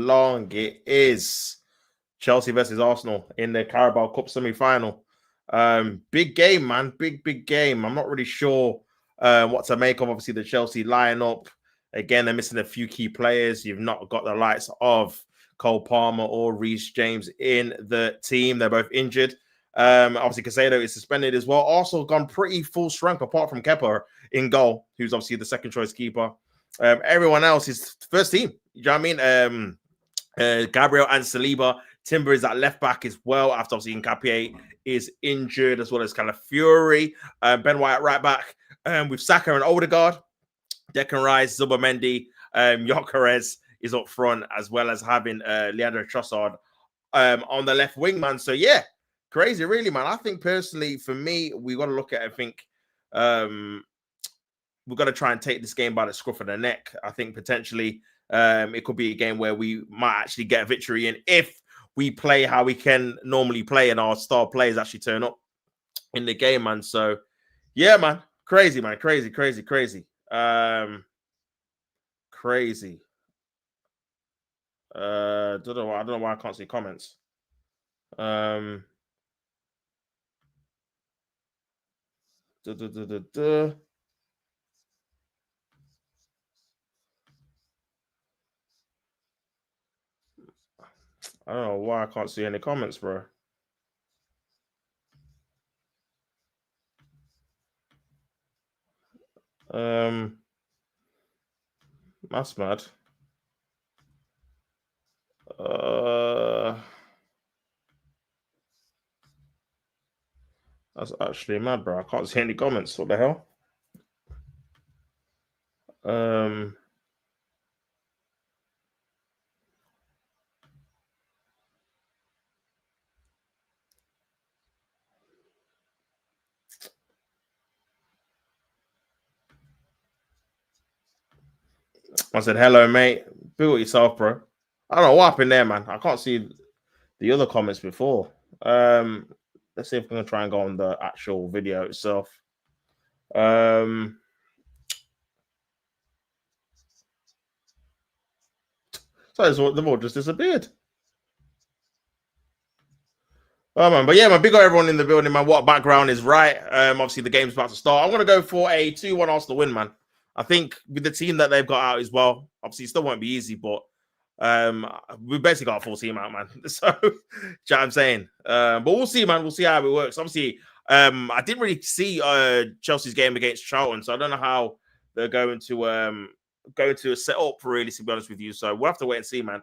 along. It is Chelsea versus Arsenal in the Carabao Cup semi-final. Big game, man. Big game. I'm not really sure what to make of, obviously, the Chelsea lineup. Again, they're missing a few key players. You've not got the likes of Cole Palmer or Reece James in the team. They're both injured. Obviously, Casado is suspended as well. Also gone pretty full strength, apart from Kepa in goal, who's obviously the second choice keeper. Everyone else is first team. You know what I mean? Gabriel and Saliba. Timber is at left back as well, after obviously Nkapie is injured, as well as kind of Fury. Ben White at right back. With Saka and Ødegaard. Declan Rice, Zubomendi, Gyökeres is up front, as well as having Leandro Trossard on the left wing, man. So, yeah, crazy, really, man. I think personally, for me, we got to look at it. I think we've got to try and take this game by the scruff of the neck. I think potentially it could be a game where we might actually get a victory in if we play how we can normally play and our star players actually turn up in the game, man. So, yeah, man. Crazy, man. Crazy. Crazy. I don't know why I can't see comments. I don't know why I can't see any comments, bro. That's mad. That's actually mad, bro. I can't see any comments. What the hell? I said, hello, mate. Build yourself, bro. I don't know what happened there, man. I can't see the other comments before. Let's see if I'm going to try and go on the actual video itself. Sorry, so the ball just disappeared. Oh, man. But yeah, man, big up everyone in the building, man. What background is right? Obviously, the game's about to start. I'm going to go for a 2-1 Arsenal win, man. I think with the team that they've got out as well, obviously, it still won't be easy, but we basically got a full team out, man. So, you know what I'm saying? But we'll see, man. We'll see how it works. Obviously, I didn't really see Chelsea's game against Charlton, so I don't know how they're going to set up, really, to be honest with you. So we'll have to wait and see, man.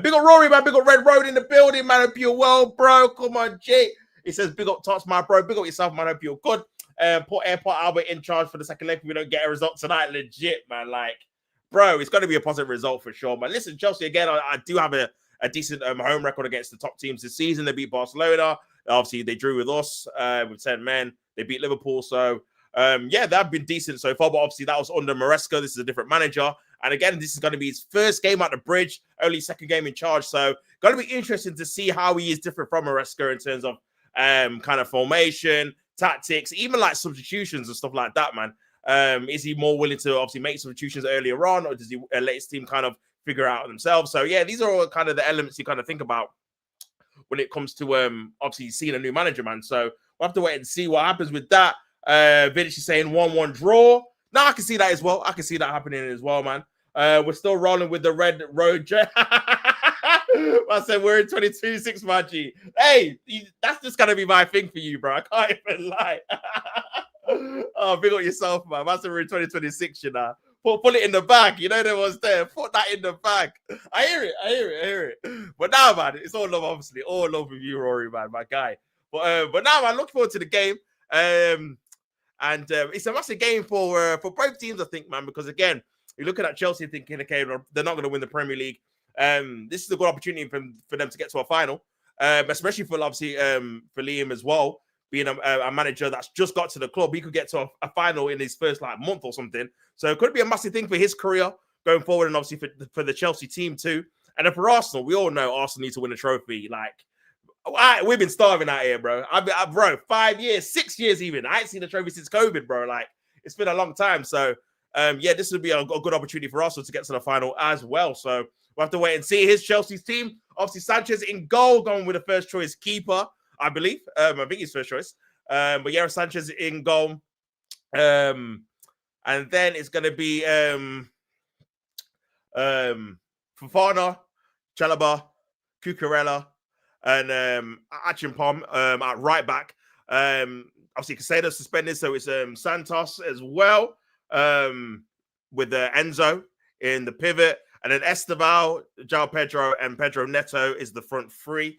Big up Rory, man. Big up Red Road in the building, man. Hope you're well, bro. Come on, Jake. He says, big up Tots, my bro. Big up yourself, man. Hope you're good. Put Airport Albert in charge for the second leg if we don't get a result tonight. Legit, man. Like, bro, it's going to be a positive result for sure. But listen, Chelsea, again, I do have a decent home record against the top teams this season. They beat Barcelona. Obviously, they drew with us with 10 men. They beat Liverpool. So, yeah, they've been decent so far. But obviously, that was under Maresca. This is a different manager. And again, this is going to be his first game at the bridge, only second game in charge. So, going to be interesting to see how he is different from Maresca in terms of kind of formation, tactics, even like substitutions and stuff like that, man. Is he more willing to obviously make substitutions earlier on, or does he let his team kind of figure out themselves? So yeah, these are all kind of the elements you kind of think about when it comes to obviously seeing a new manager, man. So we'll have to wait and see what happens with that. Vidic is saying 1-1 draw. No, I can see that as well. I can see that happening as well, man. We're still rolling with the Red Road. I said we're in 22-6, my G. Hey, that's just gonna be my thing for you, bro. I can't even lie. Oh, big up yourself, man. I said we're in 2026, you know. Put it in the bag. You know there was there. Put that in the bag. I hear it. But now, man, it's all love, obviously. All love with you, Rory, man, my guy. But now, man, look forward to the game. And it's a massive game for both teams, I think, man, because again, you're looking at Chelsea thinking, okay, they're not going to win the Premier League. This is a good opportunity for them to get to a final, especially for obviously for Liam as well, being a manager that's just got to the club. He could get to a final in his first like month or something. So it could be a massive thing for his career going forward, and obviously for the Chelsea team too. And then for Arsenal, we all know Arsenal need to win a trophy. Like, we've been starving out here, bro. Bro, 5 years, 6 years even. I ain't seen a trophy since COVID, bro. Like, it's been a long time. So, yeah, this would be a good opportunity for Arsenal to get to the final as well. So, We'll have to wait and see. Here's Chelsea's team. Obviously, Sanchez in goal, going with the first choice keeper, I believe. I think he's first choice. But yeah, Sanchez in goal. And then it's going to be Fofana, Chalobah, Cucurella, and Achimpong at right back. Obviously, Casado suspended, so it's Santos as well, with Enzo in the pivot. And then Esteval, João Pedro, and Pedro Neto is the front three.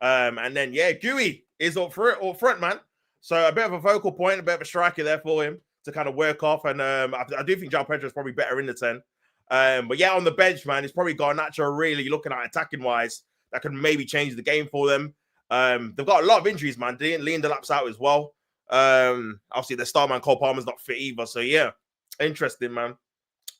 And then, yeah, Gui is up front, man. So a bit of a focal point, a bit of a striker there for him to kind of work off. And I do think João Pedro is probably better in the 10. But yeah, on the bench, man, he's probably got Garnacho really looking at attacking-wise. That could maybe change the game for them. They've got a lot of injuries, man. Lindelap's out as well. Obviously, the star man, Cole Palmer's not fit either. So yeah, interesting, man.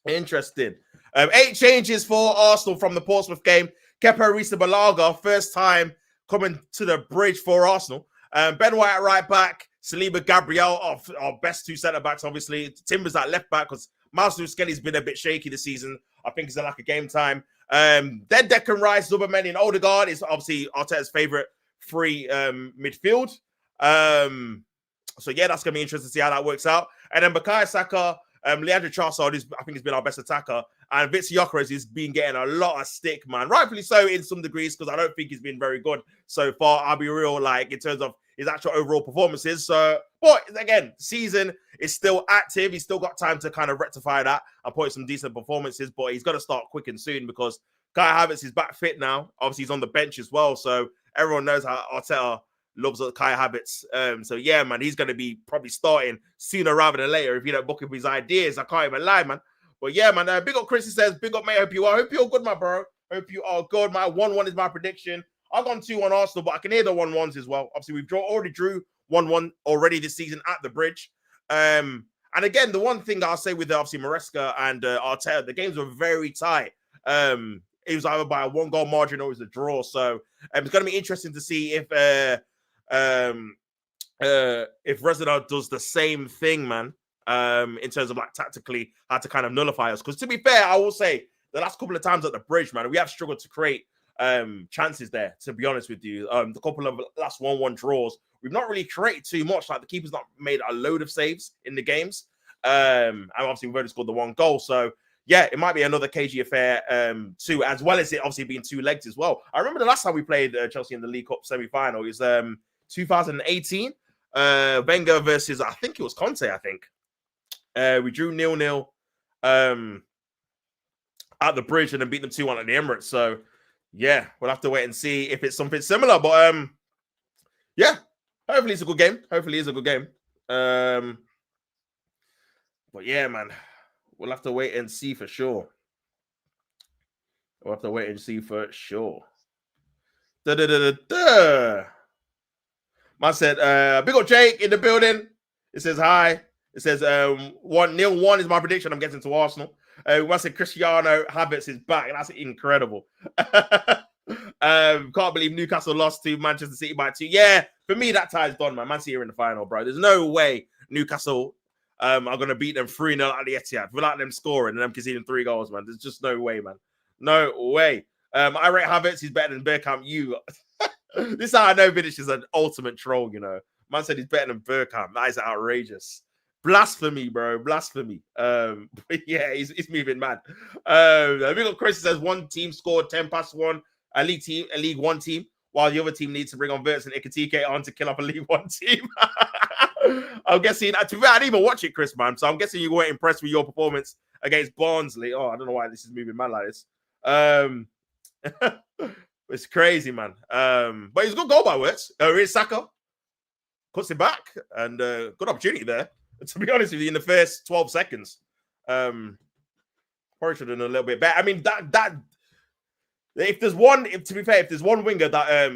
Interesting. 8 changes for Arsenal from the Portsmouth game. Kepa Reece Balaga, first time coming to the bridge for Arsenal. Ben White at right back. Saliba Gabriel, our best 2 centre-backs, obviously. Timbers at left back because Miles Lewis-Skelly's been a bit shaky this season. I think it's like a game time. Then Declan Rice, Zuberman, and Ødegaard is obviously Arteta's favourite free midfield. So yeah, that's going to be interesting to see how that works out. And then Bukayo Saka, Leandro Trossard, I think, has been our best attacker. And Vitz Gyökeres has been getting a lot of stick, man. Rightfully so in some degrees, because I don't think he's been very good so far. I'll be real, like, in terms of his actual overall performances. So, but again, season is still active. He's still got time to kind of rectify that and put in some decent performances, but he's got to start quick and soon because Kai Havertz is back fit now. Obviously, he's on the bench as well. So everyone knows how Arteta loves Kai Havertz. So yeah, man, he's going to be probably starting sooner rather than later if you don't book him his ideas. I can't even lie, man. But yeah, man, big up Chris. He says, big up, mate. Hope you are good, my bro. Hope you are good. My 1-1 is my prediction. I've gone 2-1 Arsenal, but I can hear the 1-1s as well. Obviously, we've already drew 1-1 already this season at the bridge. And again, the one thing that I'll say with obviously Maresca and Arteta, the games were very tight. It was either by a 1-goal margin or it was a draw. So it's going to be interesting to see if Resident does the same thing, man. In terms of like tactically how to kind of nullify us. Because to be fair, I will say the last couple of times at the bridge, man, we have struggled to create chances there, to be honest with you. The couple of last 1-1 draws, we've not really created too much. Like the keeper's not made a load of saves in the games. And obviously we've only scored the 1 goal. So yeah, it might be another cagey affair too, as well as it obviously being 2 legs as well. I remember the last time we played Chelsea in the League Cup semi-final. It was 2018. Wenger versus, I think it was Conte, I think. We drew 0-0 at the bridge and then beat them 2-1 at the Emirates. So, yeah, we'll have to wait and see if it's something similar. But, yeah, hopefully it's a good game. Hopefully it's a good game. But, yeah, man, we'll have to wait and see for sure. We'll have to wait and see for sure. Man said, big up Jake in the building. It says hi. It says 1-1 is my prediction. I'm getting to Arsenal. Once said Cristiano Havertz is back. That's incredible. Can't believe Newcastle lost to Manchester City by 2. Yeah, for me, that tie's done, man. Man City are in the final, bro. There's no way Newcastle are going to beat them 3-0 at the Etihad without them scoring and them conceding 3 goals, man. There's just no way, man. No way. I rate Havertz. He's better than Bergkamp. This is how I know Vidic is an ultimate troll, you know. Man said he's better than Bergkamp. That is outrageous. Blasphemy, bro. Blasphemy. But yeah, he's moving mad. I think Chris says one team scored 10 past 1, a League One team, while the other team needs to bring on Wirtz and Ikatike on to kill up a League One team. I'm guessing, to be fair, I didn't even watch it, Chris, man. So I'm guessing you weren't impressed with your performance against Barnsley. Oh, I don't know why this is moving mad like this. It's crazy, man. But it's a good goal by Wirtz. Here's Saka. Cuts it back. And good opportunity there. To be honest with you, in the first 12 seconds, probably should have done a little bit better. I mean, that if there's one, to be fair, if there's one winger that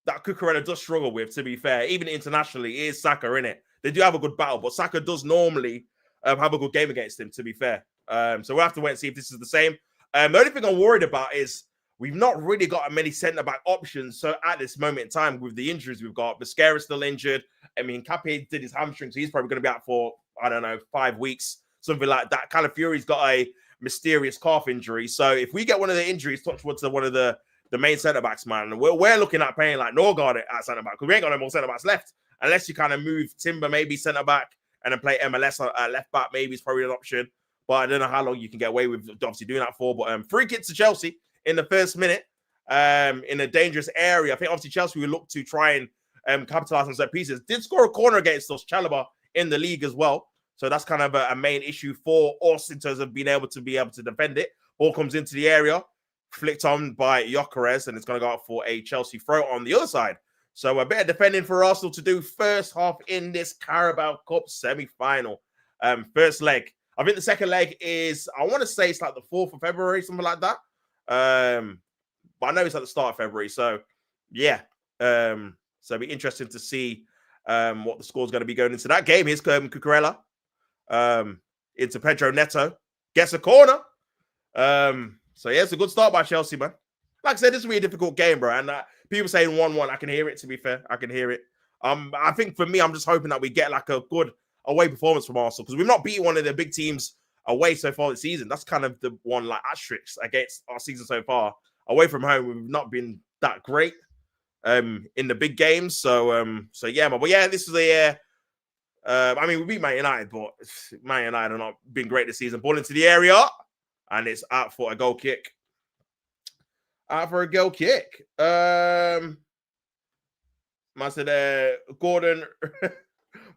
that Cucurella does struggle with, to be fair, even internationally, it is Saka, innit? They do have a good battle, but Saka does normally have a good game against him, to be fair. So we'll have to wait and see if this is the same. The only thing I'm worried about is we've not really got many centre-back options. So at this moment in time, with the injuries we've got, Mascara's still injured. I mean, Cape did his hamstring, so he's probably going to be out for, I don't know, 5 weeks, something like that. Calafiori's got a mysterious calf injury. So if we get one of the injuries, touch wood to one of the main centre backs, man, we're looking at paying like Ødegaard at centre back because we ain't got no more centre backs left unless you kind of move Timber maybe centre back and then play MLS at left back. Maybe it's probably an option, but I don't know how long you can get away with obviously doing that for. But free kick to Chelsea in the first minute in a dangerous area. I think obviously Chelsea will look to try and capitalize on set pieces. Did score a corner against us, Chalobah, in the league as well. So that's kind of a main issue for us in terms of being able to defend it. Ball comes into the area, flicked on by Gyökeres, and it's going to go out for a Chelsea throw on the other side. So a bit of defending for Arsenal to do first half in this Carabao Cup semi-final. First leg. I think the second leg is, I want to say it's like the 4th of February, something like that. But I know it's at the start of February. So, yeah. So it'll be interesting to see what the score's going to be going into that game. Here's Cucurella. Into Pedro Neto. Gets a corner. So, yeah, it's a good start by Chelsea, man. Like I said, this will be a difficult game, bro. And people saying 1-1, I can hear it, to be fair. I can hear it. I think for me, I'm just hoping that we get like a good away performance from Arsenal because we've not beaten one of the big teams away so far this season. That's kind of the one like asterisk against our season so far. Away from home, we've not been that great in the big games. So yeah, man. But yeah, this is I mean, we beat Man United, but Man United have not been great this season. Ball into the area, and it's out for a goal kick. Out for a goal kick. I said, Gordon.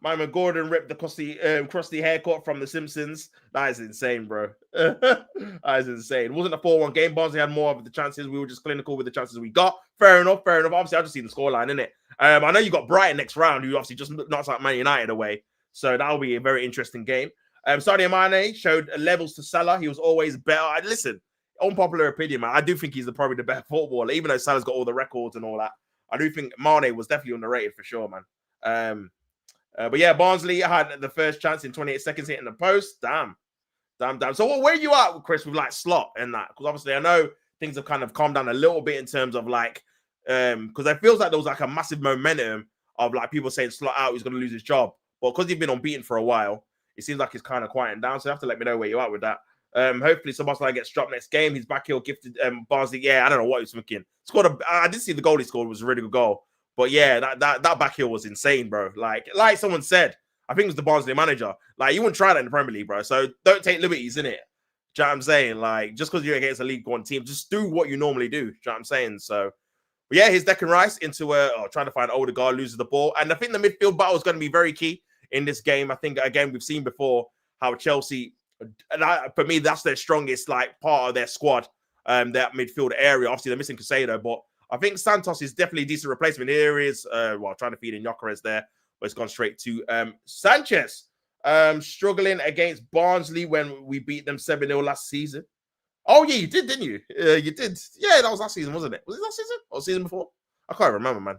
My man Gordon ripped the crusty haircut from The Simpsons. That is insane, bro. That is insane. It wasn't a 4-1 game. Barnsley had more of the chances. We were just clinical with the chances we got. Fair enough. Obviously, I've just seen the scoreline, innit? I know you got Brighton next round, who obviously just knocks out Man United away. So that'll be a very interesting game. Sadio Mane showed levels to Salah. He was always better. Listen, unpopular opinion, man. I do think he's probably the better footballer, even though Salah's got all the records and all that. I do think Mane was definitely underrated for sure, man. But yeah, Barnsley had the first chance in 28 seconds hitting the post. Damn. So where are you at, Chris, with like Slot and that? Because obviously I know things have kind of calmed down a little bit in terms of like, because it feels like there was like a massive momentum of like people saying Slot out, he's going to lose his job. But because he's been unbeaten for a while, it seems like he's kind of quieting down. So you have to let me know where you're at with that. Hopefully Szoboszlai gets dropped next game. He's back heel gifted Barnsley. Yeah, I don't know what he's thinking. I did see the goal he scored was a really good goal. But yeah, that back heel was insane, bro. Like someone said, I think it was the Barnsley manager. Like, you wouldn't try that in the Premier League, bro. So don't take liberties, innit? Do you know what I'm saying? Like, just because you're against a League One team, just do what you normally do. Do you know what I'm saying? So, but yeah, here's Declan Rice into trying to find Ødegaard, loses the ball. And I think the midfield battle is going to be very key in this game. I think, again, we've seen before how Chelsea, for me, that's their strongest like part of their squad, that midfield area. Obviously, they're missing Casado, but I think Santos is definitely a decent replacement. Here is, trying to feed in Gyökeres there, but it's gone straight to Sanchez. Struggling against Barnsley when we beat them 7-0 last season. Oh, yeah, you did, didn't you? You did. Yeah, that was last season, wasn't it? Was it last season or season before? I can't remember, man.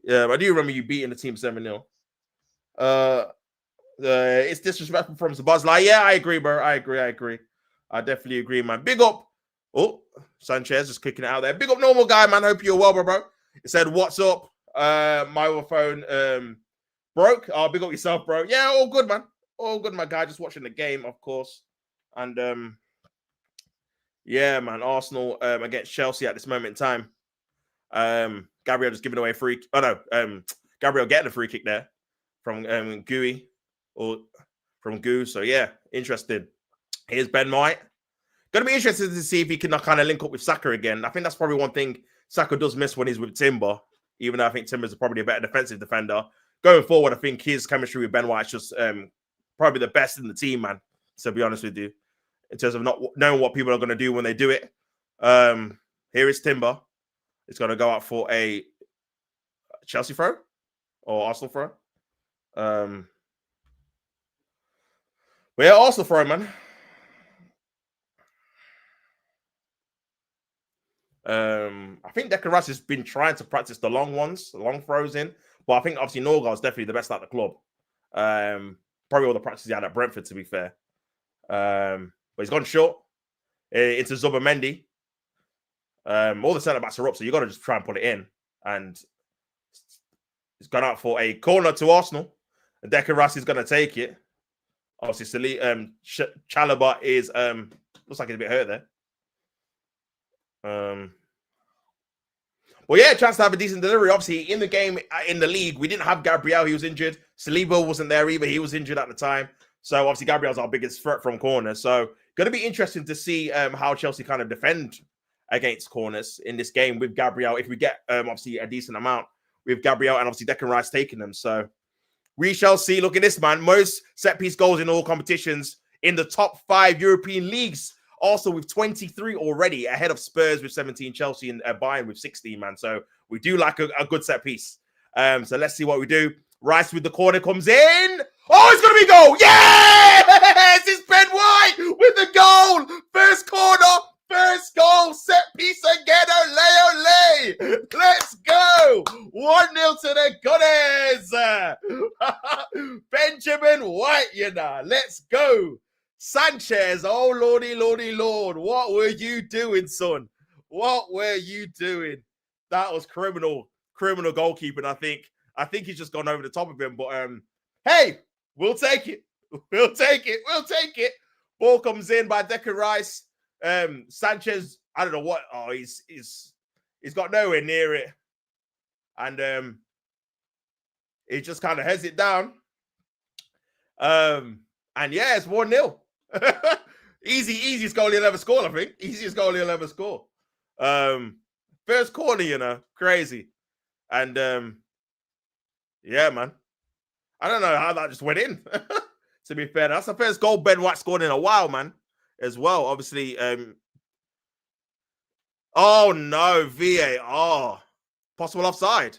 Yeah, I do remember you beating the team 7-0. It's disrespectful from Szoboszlai. Yeah, I agree, bro. I agree. I definitely agree, man. Big up. Oh, Sanchez just kicking it out there. Big up, normal guy, man. Hope you're well, bro. He said, "What's up? My other phone broke. Oh, big up yourself, bro. Yeah, all good, man. All good, my guy. Just watching the game, of course. And yeah, man. Arsenal against Chelsea at this moment in time. Gabriel just giving away a free. Oh no, Gabriel getting a free kick there from Gooey or from Goo. So yeah, interesting. Here's Ben White. Going to be interested to see if he can kind of link up with Saka again. I think that's probably one thing Saka does miss when he's with Timber, even though I think Timber's probably a better defensive defender. Going forward, I think his chemistry with Ben White's just probably the best in the team, man, to be honest with you, in terms of not knowing what people are going to do when they do it. Here is Timber. It's going to go out for a Chelsea throw or Arsenal throw. But yeah, Arsenal throw, man. I think Declan Rice has been trying to practice the long ones, the long throws in. But I think obviously Ødegaard is definitely the best at the club. Probably all the practices he had at Brentford, to be fair. But he's gone short. It's a Zubimendi. All the centre backs are up, so you got to just try and put it in. And it's gone out for a corner to Arsenal. And Declan Rice is going to take it. Obviously, Chalobah is Looks like he's a bit hurt there. Well, yeah, chance to have a decent delivery. Obviously, in the game, in the league, we didn't have Gabriel. He was injured. Saliba wasn't there either. He was injured at the time. So, obviously, Gabriel's our biggest threat from corner. So, going to be interesting to see how Chelsea kind of defend against corners in this game with Gabriel. If we get, obviously, a decent amount with Gabriel and, obviously, Declan Rice taking them. So, we shall see. Look at this, man. Most set-piece goals in all competitions in the top 5 European leagues. Also with 23 already, ahead of Spurs with 17, Chelsea and Bayern with 16, man. So we do like a good set piece. So let's see what we do. Rice with the corner comes in. Oh, it's going to be a goal. Yes! It's Ben White with the goal. First corner, first goal. Set piece again. Ole, ole. Let's go. 1-0 to the Gunners. Benjamin White, you know. Let's go. Sanchez, oh lordy, lordy, lord. What were you doing, son? What were you doing? That was criminal goalkeeping, I think. I think he's just gone over the top of him. But hey, we'll take it. We'll take it. Ball comes in by Declan Rice. Sanchez, I don't know what. Oh, he's got nowhere near it. And he just kind of heads it down. And yeah, it's 1-0. Easiest goal he'll ever score, I think. Easiest goal he'll ever score. First corner, you know, crazy. And yeah, man. I don't know how that just went in. To be fair, that's the first goal Ben White scored in a while, man. As well, obviously. Oh no, VAR. Possible offside.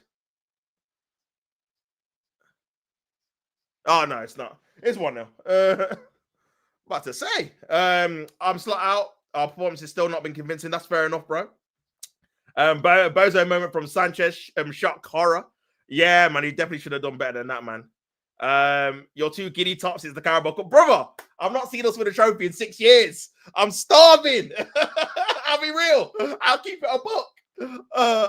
Oh no, it's not. It's 1-0. About to say, I'm slot out. Our performance has still not been convincing. That's fair enough, bro. Bozo moment from Sanchez. Shock horror. Yeah, man, he definitely should have done better than that, man. Your 2 giddy tops is the Carabao Cup. Brother, I've not seen us with a trophy in 6 years. I'm starving. I'll be real. I'll keep it a buck.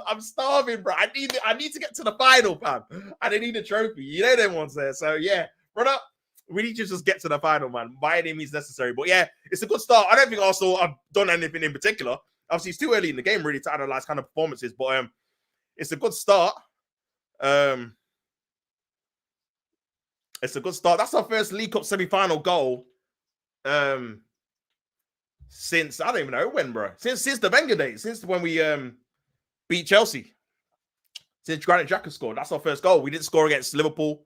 I'm starving, bro. I need to get to the final, fam. And I need a trophy. You know them ones there. So yeah, brother. We need to just get to the final, man, by any means necessary. But yeah, it's a good start. I don't think Arsenal have done anything in particular. Obviously, it's too early in the game, really, to analyze kind of performances. But it's a good start. It's a good start. That's our first League Cup semi-final goal since, I don't even know when, bro. Since the Wenger days. Since when we beat Chelsea. Since Granit Xhaka scored. That's our first goal. We didn't score against Liverpool.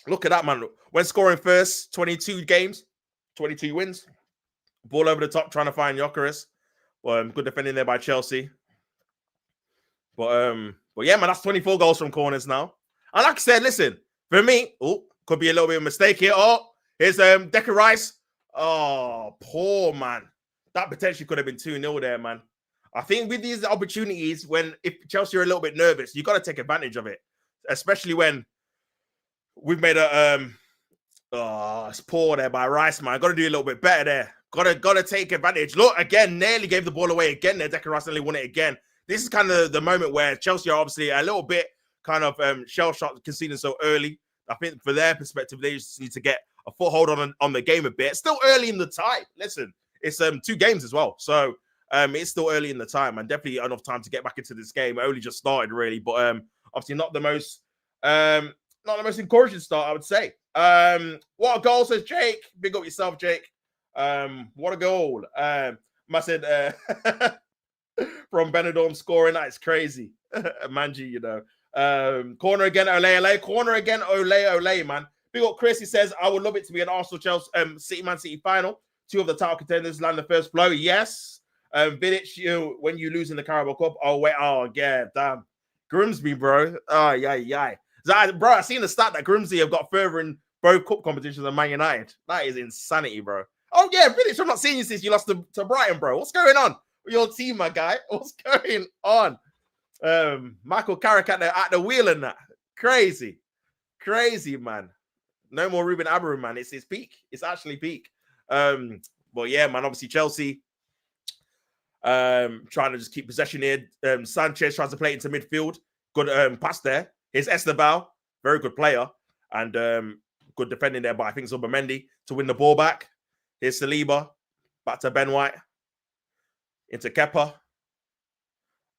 Look at that, man. When scoring first, 22 games, 22 wins. Ball over the top, trying to find Gyökeres. Well, good defending there by Chelsea. But yeah, man, that's 24 goals from corners now. And like I said, listen, for me, could be a little bit of a mistake here. Oh, here's Declan Rice. Oh, poor man. That potentially could have been 2-0 there, man. I think with these opportunities, if Chelsea are a little bit nervous, you got to take advantage of it. Especially when we've made it's poor there by Rice, man. Got to do a little bit better there. Got to take advantage. Look, again, nearly gave the ball away again there. Declan Rice nearly won it again. This is kind of the moment where Chelsea are obviously a little bit kind of shell-shocked conceding so early. I think for their perspective, they just need to get a foothold on the game a bit. Still early in the time. Listen, it's 2 games as well. So it's still early in the time and definitely enough time to get back into this game. It only just started, really. But obviously not the most encouraging start, I would say. What a goal, says Jake. Big up yourself, Jake. What a goal. I said from Benidorm scoring, that is crazy. Manji, you know. Corner again, Ole. Corner again, Ole, man. Big up Chris, he says, I would love it to be an Arsenal-Chelsea Man City final. 2 of the title contenders land the first blow. Yes. Vidic, when you lose in the Carabao Cup. Oh, wait. Oh, yeah, damn. Grimsby, bro. Oh, yeah. Bro, I seen the stat that Grimsby have got further in both cup competitions than Man United. That is insanity, bro. Oh, yeah, Vidic, I'm not seeing you since you lost to Brighton, bro. What's going on with your team, my guy? What's going on? Michael Carrick at the wheel and that. Crazy, man. No more Ruben Amorim, man. It's his peak. It's actually peak. But yeah, man, obviously Chelsea trying to just keep possession here. Sanchez tries to play into midfield. Good pass there. Here's Ødegaard, very good player. And good defending there by, I think, Zubimendi to win the ball back. Here's Saliba. Back to Ben White. Into Kepa.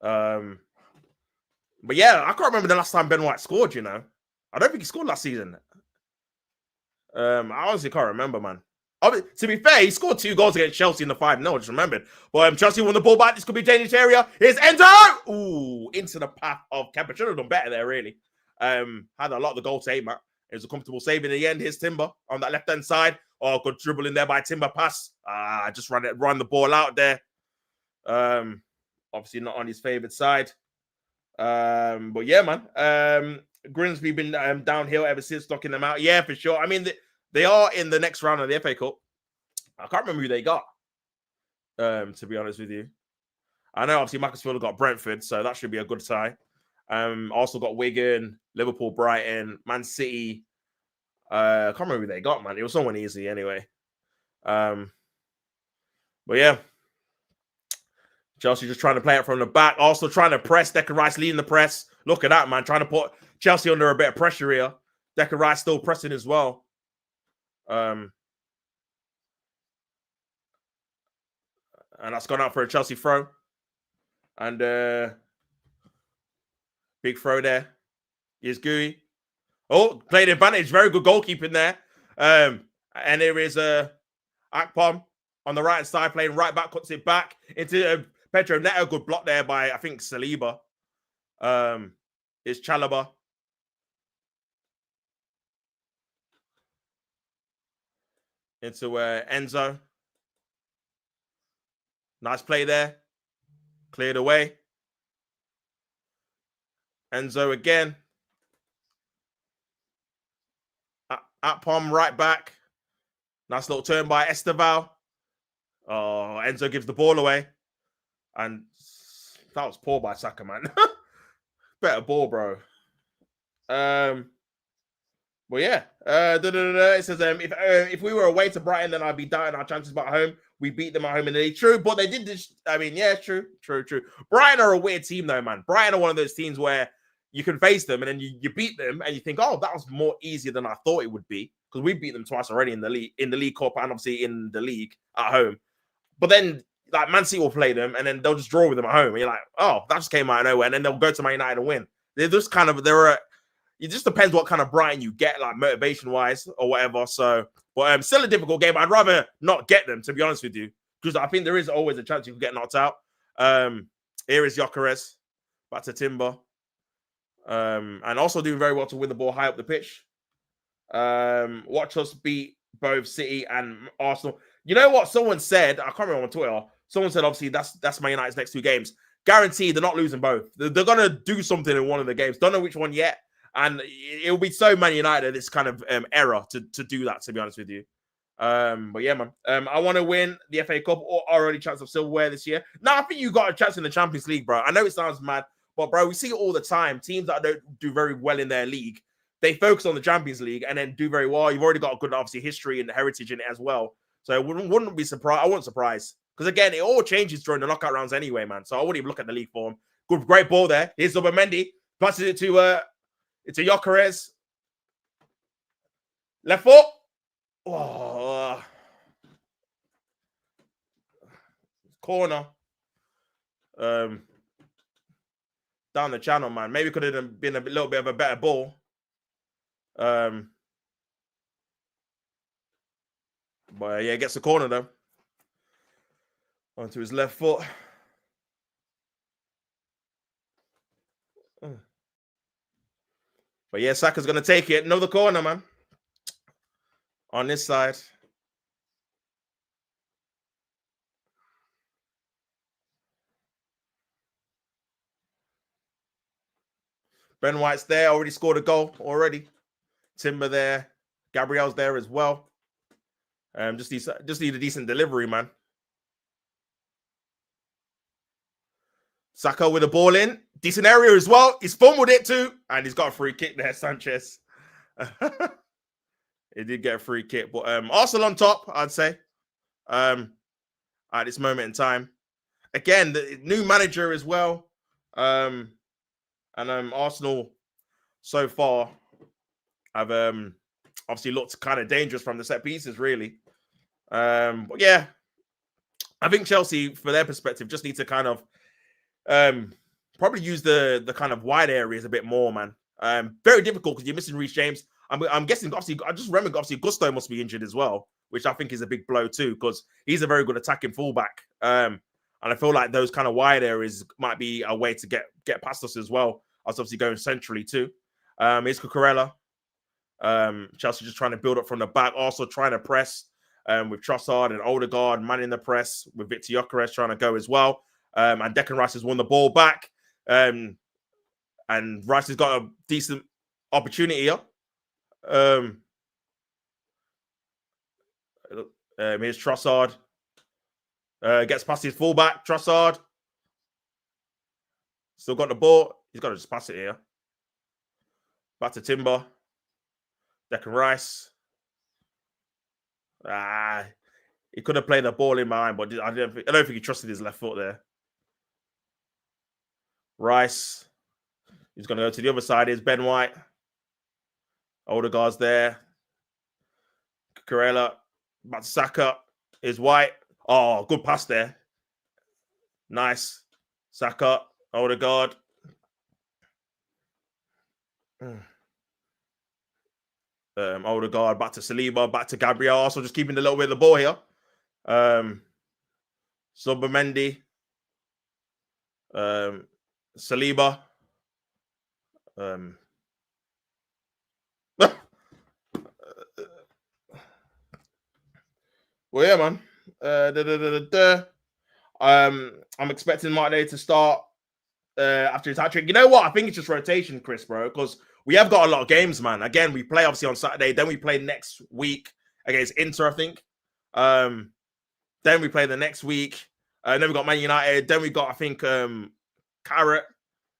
But yeah, I can't remember the last time Ben White scored, you know. I don't think he scored last season. I honestly can't remember, man. To be fair, he scored 2 goals against Chelsea in the 5-0, I just remembered. But Chelsea won the ball back. This could be a dangerous area. Here's Enzo! Ooh, into the path of Kepa. Should have done better there, really. Had a lot of the goal to aim at. It was a comfortable save in the end. Here's Timber on that left-hand side. Oh, good dribble in there by Timber. Pass. Just run the ball out there. Obviously not on his favourite side. But yeah, man. Grimsby been downhill ever since, knocking them out. Yeah, for sure. I mean, they are in the next round of the FA Cup. I can't remember who they got, to be honest with you. I know, obviously, Macclesfield got Brentford, so that should be a good tie. Also got Wigan, Liverpool, Brighton, Man City. I can't remember who they got, man. It was someone easy anyway. But yeah. Chelsea just trying to play it from the back. Also trying to press. Declan Rice leading the press. Look at that, man. Trying to put Chelsea under a bit of pressure here. Declan Rice still pressing as well. And that's gone out for a Chelsea throw. And big throw there. Here's Gooey. Oh, played advantage. Very good goalkeeping there. And there is Akpom on the right side, playing right back, cuts it back into Pedro Neto. Good block there by, I think, Saliba. It's Chalobah. Into Enzo. Nice play there. Cleared away. Enzo again. Akpom right back. Nice little turn by Esteval. Oh, Enzo gives the ball away. And that was poor by Saka, man. Better ball, bro. Well, yeah. It says, if we were away to Brighton, then I'd be doubting our chances. But at home, we beat them at home in the league. True, but they did this. I mean, yeah, true. Brighton are a weird team, though, man. Brighton are one of those teams where you can face them and then you beat them and you think, oh, that was more easier than I thought it would be. Because we beat them twice already in the League Cup and obviously in the league at home. But then, like, Man City will play them and then they'll just draw with them at home. And you're like, oh, that just came out of nowhere. And then they'll go to Man United and win. They're just kind of, it just depends what kind of Brighton you get, like motivation-wise or whatever. So, but still a difficult game. I'd rather not get them, to be honest with you, because I think there is always a chance you can get knocked out. Here is Gyökeres, back to Timber. And also doing very well to win the ball high up the pitch. Watch us beat both City and Arsenal. You know what? Someone said, I can't remember on Twitter, someone said, obviously, that's Man United's next 2 games. Guaranteed they're not losing both. They're going to do something in one of the games. Don't know which one yet. And it'll be so Man United, this kind of error to do that, to be honest with you. But yeah, man. I want to win the FA Cup or already chance of silverware this year. No, I think you got a chance in the Champions League, bro. I know it sounds mad, but bro, we see it all the time. Teams that don't do very well in their league, they focus on the Champions League and then do very well. You've already got a good, obviously, history and heritage in it as well. So it wouldn't be surprised. I wasn't surprised. Because again, it all changes during the knockout rounds anyway, man. So I wouldn't even look at the league form. Good, great ball there. Here's Zubimendi. Passes it to it's a Gyökeres. Left foot. Oh. Corner. Down the channel, man. Maybe could have been a little bit of a better ball. But yeah, gets the corner though. Onto his left foot. But yeah, Saka's going to take it. Another corner, man. On this side. Ben White's there. Already scored a goal already. Timber there. Gabriel's there as well. Just need a decent delivery, man. Saka with the ball in. Decent area as well. He's fumbled it too. And he's got a free kick there, Sanchez. He did get a free kick. But Arsenal on top, I'd say. At this moment in time. Again, the new manager as well. And Arsenal so far have obviously looked kind of dangerous from the set pieces, really. But yeah, I think Chelsea, for their perspective, just need to kind of probably use the kind of wide areas a bit more, man. Very difficult because you're missing Reece James. I'm guessing, obviously, I just remember, obviously, Gusto must be injured as well, which I think is a big blow too, because he's a very good attacking fullback. And I feel like those kind of wide areas might be a way to get past us as well, as obviously going centrally too. Here's Cucurella. Chelsea just trying to build up from the back, also trying to press with Trossard and Ødegaard manning the press, with Victor Gyökeres trying to go as well. And Declan Rice has won the ball back. And Rice has got a decent opportunity here. Here's Trossard. Gets past his fullback. Trossard. Still got the ball. He's got to just pass it here. Back to Timber. Declan Rice. He could have played the ball in behind, but I don't think he trusted his left foot there. Rice. He's going to go to the other side. Here's Ben White. Ødegaard's there. Cucurella. Back to Saka. Here's White. Oh, good pass there. Nice. Saka. Ødegaard. Ødegaard back to Saliba, back to Gabriel. Also just keeping a little bit of the ball here. Subamendi. Saliba. Well, yeah, man. I'm expecting Martinelli to start after his hat-trick. You know what? I think it's just rotation, Chris, bro, because we have got a lot of games, man. Again, we play obviously on Saturday. Then we play next week against Inter, I think. Then we play the next week. Then we got Man United. Then we got, I think, Carrot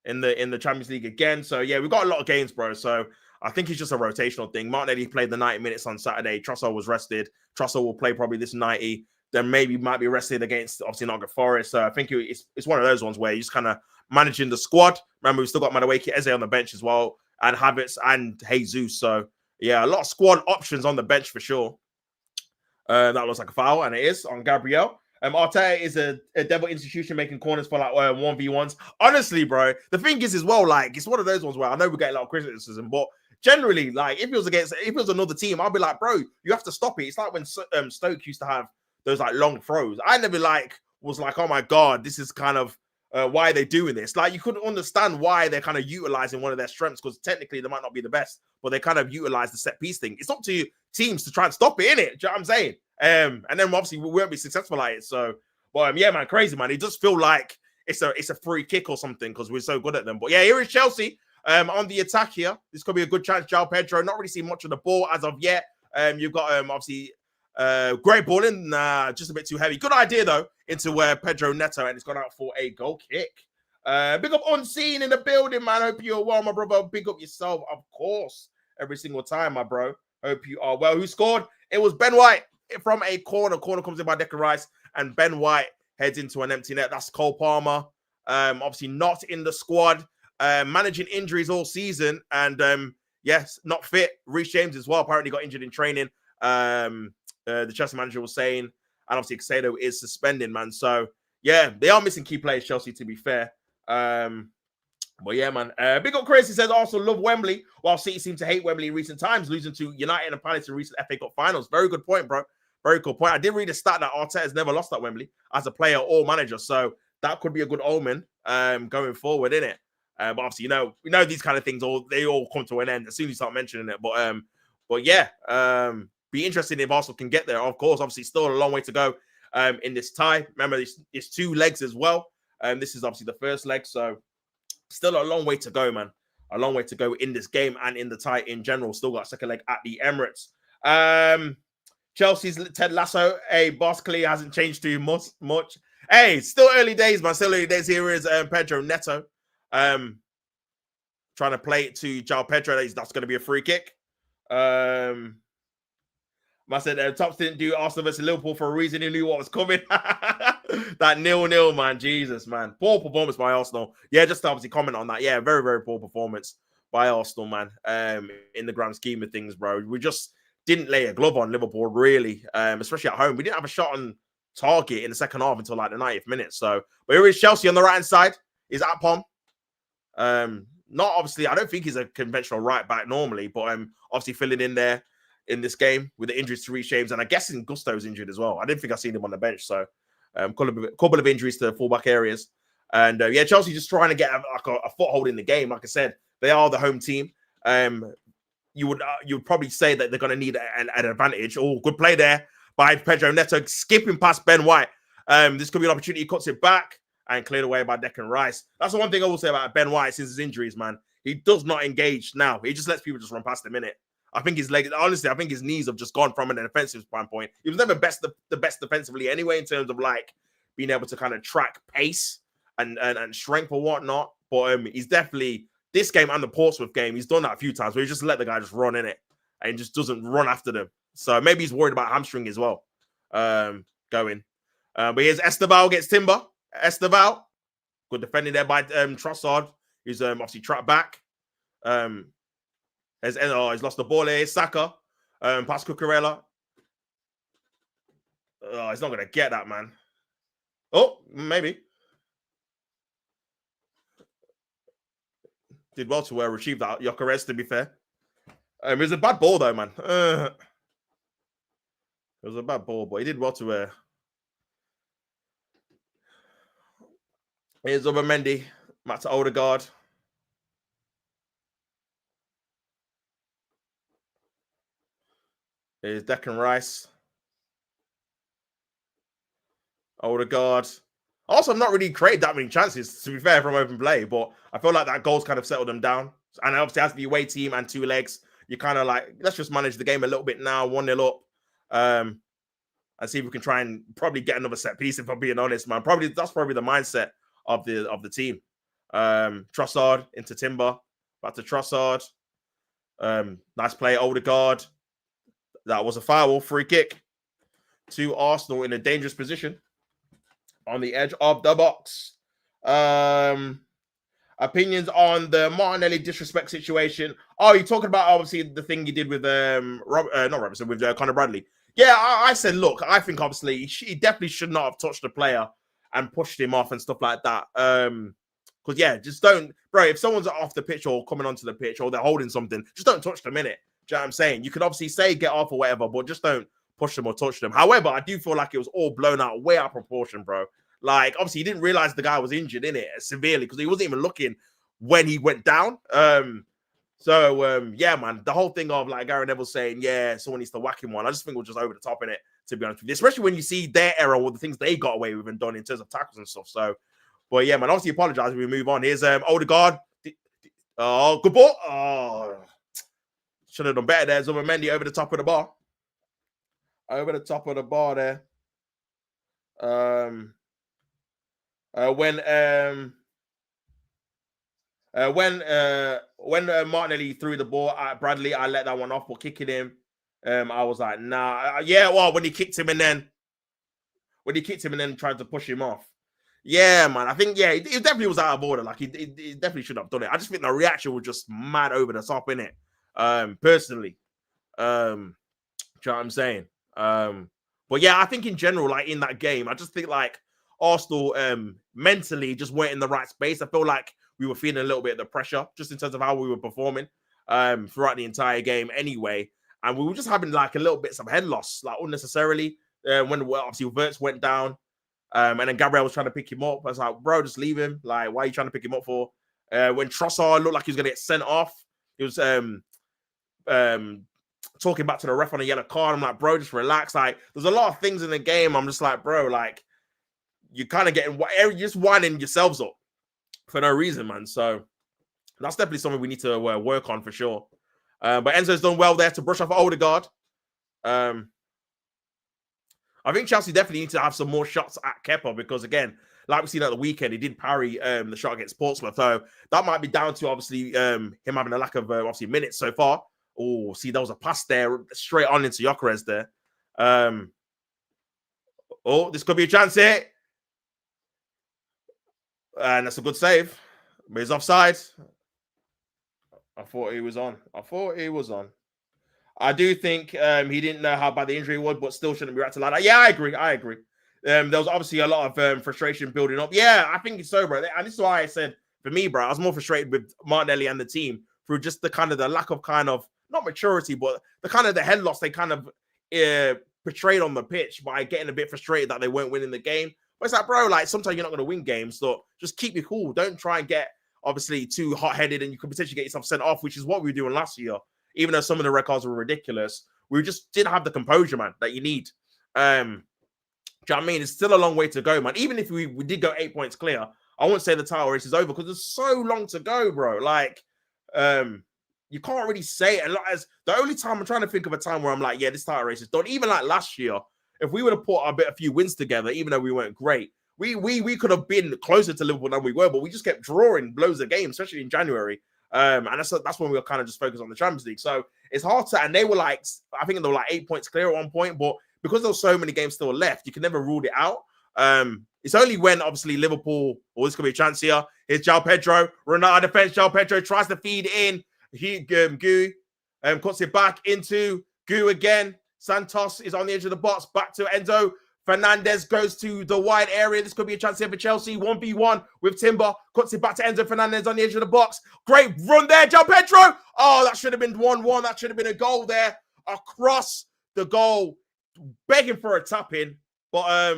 in the Champions League again. So yeah, we've got a lot of games, bro. So I think it's just a rotational thing. Martinelli played the 90 minutes on Saturday. Trossard was rested. Trossard will play probably this 90. Then maybe might be rested against obviously Nottingham Forest. So I think it's one of those ones where you're just kind of managing the squad. Remember, we've still got Madueke Eze on the bench as well, and Havertz and Jesus. So yeah, a lot of squad options on the bench for sure. That looks like a foul, and it is on Gabriel. Arteta is a devil institution making corners for like 1v1s. Honestly, bro, the thing is as well, like, it's one of those ones where I know we get a lot of criticism, but generally, like, if it was another team, I'll be like, bro, you have to stop it. It's like when Stoke used to have those like long throws. I never was like, oh my God, this is kind of why they're doing this. Like, you couldn't understand why they're kind of utilizing one of their strengths, because technically they might not be the best, but they kind of utilize the set piece thing. It's up to teams to try and stop it, innit? Do you know what I'm saying? And then obviously we won't be successful at it. So, but yeah, man, crazy, man. It does feel like it's a free kick or something because we're so good at them. But yeah, here is Chelsea on the attack here. This could be a good chance. João Pedro, not really seen much of the ball as of yet. You've got obviously great balling, just a bit too heavy. Good idea though into Pedro Neto, and it's gone out for a goal kick. Big up Unseen in the building, man. Hope you're well, my brother. Big up yourself, of course, every single time, my bro. Hope you are well. Who scored? It was Ben White from a corner. Corner comes in by Declan Rice, and Ben White heads into an empty net. That's Cole Palmer. Obviously not in the squad. Managing injuries all season, and yes, not fit. Reece James as well apparently got injured in training. The Chelsea manager was saying, and obviously Casado is suspended, man. So yeah, they are missing key players, Chelsea, to be fair. But yeah, man. Big up Chris, he says also love Wembley, while City seem to hate Wembley in recent times, losing to United and Palace in recent FA Cup finals. Very good point, bro. Very cool point. I did read a stat that Arteta has never lost at Wembley as a player or manager, so that could be a good omen going forward, innit? But obviously, we know these kind of things they all come to an end as soon as you start mentioning it. But yeah, be interested if Arsenal can get there. Of course, obviously, still a long way to go in this tie. Remember, it's 2 legs as well. This is obviously the first leg, so still a long way to go, man. A long way to go in this game and in the tie in general. Still got a second leg at the Emirates. Chelsea's Ted Lasso. Hey, boss clearly hasn't changed too much. Hey, still early days, man. Still early days. Here is Pedro Neto. Trying to play it to João Pedro. That's going to be a free kick. I said Tops didn't do Arsenal versus Liverpool for a reason. He knew what was coming. That 0-0, man. Jesus, man. Poor performance by Arsenal. Yeah, just to obviously comment on that. Yeah, very, very poor performance by Arsenal, man. In the grand scheme of things, bro. We just didn't lay a glove on Liverpool, really. Especially at home. We didn't have a shot on target in the second half until like the 90th minute. So, but here is Chelsea on the right hand side. Is at Pom. Not obviously, I don't think he's a conventional right back normally, but obviously filling in there in this game with the injuries to Reece James, and I guess Gusto's injured as well. I didn't think I've seen him on the bench, so couple of injuries to fullback areas, and yeah, Chelsea just trying to get a foothold in the game. Like I said, they are the home team. You would probably say that they're going to need an advantage. Oh, good play there by Pedro Neto, skipping past Ben White. This could be an opportunity. He cuts it back and cleared away by Declan Rice. That's the one thing I will say about Ben White since his injuries, man. He does not engage now. He just lets people just run past him in it. I think his legs, honestly, I think his knees have just gone from an offensive standpoint. He was never the best defensively anyway in terms of like being able to kind of track pace and strength or whatnot. But he's definitely, this game and the Portsmouth game, he's done that a few times where he just let the guy just run in it and he just doesn't run after them. So maybe he's worried about hamstring as well going. But here's Ødegaard gets Timber. Ødegaard, good defending there by Trossard, who's obviously trapped back. He's lost the ball here. Saka, past Cucurella. Oh, he's not going to get that, man. Oh, maybe. Did well to retrieve that, Gyökeres, to be fair. It was a bad ball, though, man. It was a bad ball, but he did well to... Here's Mendy, back to Ødegaard. Here's Declan Rice. Ødegaard. Also, I'm not really created that many chances, to be fair, from open play, but I feel like that goal's kind of settled them down. And obviously, as the away team and two legs, you kind of like, let's just manage the game a little bit now, 1-0 up. And see if we can try and probably get another set piece, if I'm being honest, man. That's probably the mindset of the team. Trossard into Timber, back to Trossard. Nice play, Ødegaard. That was a foul, free kick to Arsenal in a dangerous position on the edge of the box. Opinions on the Martinelli disrespect situation. Oh, you're talking about obviously the thing you did with Conor Bradley. Yeah, I said, look, I think obviously he definitely should not have touched the player and pushed him off and stuff like that. Because yeah, just don't, bro. If someone's off the pitch or coming onto the pitch or they're holding something, just don't touch them in it. Do you know what I'm saying? You could obviously say get off or whatever, but just don't push them or touch them. However, I do feel like it was all blown out, way out of proportion, bro. Like, obviously, he didn't realize the guy was injured in it severely because he wasn't even looking when he went down. Yeah, man, the whole thing of like Gary Neville saying, yeah, someone needs to whack him one. I just think we're just over the top in it, to be honest with you, especially when you see their error or the things they got away with and done in terms of tackles and stuff. So, but yeah, man, obviously apologize if we move on. Here's Ødegaard. Oh, good ball. Oh, should have done better there. Mendy over the top of the bar. Over the top of the bar there. When Martinelli threw the ball at Bradley, I let that one off for kicking him. I was like, nah. Yeah, well, when he kicked him and then tried to push him off. Yeah, man. I think, yeah, it definitely was out of order. Like, he definitely should have done it. I just think the reaction was just mad over the top, innit? Personally. Do you know what I'm saying? But yeah, I think in general, like in that game, I just think like Arsenal mentally just weren't in the right space. I feel like we were feeling a little bit of the pressure just in terms of how we were performing throughout the entire game anyway. And we were just having like a little bit of head loss, like unnecessarily, when obviously Wirtz went down. And then Gabriel was trying to pick him up. I was like, bro, just leave him. Like, why are you trying to pick him up for? When Trossard looked like he was going to get sent off, he was talking back to the ref on a yellow card. I'm like, bro, just relax. Like, there's a lot of things in the game. I'm just like, bro, like, you're kind of getting, you're just winding yourselves up for no reason, man. So that's definitely something we need to work on for sure. But Enzo's done well there to brush off Ødegaard. I think Chelsea definitely need to have some more shots at Kepa because, again, like we've seen at the weekend, he did parry the shot against Portsmouth. So that might be down to, obviously, him having a lack of, obviously, minutes so far. Oh, see, there was a pass there straight on into Gyökeres there. Oh, this could be a chance here. And that's a good save. But he's offside. I thought he was on. I do think he didn't know how bad the injury was, but still shouldn't be reacting like that. Yeah, I agree. there was obviously a lot of frustration building up. Yeah, I think it's so, bro. And this is why I said, for me, bro, I was more frustrated with Martinelli and the team through just the lack of not maturity, but the head loss they kind of portrayed on the pitch by getting a bit frustrated that they weren't winning the game. But it's like, bro, like sometimes you're not going to win games, so just keep it cool. Don't try and get obviously too hot-headed, and you could potentially get yourself sent off, which is what we were doing last year. Even though some of the red cards were ridiculous, we just didn't have the composure, man, that you need. Do you know what I mean? It's still a long way to go, man. Even if we did go 8 points clear, I wouldn't say the title race is over because there's so long to go, bro. Like, you can't really say it. And as the only time I'm trying to think of a time where I'm like, yeah, this title race is done. Even like last year, if we would have put a few wins together, even though we weren't great, we could have been closer to Liverpool than we were, but we just kept drawing blows of games, especially in January. And that's when we were kind of just focused on the Champions League. So it's hard to, and they were like, I think they were like 8 points clear at one point, but because there were so many games still left, you can never rule it out. It's only when obviously Liverpool, this could be a chance here. Here's João Pedro, Ronaldo defense. João Pedro tries to feed in. Gu cuts it back into Gu again. Santos is on the edge of the box. Back to Enzo. Fernandez goes to the wide area. This could be a chance here for Chelsea. 1v1 with Timber. Cuts it back to Enzo Fernandez on the edge of the box. Great run there, João Pedro. Oh, that should have been 1-1. That should have been a goal there. Across the goal. Begging for a tap-in. But,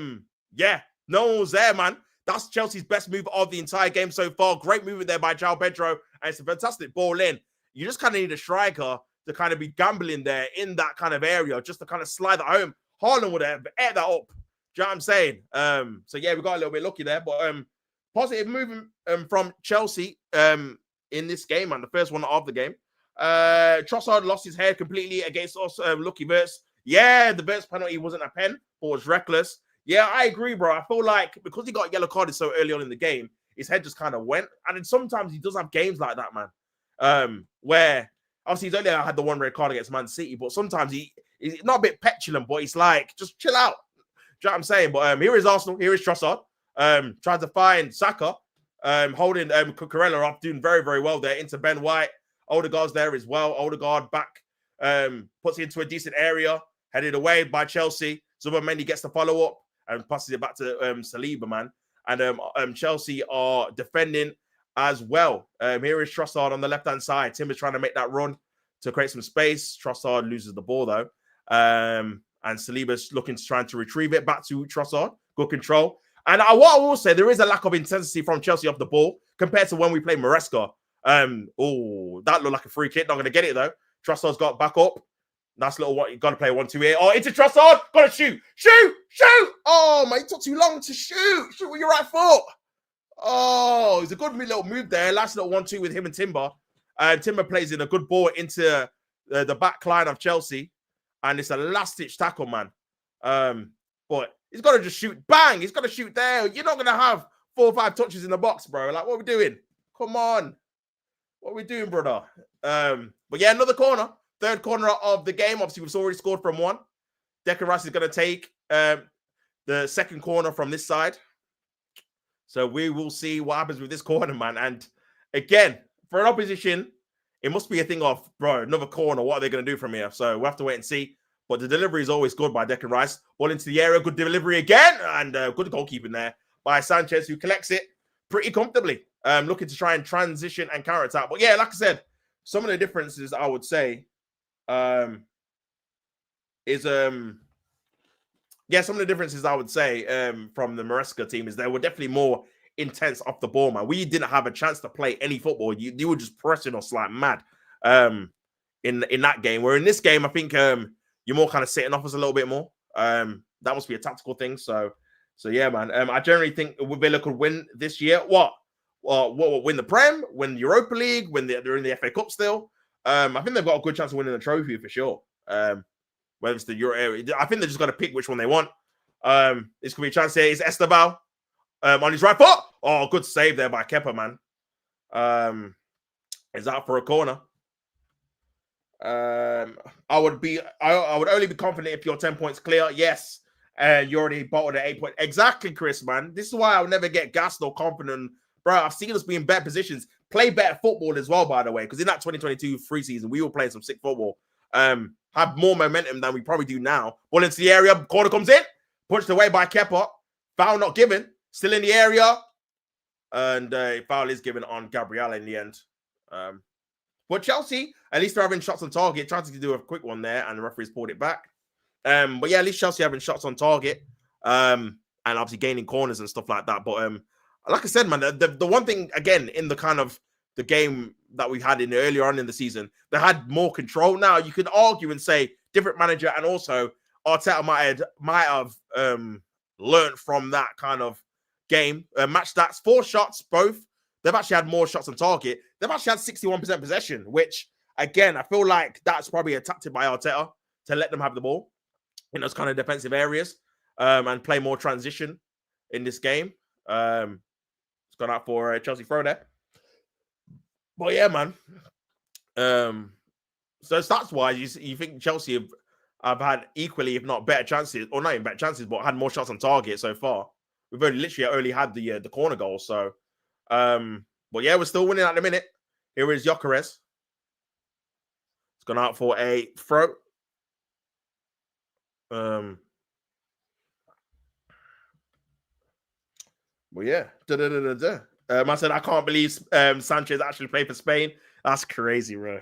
yeah, no one was there, man. That's Chelsea's best move of the entire game so far. Great movement there by João Pedro. And it's a fantastic ball in. You just kind of need a striker to kind of be gambling there in that kind of area, just to kind of slide that home. Haaland would have ate that up. Do you know what I'm saying? So, yeah, we got a little bit lucky there. But positive movement from Chelsea in this game, and the first one of the game. Trossard lost his head completely against us. Lucky Wirtz. Yeah, the Wirtz penalty wasn't a pen, but was reckless. Yeah, I agree, bro. I feel like because he got yellow carded so early on in the game, his head just kind of went. And then sometimes he does have games like that, man, where obviously he's only had the one red card against Man City, but sometimes he's not a bit petulant, but he's like, just chill out. Do you know what I'm saying? But here is Arsenal. Here is Trossard. Trying to find Saka, holding Cucurella up, doing very, very well there into Ben White. Ødegaard's there as well. Ødegaard back, puts it into a decent area, headed away by Chelsea. Zubomendi gets the follow-up and passes it back to Saliba, man. And Chelsea are defending as well. Here is Trossard on the left-hand side. Tim is trying to make that run to create some space. Trossard loses the ball, though. And Saliba's trying to retrieve it back to Trossard. Good control. And what I will say, there is a lack of intensity from Chelsea off the ball compared to when we played Maresca. That looked like a free kick. Not going to get it, though. Trossard's got back up. Nice little one. You got to play 1-2 here. Oh, into Trossard. Got to shoot. Shoot. Oh, man, it took too long to shoot. Shoot with your right foot. Oh, it's a good little move there. Last little 1-2 with him and Timber. Timber plays in a good ball into the back line of Chelsea. And it's a last-ditch tackle, man. But he's got to just shoot. Bang! He's got to shoot there. You're not going to have 4 or 5 touches in the box, bro. Like, what are we doing? Come on. What are we doing, brother? But yeah, another corner. Third corner of the game. Obviously, we've already scored from one. Declan Rice is going to take the second corner from this side. So we will see what happens with this corner, man. And again, for an opposition, it must be a thing of, bro, another corner. What are they going to do from here? So we'll have to wait and see. But the delivery is always good by Declan Rice. Ball into the area. Good delivery again. And good goalkeeping there by Sanchez, who collects it pretty comfortably. Looking to try and transition and counter-attack. But yeah, like I said, some of the differences I would say some of the differences I would say from the Maresca team is they were definitely more intense off the ball, man. We didn't have a chance to play any football. You were just pressing us like mad in that game. Where in this game, I think you're more kind of setting off us a little bit more. That must be a tactical thing. So yeah, man. I generally think Villa could win this year. What win the Prem, win the Europa League, when they're in the FA Cup still. I think they've got a good chance of winning the trophy for sure. Whether it's the Euro, I think they're just going to pick which one they want. This could be a chance here. It's Esteban on his right foot. Oh, good save there by Kepa, man. Is that for a corner? I would only be confident if you're 10 points clear. Yes. And you already bottled at 8 points. Exactly, Chris, man. This is why I'll never get gassed or confident. Bro, I've seen us be in better positions. Play better football as well, by the way. Because in that 2022 free season, we were playing some sick football. Have more momentum than we probably do now. Ball into the area. Corner comes in. Punched away by Kepa. Foul not given. Still in the area. And foul is given on Gabriel in the end. But Chelsea, at least they're having shots on target. Tried to do a quick one there, and the referee's pulled it back. But yeah, at least Chelsea having shots on target. And obviously gaining corners and stuff like that. But like I said, man, the one thing, again, in the kind of the game that we had in earlier on in the season, they had more control. Now, you can argue and say different manager, and also Arteta might have learned from that kind of game. Match stats, 4 shots, both. They've actually had more shots on target. They've actually had 61% possession, which, again, I feel like that's probably a tactic by Arteta to let them have the ball in those kind of defensive areas and play more transition in this game. It's gone out for a Chelsea throw there. But yeah, man. So stats-wise, you think Chelsea have had equally, if not better chances, or not even better chances, but had more shots on target so far. We've literally had the corner goal. So, but yeah, we're still winning at the minute. Here is Gyökeres. It's gone out for a throw. Well, yeah. I said, I can't believe Sanchez actually played for Spain. That's crazy, bro.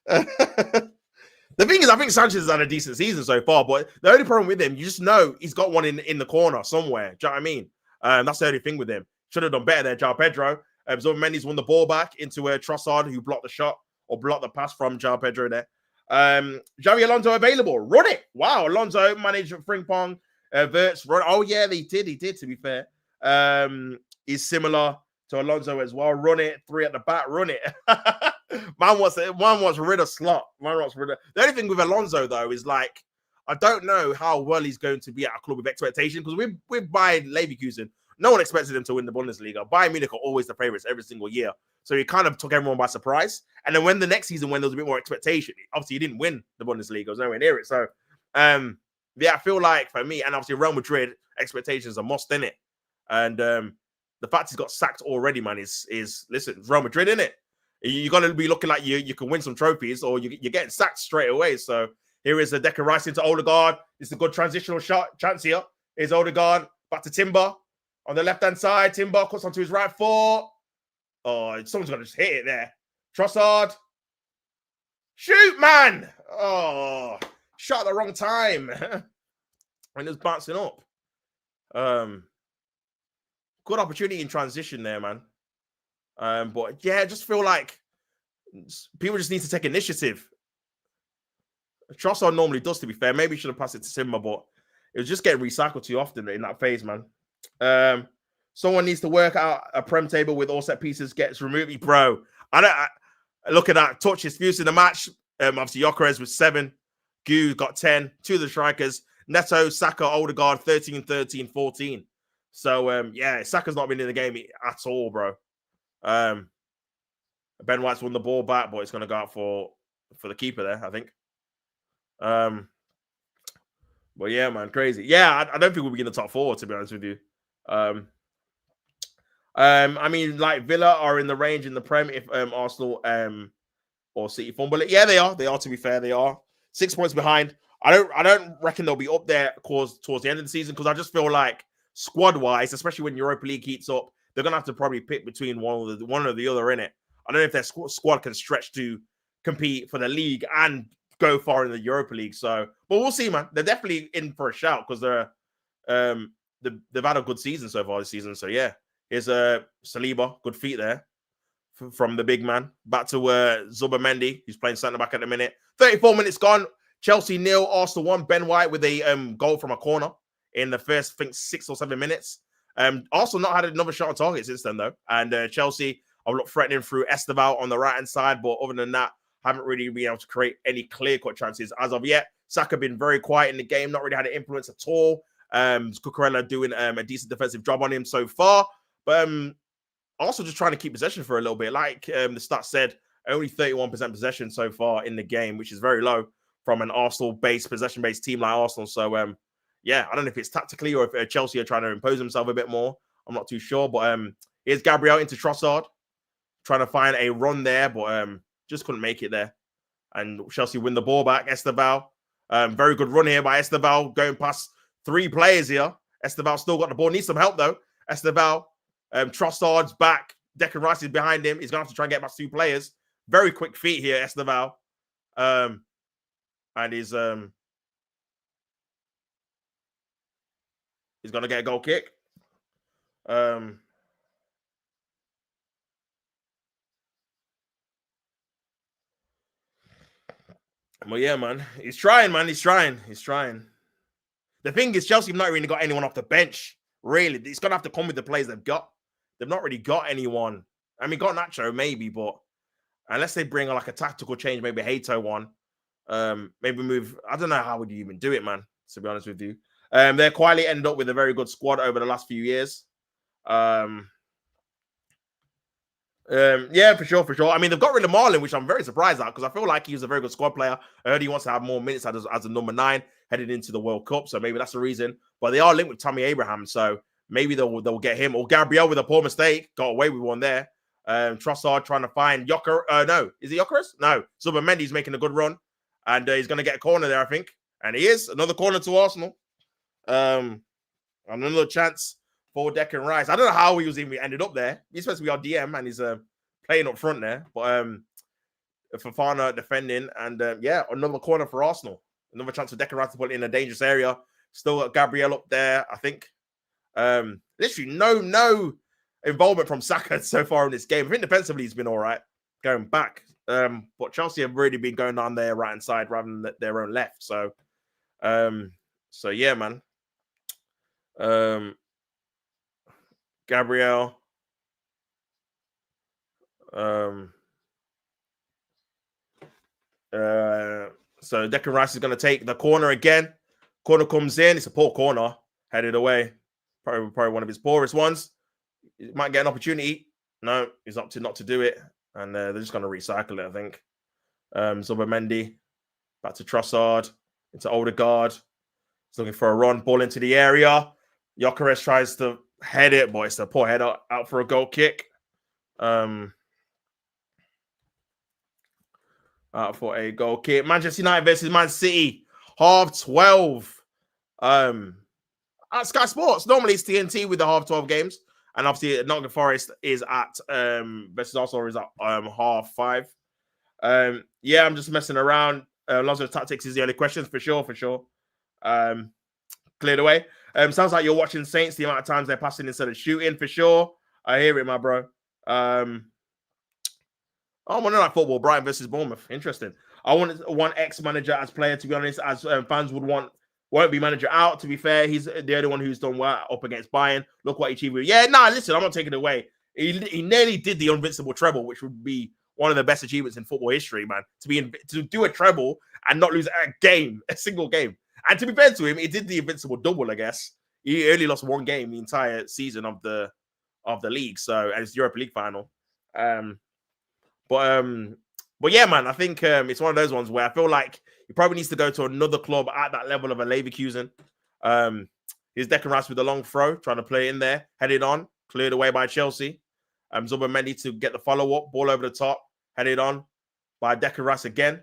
The thing is, I think Sanchez has had a decent season so far, but the only problem with him, you just know he's got one in the corner somewhere. Do you know what I mean? That's the only thing with him. Should have done better there, João Pedro. Zubimendi's won the ball back into Trossard, who blocked the shot or blocked the pass from João Pedro there. Xabi Alonso available. Run it. Wow, Alonso managed Frimpong. Wirtz. Run. Oh, yeah, he did, to be fair. He's similar to Alonso as well. Run it. 3 at the back. Run it. Man wants rid of slot. The only thing with Alonso, though, is like, I don't know how well he's going to be at a club with expectation, because with Bayern Leverkusen, no one expected him to win the Bundesliga. Bayern Munich are always the favourites every single year. So he kind of took everyone by surprise. And then when the next season, when there was a bit more expectation, obviously he didn't win the Bundesliga. It was nowhere near it. So, yeah, I feel like for me, and obviously Real Madrid, expectations are must, in it. And the fact he's got sacked already, man, is listen, Real Madrid, innit? You're going to be looking like you can win some trophies, or you're getting sacked straight away. So here is a Declan Rice into Ødegaard. It's a good transitional chance here. Here's Ødegaard back to Timber on the left-hand side. Timber cuts onto his right foot. Oh, someone's going to just hit it there. Trossard. Shoot, man. Oh, shot at the wrong time. And it's bouncing up. Good opportunity in transition there, man. But yeah, I just feel like people just need to take initiative. Trossard normally does, to be fair. Maybe he should have passed it to Simba, but it was just getting recycled too often in that phase, man. Someone needs to work out a prem table with all set pieces gets removed. Bro, look at that. Touch his fuse in the match. Obviously, Gyökeres with 7. Gu got 10. 2 of the strikers. Neto, Saka, Ødegaard, 13, 13, 14. So, yeah, Saka's not been in the game at all, bro. Ben White's won the ball back, but it's going to go out for the keeper there, I think. But yeah, man, crazy. Yeah, I don't think we'll be in the top 4, to be honest with you. I mean, like Villa are in the range in the Prem if Arsenal or City fumble it. Yeah, they are. They are, to be fair, they are 6 points behind. I don't reckon they'll be up there towards the end of the season, because I just feel like squad-wise, especially when Europa League heats up, they're gonna have to probably pick between one or the other in it. I don't know if their squad can stretch to compete for the league and go far in the Europa League. So, but we'll see, man. They're definitely in for a shout, because they've had a good season so far this season. So yeah, here's Saliba, good feet there from the big man. Back to Zubimendi, who's playing centre back at the minute. 34 minutes gone. Chelsea 0, Arsenal 1. Ben White with a goal from a corner in the first, I think, 6 or 7 minutes. Arsenal not had another shot on target since then, though. And Chelsea are threatening through Ødegaard on the right-hand side. But other than that, haven't really been able to create any clear-cut chances as of yet. Saka been very quiet in the game, not really had an influence at all. Cucurella doing a decent defensive job on him so far. But also just trying to keep possession for a little bit. Like the stats said, only 31% possession so far in the game, which is very low from an Arsenal-based, possession-based team like Arsenal. So, yeah, I don't know if it's tactically or if Chelsea are trying to impose themselves a bit more. I'm not too sure. But here's Gabriel into Trossard, trying to find a run there, but just couldn't make it there. And Chelsea win the ball back. Ødegaard, very good run here by Ødegaard, going past 3 players here. Esteval still got the ball. Needs some help, though. Esteval, Trossard's back. Declan Rice is behind him. He's going to have to try and get past 2 players. Very quick feet here, Esteval. And he's going to get a goal kick. Well, yeah, man. He's trying, man. He's trying. The thing is, Chelsea have not really got anyone off the bench, really. It's going to have to come with the players they've got. They've not really got anyone. I mean, got Nacho, maybe, but unless they bring like a tactical change, maybe Hato one, maybe move. I don't know how would you even do it, man, to be honest with you. They quietly ended up with a very good squad over the last few years. Yeah, for sure. I mean, they've got rid of Marlon, which I'm very surprised at because I feel like he was a very good squad player. I heard he wants to have more minutes as a number 9 headed into the World Cup, so maybe that's the reason. But they are linked with Tammy Abraham, so maybe they'll get him or Gabriel with a poor mistake. Got away with one there. Trossard trying to find no, is it Gyökeres? No, Zubimendi's making a good run, and he's going to get a corner there, I think, and he is another corner to Arsenal. Another chance for Declan Rice. I don't know how he was even ended up there. He's supposed to be our DM, and he's playing up front there. But Fofana defending, and yeah, another corner for Arsenal. Another chance for Declan Rice to put it in a dangerous area. Still got Gabriel up there, I think. Literally no involvement from Saka so far in this game. I think defensively he's been all right going back. But Chelsea have really been going down their right-hand side rather than their own left. So yeah, man. Gabriel. So Declan Rice is going to take the corner again. Corner comes in. It's a poor corner. Headed away. Probably one of his poorest ones. He might get an opportunity. No, he's up to not to do it. And they're just going to recycle it, I think. Zubimendi. Back to Trossard. Into Ødegaard. He's looking for a run. Ball into the area. Gyökeres tries to head it, but it's a poor header out for a goal kick. Out for a goal kick. Manchester United versus Man City. 12:30. At Sky Sports. Normally it's TNT with the 12:30 games. And obviously Nottingham Forest is at versus Arsenal is at 5:30. Yeah, I'm just messing around. Lots of tactics is the only question for sure. Cleared away. Sounds like you're watching Saints, the amount of times they're passing instead of shooting, for sure. I hear it, my bro. I want to know football, Brighton versus Bournemouth. Interesting. I want one ex-manager as player, to be honest, as fans would want. Won't be manager out, to be fair. He's the only one who's done well up against Bayern. Look what he achieved. Yeah, listen, I'm not taking it away. He nearly did the invincible treble, which would be one of the best achievements in football history, man. To do a treble and not lose a single game. And to be fair to him, he did the invincible double, I guess. He only lost one game the entire season of the league, so and it's the Europa League final. But yeah, man, I think it's one of those ones where I feel like he probably needs to go to another club at that level of a Leverkusen. Here's Declan Rice with a long throw, trying to play in there, headed on, cleared away by Chelsea. Zubimendi to get the follow-up, ball over the top, headed on by Declan Rice again.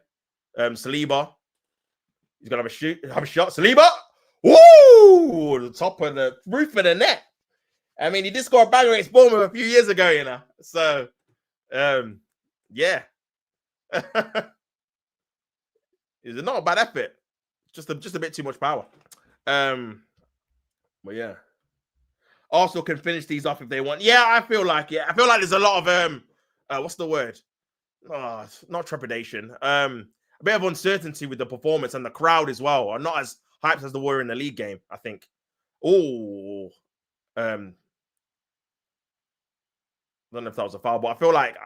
Saliba, he's gonna have a shot. Saliba, woo! The top of the roof of the net. I mean, he did score a banger against Bournemouth a few years ago, you know. So, yeah. Is it not a bad effort? Just a bit too much power. But yeah. Arsenal can finish these off if they want. Yeah, I feel like there's a lot of what's the word? Oh, not trepidation. A bit of uncertainty with the performance and the crowd as well. Are not as hyped as they were in the league game, I think. Oh, I don't know if that was a foul, but I feel like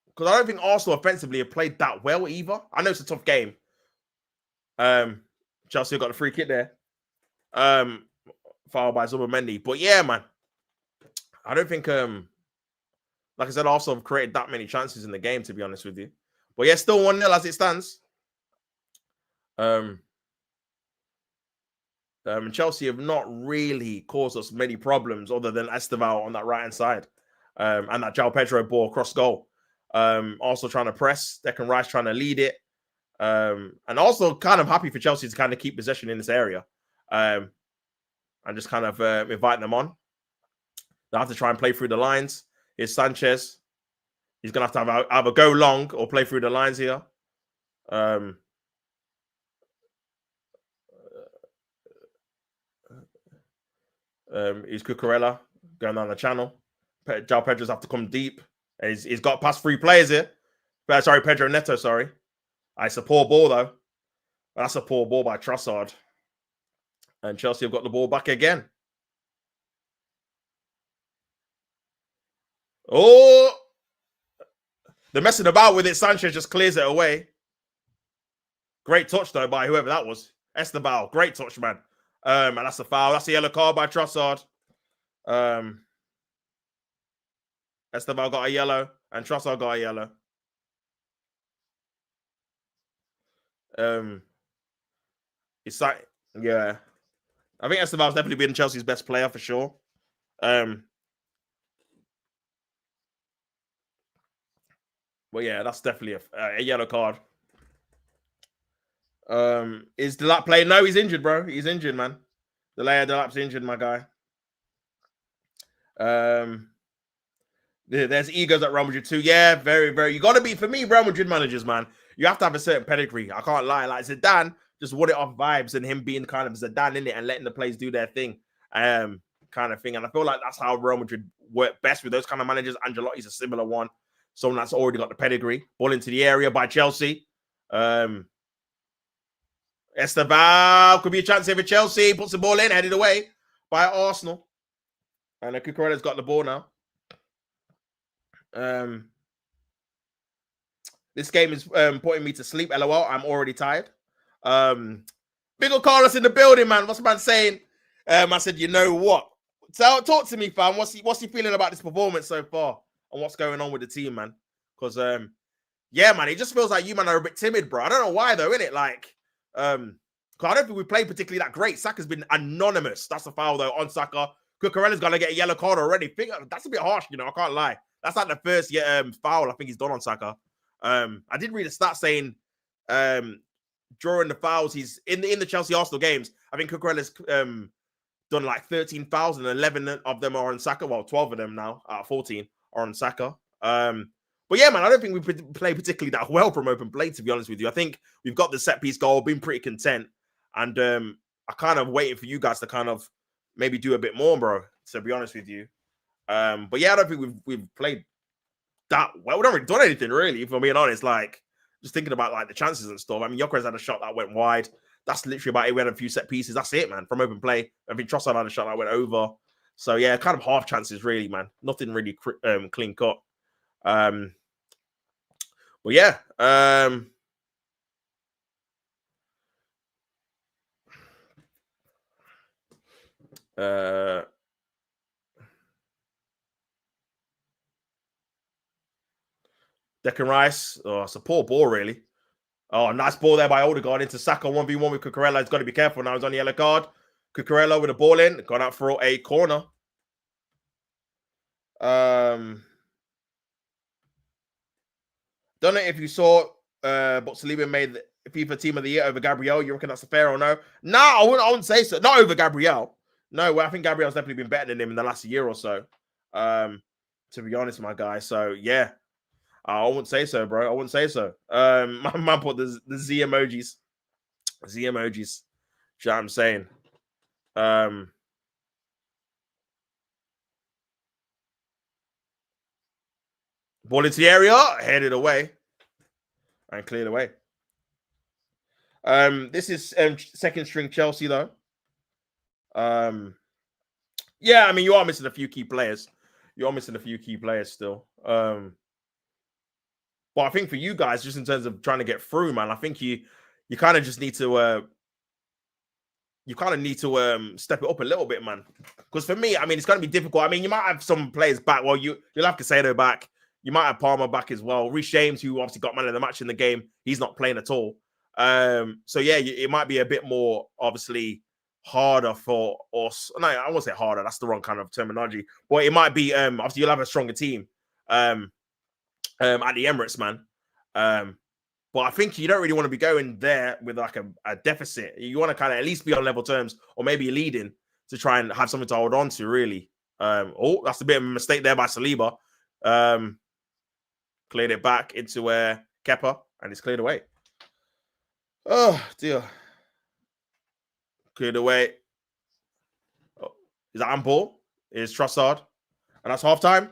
because I don't think Arsenal offensively have played that well either. I know it's a tough game. Chelsea got the free kick there. Foul by Zubimendi. But yeah, man. I don't think like I said, Arsenal have created that many chances in the game, to be honest with you. But yeah, still 1-0 as it stands. Chelsea have not really caused us many problems other than Esteval on that right-hand side. And that João Pedro ball across goal. Also trying to press. Declan Rice trying to lead it. And also kind of happy for Chelsea to kind of keep possession in this area. And just kind of invite them on. They have to try and play through the lines. Here's Sanchez. He's going to have either go long or play through the lines here. He's Cucurella going down the channel. João Pedro's have to come deep. And he's got past 3 players here. Sorry, Pedro Neto, sorry. It's a poor ball, though. That's a poor ball by Trossard. And Chelsea have got the ball back again. Oh! They're messing about with it. Sanchez just clears it away. Great touch, though, by whoever that was. Ødegaard. Great touch, man. And that's a foul. That's a yellow card by Trossard. Ødegaard got a yellow, and Trossard got a yellow. It's like, yeah. I think Ødegaard's definitely been Chelsea's best player for sure. Well, yeah, that's definitely a yellow card. Is Delap playing? No, he's injured, bro. He's injured, man. Delap's injured, my guy. There's egos at Real Madrid too. Yeah, very, very. You got to be, for me, Real Madrid managers, man. You have to have a certain pedigree. I can't lie. Like Zidane just won it off vibes and him being kind of Zidane in it and letting the players do their thing, kind of thing. And I feel like that's how Real Madrid work best with those kind of managers. Ancelotti's a similar one. Someone that's already got the pedigree. Ball into the area by Chelsea. Ødegaard could be a chance here for Chelsea. Puts the ball in, headed away by Arsenal. And Cucurella's got the ball now. This game is putting me to sleep. LOL, I'm already tired. Big ol' Carlos in the building, man. What's the man saying? I said, you know what? So talk to me, fam. What's he feeling about this performance so far? And what's going on with the team, man? Because yeah, man, it just feels like you man are a bit timid, bro. I don't know why though, innit? Like, because I don't think we played particularly that great. Saka's been anonymous. That's a foul though on Saka. Cucurella's gonna get a yellow card already. That's a bit harsh, you know. I can't lie. That's like the first foul I think he's done on Saka. I did read a stat saying during the fouls, he's in the Chelsea Arsenal games. I think Cucurella's done like 13 fouls and 11 of them are on Saka. Well, 12 of them now out of 14 are on Saka. But yeah, man, I don't think we play particularly that well from open play, to be honest with you. I think we've got the set piece goal, been pretty content, and I kind of waiting for you guys to kind of maybe do a bit more, bro. To be honest with you, but yeah, I don't think we've played that well. We haven't really done anything really, if I'm being honest. Like just thinking about like the chances and stuff. I mean, Gyökeres had a shot that went wide. That's literally about it. We had a few set pieces. That's it, man. From open play, I think Trossard had a shot that went over. So yeah, kind of half chances really, man. Nothing really clean cut. Well, yeah. Declan Rice. Oh, it's a poor ball, really. Oh, nice ball there by Ødegaard into Saka 1v1 with Cucurella. He's got to be careful now. He's on the yellow card. Cucurella with the ball in. Gone out for a corner. Don't know if you saw but Saliba made the FIFA Team of the Year over Gabriel. You reckon that's fair or no? No, I wouldn't say so. Not over Gabriel. No, I think Gabriel's definitely been better than him in the last year or so. To be honest, my guy. So yeah. I wouldn't say so, bro. I wouldn't say so. My man put the Z emojis. Z emojis. You know what I'm saying? Ball into the area, headed away, and cleared away. This is second string Chelsea, though. Yeah, I mean, you are missing a few key players. You are missing a few key players still. But I think for you guys, just in terms of trying to get through, man, I think you kind of just need to step it up a little bit, man. Because for me, I mean, it's going to be difficult. I mean, you might have some players back. Well, you'll have Casado back. You might have Palmer back as well. Reece James, who obviously got man of the match in the game, he's not playing at all. So yeah, it might be a bit more obviously harder for us. No, I won't say harder. That's the wrong kind of terminology. But it might be obviously you'll have a stronger team. At the Emirates, man. But I think you don't really want to be going there with like a deficit. You want to kind of at least be on level terms or maybe leading to try and have something to hold on to, really. That's a bit of a mistake there by Saliba. Cleared it back into Kepa, and it's cleared away. Oh, dear. Cleared away. Oh, is that handball? Is Trossard. And that's halftime.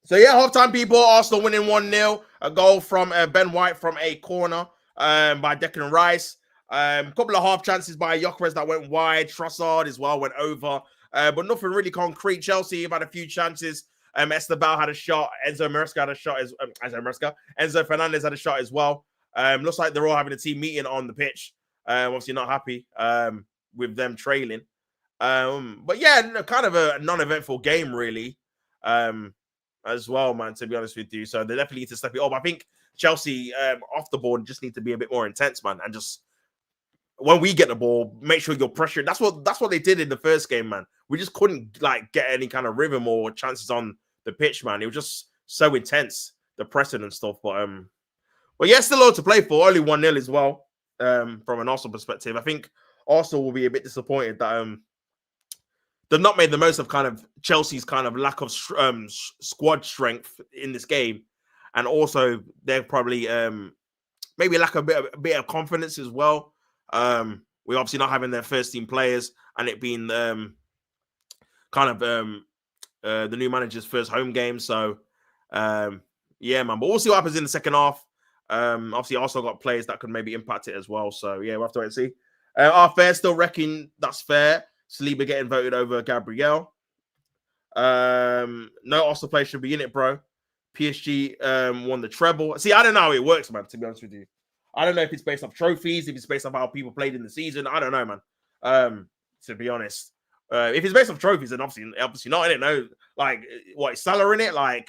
So, yeah, halftime, people. Arsenal winning 1-0. A goal from Ben White from a corner by Declan Rice. A couple of half chances by Gyökeres that went wide. Trossard as well went over. But nothing really concrete. Chelsea have had a few chances. Esteban had a shot. Enzo Fernandez had a shot as well. Looks like they're all having a team meeting on the pitch. Obviously not happy with them trailing. But yeah, kind of a non-eventful game, really, as well, man, to be honest with you. So they definitely need to step it up. I think Chelsea, off the board, just need to be a bit more intense, man, and just when we get the ball, make sure you're pressuring. That's what they did in the first game, man. We just couldn't like get any kind of rhythm or chances on the pitch, man. It was just so intense, the pressing and stuff. But yeah, still a lot to play for. Only 1-0 as well. From an Arsenal perspective, I think Arsenal will be a bit disappointed that they've not made the most of kind of Chelsea's kind of lack of squad strength in this game, and also they're probably maybe lack a bit of confidence as well. We're obviously not having their first team players, and it being the new manager's first home game. So yeah, man. But we'll see what happens in the second half. Obviously, also got players that could maybe impact it as well. So yeah, we'll have to wait and see. Our fair still reckon that's fair. Saliba getting voted over Gabriel. No Arsenal player should be in it, bro. PSG won the treble. See, I don't know how it works, man, to be honest with you. I don't know if it's based off trophies, if it's based off how people played in the season. I don't know, man. To be honest. If it's based off trophies, then obviously not in it. No, like, what, is Salah in it? Like,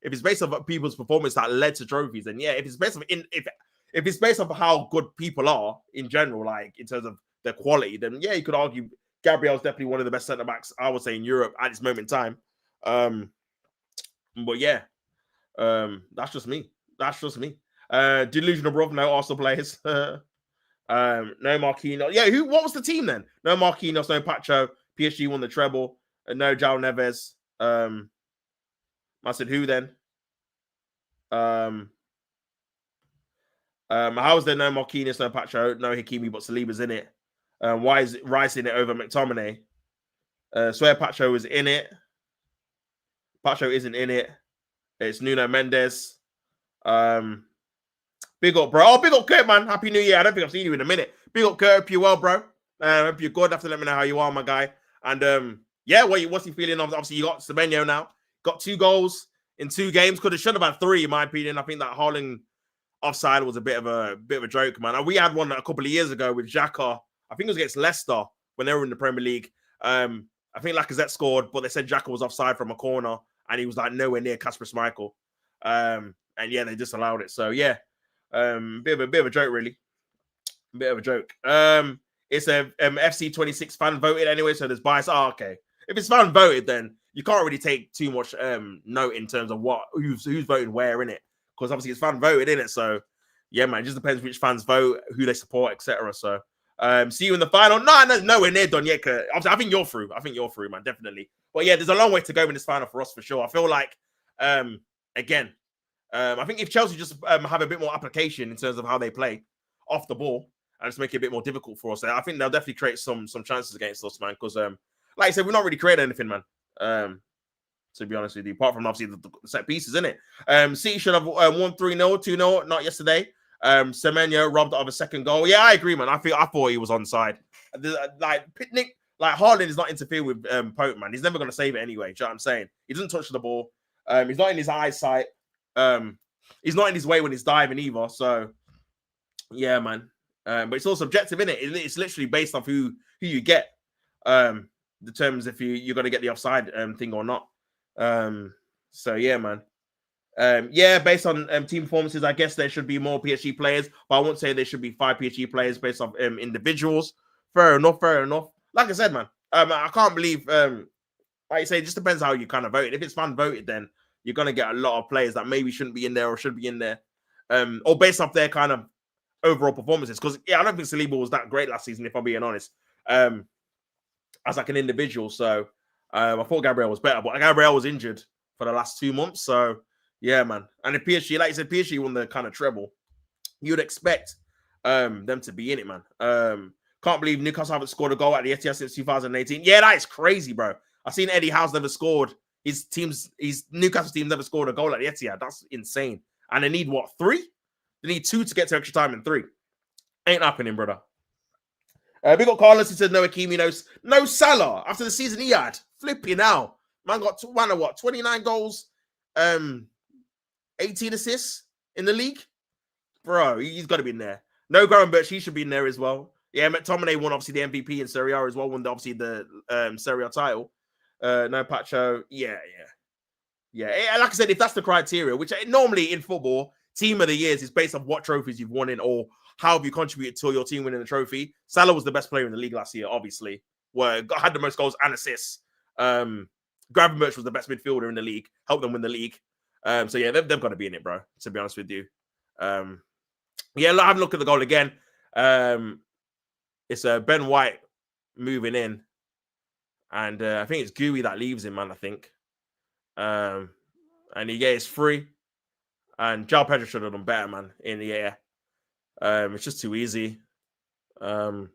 if it's based off people's performance that led to trophies, then yeah. If it's based off if it's based off how good people are in general, like in terms of their quality, then yeah, you could argue Gabriel's definitely one of the best centre backs, I would say, in Europe at this moment in time. But yeah, that's just me. Delusional, bro. No Arsenal players. No Marquinhos. Yeah, what was the team then? No Marquinhos, no Pacho. PSG won the treble. No João Neves. I said who then? How is there no Marquinhos, no Pacho, no Hakimi, but Saliba's in it? Why is Rice in it over McTominay? Swear Pacho is in it. Pacho isn't in it. It's Nuno Mendes. Big up, bro. Oh, big up, Kurt, man. Happy New Year. I don't think I've seen you in a minute. Big up, Kurt. Hope you're well, bro. Hope you're good. Have to let me know how you are, my guy. And yeah, what's he feeling? Obviously, you got Semenyo now. Got 2 goals in 2 games. Should have had 3, in my opinion. I think that Haaland offside was a bit of a joke, man. And we had one a couple of years ago with Xhaka. I think it was against Leicester when they were in the Premier League. I think Lacazette scored, but they said Xhaka was offside from a corner, and he was like nowhere near Kasper Schmeichel. And yeah, they disallowed it. So yeah, bit of a joke, really. Bit of a joke. It's a FC 26 fan voted anyway, so there's bias. Oh, okay. If it's fan voted, then you can't really take too much note in terms of who's voting where in it, because obviously it's fan voted in it. So yeah, man, it just depends which fans vote, who they support, etc. So see you in the final. No, nowhere near done yet. Obviously, I think you're through. Man, definitely. But yeah, there's a long way to go in this final for us for sure. I feel like again, I think if Chelsea just have a bit more application in terms of how they play off the ball and just make it a bit more difficult for us, I think they'll definitely create some chances against us, man. Because like I said, we're not really creating anything, man. To be honest with you, apart from obviously the set pieces, in it. City should have won 3-0, 2-0, not yesterday. Semenyo robbed of a second goal. Yeah, I agree, man. I thought he was onside. Like Pitnick, like Haaland is not interfering with Pope, man. He's never going to save it anyway. Do you know what I'm saying? He doesn't touch the ball. He's not in his eyesight. He's not in his way when he's diving either. So yeah, man. But it's all subjective, isn't it? It's literally based off who you get. Determines if you're going to get the offside thing or not. So yeah, man. Yeah, based on team performances, I guess there should be more PSG players, but I won't say there should be 5 PSG players based off individuals. Fair enough. Like I said, man, I can't believe, like you say, it just depends how you kind of vote. If it's fan voted, then you're going to get a lot of players that maybe shouldn't be in there or should be in there, or based off their kind of overall performances. Because, yeah, I don't think Saliba was that great last season, if I'm being honest, as like an individual. So I thought Gabriel was better, but Gabriel was injured for the last 2 months. So, yeah, man. And if PSG, like you said, PSG won the kind of treble, you'd expect them to be in it, man. Can't believe Newcastle haven't scored a goal at the Etihad since 2018. Yeah, that is crazy, bro. I've seen Eddie Howe's never scored. His Newcastle team never scored a goal at the Etihad. That's insane. And they need, what, 3? They need 2 to get to extra time and 3. Ain't happening, brother. Big up Carlos. He said no Hakimi, no Salah after the season he had. Flipping now. Man got 29 goals, 18 assists in the league. Bro, he's got to be in there. No Graham Birch, he should be in there as well. Yeah, McTominay won obviously the MVP in Serie A as well. Won obviously the Serie A title. No Pacho. Yeah. Like I said, if that's the criteria, which normally in football, team of the years is based on what trophies you've won in or how have you contributed to your team winning the trophy. Salah was the best player in the league last year, obviously. Had the most goals and assists. Gravenberch was the best midfielder in the league. Helped them win the league. So yeah, they've got to be in it, bro. To be honest with you. Yeah, have a look at the goal again. It's Ben White moving in. And I think it's Gooey that leaves him, man, I think. And it's free. And João Pedro should have done better, man, in the air. It's just too easy. I'm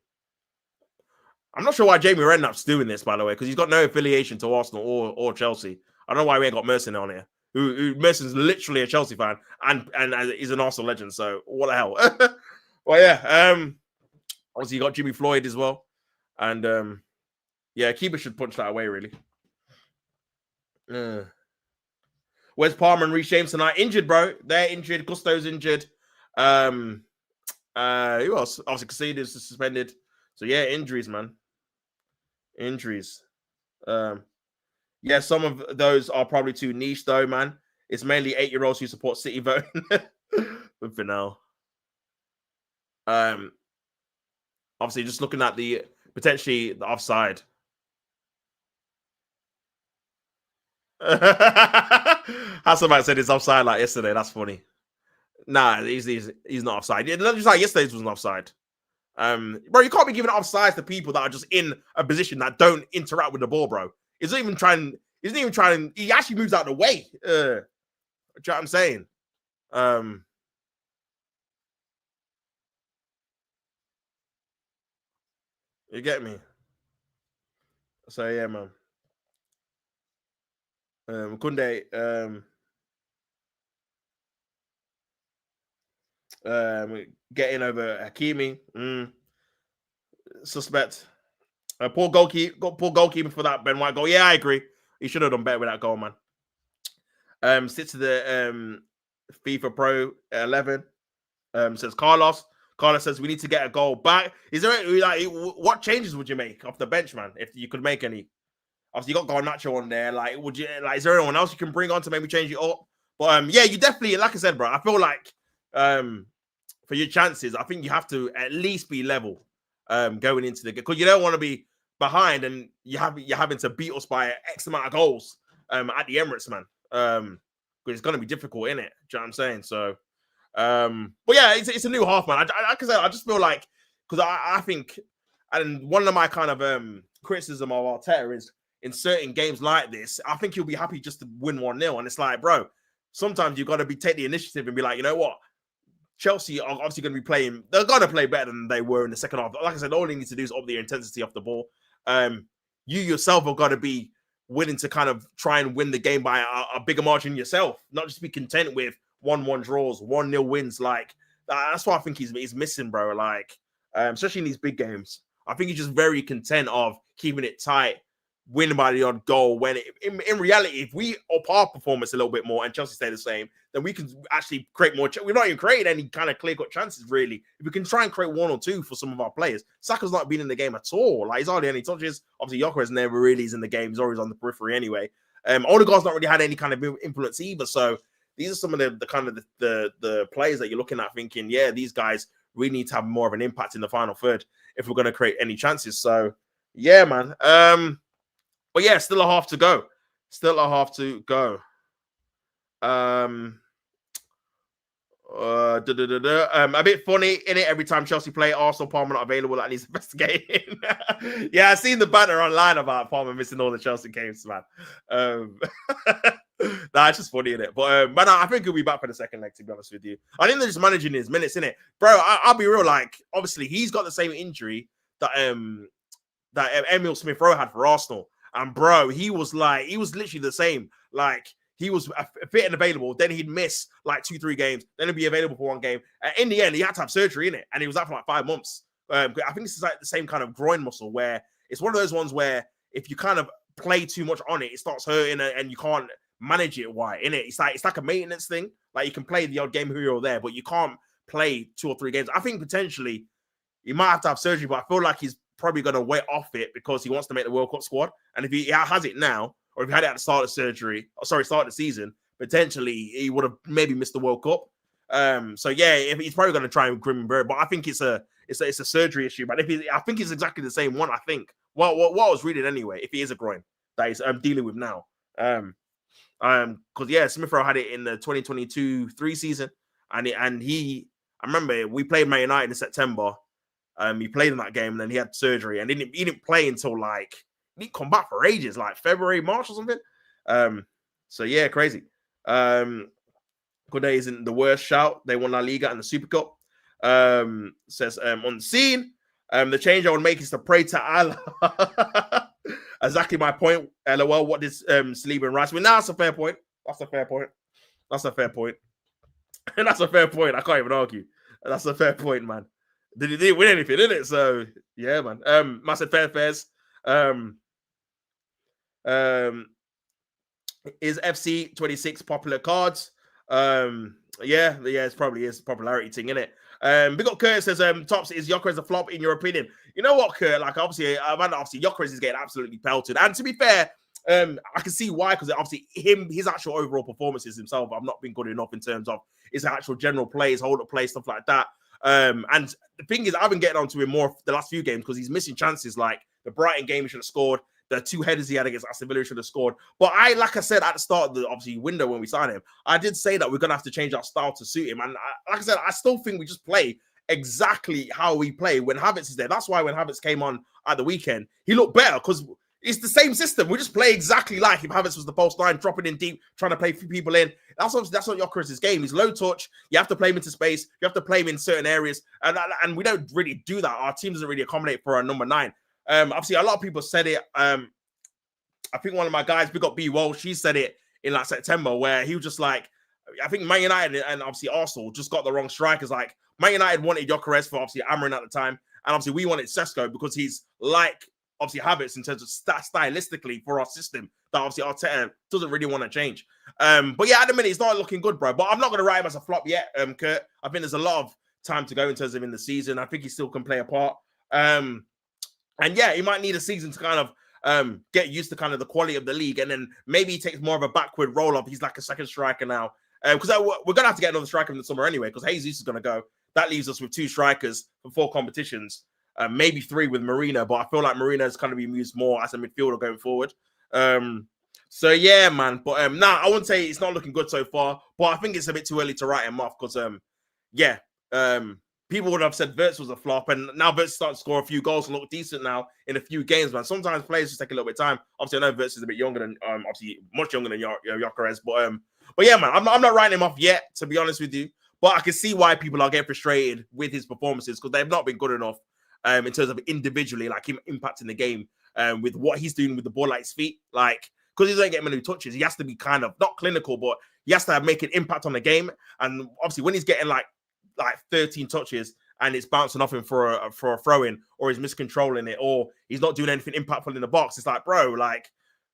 not sure why Jamie Redknapp's doing this, by the way, because he's got no affiliation to Arsenal or Chelsea. I don't know why we ain't got Merson on here. Merson's literally a Chelsea fan and he's an Arsenal legend. So what the hell? Well, yeah. Obviously, you got Jimmy Floyd as well, and yeah, keeper should punch that away, really. Where's Palmer and Reece James tonight? Injured, bro. They're injured. Gusto's injured. Who else? Obviously, Casillas is suspended. So yeah, injuries, man. Injuries. Yeah, some of those are probably too niche, though, man. It's mainly 8-year-olds who support City voting. But for now. Obviously, just looking at the potentially the offside. Hasselbank said it's offside like yesterday. That's funny. Nah, he's not offside. Just like yesterday's was an offside. Bro, you can't be giving offsides to people that are just in a position that don't interact with the ball, bro. He's not even trying. He actually moves out of the way. Do you know what I'm saying? You get me? So yeah, man. Kunde, getting over Hakimi. Suspect. Poor goalkeeper for that Ben White goal. Yeah, I agree. He should have done better with that goal, man. Sit to the FIFA Pro 11. Says Carlos. Carlos says we need to get a goal back. Is there what changes would you make off the bench, man? If you could make any. Obviously, you got Garnacho on there. Is there anyone else you can bring on to maybe change it up? But yeah, you definitely, like I said, bro. I feel like for your chances, I think you have to at least be level going into the game because you don't want to be behind and you're having to beat us by X amount of goals at the Emirates, man. Because it's going to be difficult, innit? Do you know what I'm saying? So, but yeah, it's a new half, man. Like I said, I just feel like because I think, and one of my kind of criticism of Arteta is in certain games like this, I think he'll be happy just to win 1-0. And it's like, bro, sometimes you've got to take the initiative and be like, you know what? Chelsea are obviously going to be playing. They're going to play better than they were in the second half. Like I said, all they need to do is up their intensity off the ball. You yourself have got to be willing to kind of try and win the game by a bigger margin yourself, not just be content with 1-1 draws, 1-0 wins. Like that's what I think he's missing, bro. Like especially in these big games, I think he's just very content of keeping it tight, winning by the odd goal. When in reality, if we up our performance a little bit more and Chelsea stay the same, then we can actually create more. We're not even creating any kind of clear-cut chances, really. If we can try and create 1 or 2 for some of our players. Saka's not been in the game at all. Like, he's hardly any touches. Obviously, Yokeres never really is in the game. He's always on the periphery anyway. Ødegaard's not really had any kind of influence either. So these are some of the kind of the players that you're looking at thinking, yeah, these guys really need to have more of an impact in the final third if we're going to create any chances. So, yeah, man. But yeah, still a half to go. A bit funny in it every time Chelsea play Arsenal. Palmer not available. That needs investigating. Yeah, I've seen the banner online about Palmer missing all the Chelsea games, man. Nah, it's just funny in it. But I think he'll be back for the second leg. To be honest with you, I think they're just managing his minutes in it, bro. I'll be real. Like, obviously, he's got the same injury that Emile Smith-Rowe had for Arsenal, and bro, he was literally the same. Like, he was fit and available. Then he'd miss like 2-3 games. Then he'd be available for one game. In the end, he had to have surgery in it, and he was out for like 5 months. I think this is like the same kind of groin muscle where it's one of those ones where if you kind of play too much on it, it starts hurting and you can't manage it. Why in it? It's like a maintenance thing. Like, you can play the odd game here or there, but you can't play 2 or 3 games. I think potentially he might have to have surgery, but I feel like he's probably going to wait off it because he wants to make the World Cup squad. And if he has it now, or if he had it at the start of start of the season, potentially he would have maybe missed the World Cup. So yeah, he's probably going to try and grim and bear it. But I think it's a surgery issue. But I think it's exactly the same one. I think. Well, what I was reading anyway, if he is a groin that he's dealing with now, because yeah, Smith-Rowe had it in the 2022-3 season, and I remember we played Man United in September. He played in that game, and then he had surgery, and he didn't play until like. He didn't come back for ages, like February, March or something. So yeah, crazy. Good Day isn't the worst shout. They won La Liga and the Super Cup. Says on the scene. The change I would make is to pray to Allah. Exactly my point. LOL. What does Saliba and Rice win? Now that's a fair point. That's a fair point. That's a fair point. And that's a fair point. I can't even argue. That's a fair point, man. They didn't win anything, did it? So yeah, man. Massive fair fairs. Is FC 26 popular cards? Yeah, it's probably his popularity thing, isn't it? Big up Kurt says, Tops, is Gyökeres a flop in your opinion? You know what, Kurt? Like, obviously Gyökeres is getting absolutely pelted. And to be fair, I can see why, because obviously his actual overall performances himself have not been good enough in terms of his actual general plays, hold-up play, stuff like that. And the thing is, I've been getting onto him more the last few games because he's missing chances. Like the Brighton game, he should have scored. The 2 headers he had against Aston Villa should have scored. But like I said at the start of the obviously window when we signed him, I did say that we're gonna have to change our style to suit him. And like I said, I still think we just play exactly how we play when Havertz is there. That's why when Havertz came on at the weekend, he looked better because it's the same system. We just play exactly like if Havertz was the post line, dropping in deep, trying to play people in. That's not Gyökeres' game. He's low touch. You have to play him into space. You have to play him in certain areas. And we don't really do that. Our team doesn't really accommodate for a number 9. Obviously, a lot of people said it. I think one of my guys, big up B. Walsh, she said it in like September, where he was just like, I think Man United and obviously Arsenal just got the wrong strikers. Like, Man United wanted Gyökeres for obviously Amarin at the time, and obviously we wanted Sesko because he's like obviously Havertz in terms of stylistically for our system that obviously Arteta doesn't really want to change. But yeah, at the minute it's not looking good, bro. But I'm not going to write him as a flop yet, Kurt. I think there's a lot of time to go in terms of in the season. I think he still can play a part. And yeah, he might need a season to kind of get used to kind of the quality of the league, and then maybe he takes more of a backward roll up. He's like a second striker now, because we're gonna have to get another striker in the summer anyway, because Jesus is gonna go. That leaves us with 2 strikers for 4 competitions, maybe 3 with Marina, but I feel like Marina is kind of being used more as a midfielder going forward. So yeah, man. But I wouldn't say it's not looking good so far, but I think it's a bit too early to write him off because people would have said Wirtz was a flop, and now Wirtz starting to score a few goals and look decent now in a few games, man. Sometimes players just take a little bit of time. Obviously, I know Wirtz is a bit younger than, obviously much younger than Gyökeres, but yeah, man, I'm not writing him off yet, to be honest with you. But I can see why people are getting frustrated with his performances because they've not been good enough in terms of individually, like him impacting the game with what he's doing with the ball at his feet, like because he doesn't get many touches. He has to be kind of not clinical, but he has to make an impact on the game. And obviously, when he's getting like 13 touches and it's bouncing off him for a throw-in, or he's miscontrolling it, or he's not doing anything impactful in the box, it's like, bro, like,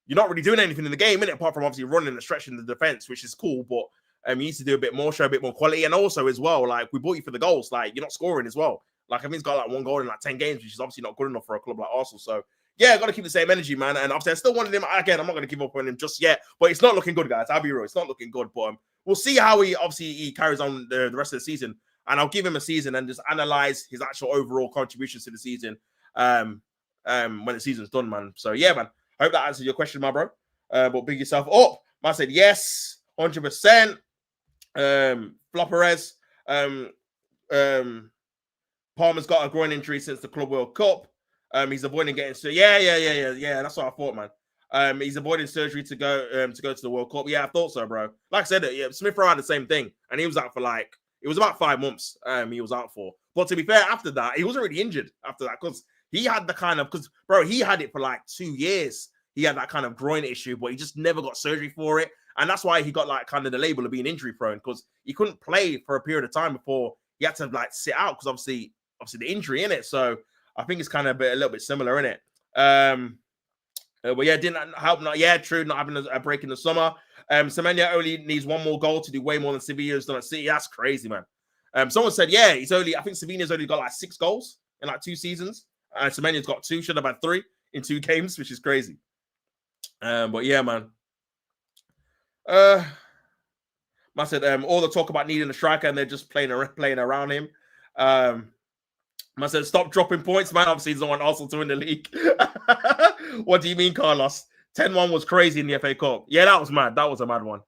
you're not really doing anything in the game, innit? Apart from obviously running and stretching the defense, which is cool, but you need to do a bit more, show a bit more quality. And also as well, like, we bought you for the goals. Like, you're not scoring as well. Like, I think he's got like 1 goal in like 10 games, which is obviously not good enough for a club like Arsenal. So yeah, got to keep the same energy, man. And obviously I still wanted him. Again, I'm not going to give up on him just yet, but it's not looking good, guys. I'll be real. It's not looking good, but we'll see how he carries on the rest of the season. And I'll give him a season and just analyze his actual overall contributions to the season when the season's done, man. So yeah, man. I hope that answers your question, my bro. But big yourself up. Man said yes. 100%. Flopperez. Palmer's got a groin injury since the Club World Cup. He's avoiding getting yeah. That's what I thought, man. He's avoiding surgery to go to the World Cup. Yeah, I thought so, bro. Like I said, yeah, Smith Rowe had the same thing, and he was out for it was about 5 months. He was out for. But to be fair, after that, he wasn't really injured after that because he had he had it for 2 years. He had that kind of groin issue, but he just never got surgery for it, and that's why he got kind of the label of being injury prone because he couldn't play for a period of time before he had to sit out because obviously the injury in it. So I think it's kind of a little bit similar in it. But yeah, didn't help. Not true. Not having a break in the summer. Semenya only needs one more goal to do way more than Sevilla's done at City. That's crazy, man. Someone said, I think Sevilla's only got 6 goals in 2 seasons. Semenya's got 2. Should have had 3 in 2 games, which is crazy. But yeah, man. I said all the talk about needing a striker and they're just playing around him. I said, stop dropping points, man. Obviously, he's the one Arsenal to win the league. What do you mean, Carlos? 10-1 was crazy in the FA Cup. Yeah, that was mad. That was a mad one.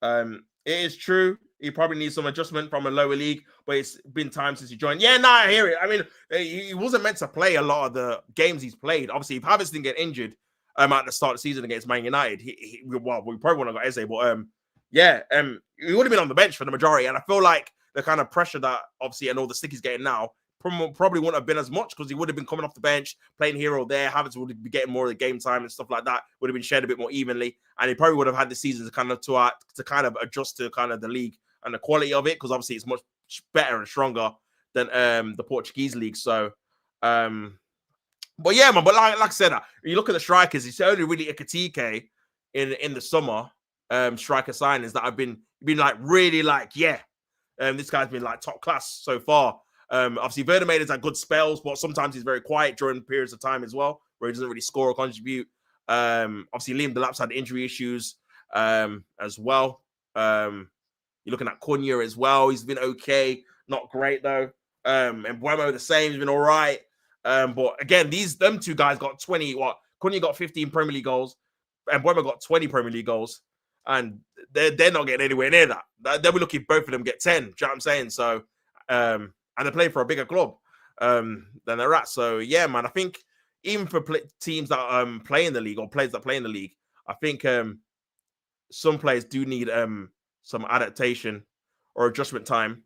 It is true. He probably needs some adjustment from a lower league, but it's been time since he joined. Yeah, I hear it. I mean, he wasn't meant to play a lot of the games he's played. Obviously, if Havertz didn't get injured at the start of the season against Man United, we probably wouldn't have got Eze, but he would have been on the bench for the majority. And I feel like the kind of pressure that obviously and all the stick he's getting now probably wouldn't have been as much because he would have been coming off the bench, playing here or there. Havertz would be getting more of the game time and stuff like that. Would have been shared a bit more evenly, and he probably would have had the season to kind of adjust to kind of the league and the quality of it because obviously it's much better and stronger than the Portuguese league. So, but yeah, man. But like I said, you look at the strikers. It's only really Ekitike in the summer striker signings that I've been really this guy's been top class so far. Obviously, Verdemeyer has had good spells, but sometimes he's very quiet during periods of time as well, where he doesn't really score or contribute. Obviously, Liam Delap's had injury issues as well. You're looking at Cunha as well. He's been okay, not great though. And Buemo the same. He's been all right. But again, them 2 guys got 20. Cunha got 15 Premier League goals, and Buemo got 20 Premier League goals, and they're not getting anywhere near that. They'll be looking both of them get 10. Do you know what I'm saying? So, and they're playing for a bigger club than they're at. So yeah, man, I think even for teams that play in the league or players that play in the league, I think some players do need some adaptation or adjustment time,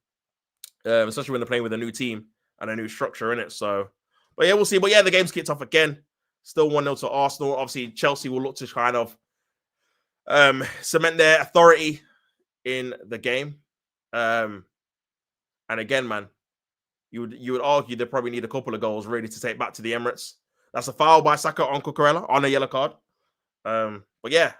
especially when they're playing with a new team and a new structure in it. So, but yeah, we'll see. But yeah, the game's kicked off again. Still 1-0 to Arsenal. Obviously, Chelsea will look to kind of cement their authority in the game. And again, man, you would argue they probably need a couple of goals really to take back to the Emirates. That's a foul by Saka on Cucurella on a yellow card. But yeah,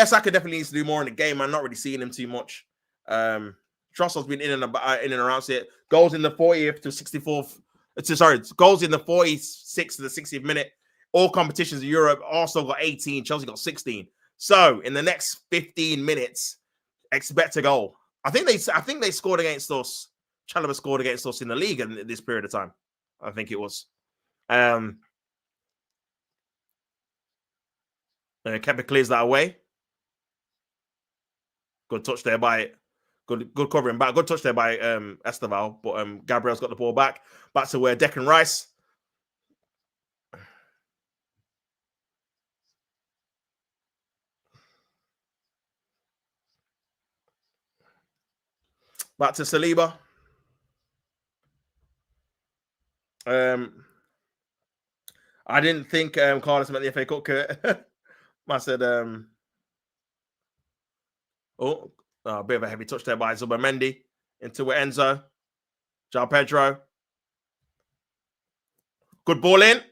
Saka definitely needs to do more in the game. I'm not really seeing him too much. Trossard's been in and around it. Goals in the 40th to 64th. Goals in the 46th to the 60th minute. All competitions in Europe. Arsenal got 18. Chelsea got 16. So in the next 15 minutes, expect a goal. I think they scored against us. Chalobah scored against us in the league in this period of time. I think it was. Kepa clears that away. Good touch there by good covering back. Good touch there by Esteval, but Gabriel's got the ball back to where Declan Rice. Back to Saliba. I didn't think Carlos meant the FA Cup. I said, a bit of a heavy touch there by Zubimendi into Enzo. João Pedro. Good ball in.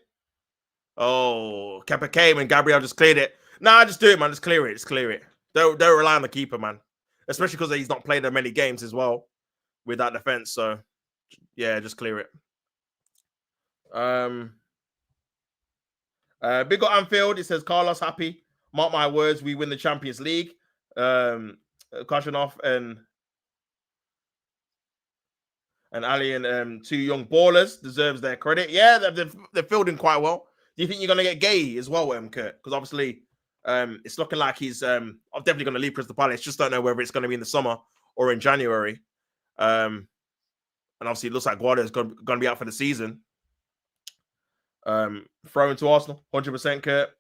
Oh, Kepa came and Gabriel just cleared it. Nah, just do it, man. Just clear it. Don't rely on the keeper, man. Especially because he's not played that many games as well with that defense. So, yeah, just clear it. Big up Anfield. It says Carlos happy. Mark my words, we win the Champions League. Kashanov and Ali and 2 young ballers deserves their credit. Yeah, they're fielding quite well. Do you think you're gonna get Gay as well, Kurt? Because obviously, It's looking like he's I'm definitely going to leave Crystal Palace. Just don't know whether it's going to be in the summer or in January. And obviously, it looks like Guardiola's going to be out for the season. Throw into Arsenal, 100% Kurt.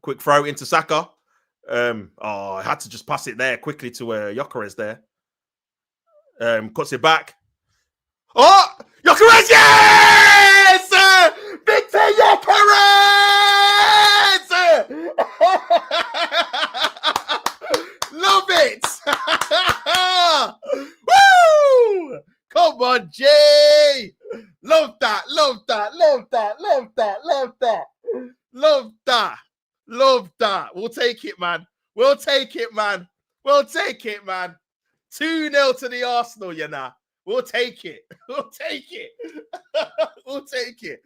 Quick throw into Saka. I had to just pass it there quickly to Gyökeres there. Cuts it back. Oh, Gyökeres, yes! Victor Gyökeres! Love it! Woo! Come on, Jay! Love that, love that, love that, love that, love that, love that, love that. We'll take it, man. We'll take it, man. We'll take it, man. 2-0 to the Arsenal, you know. We'll take it. We'll take it. We'll take it.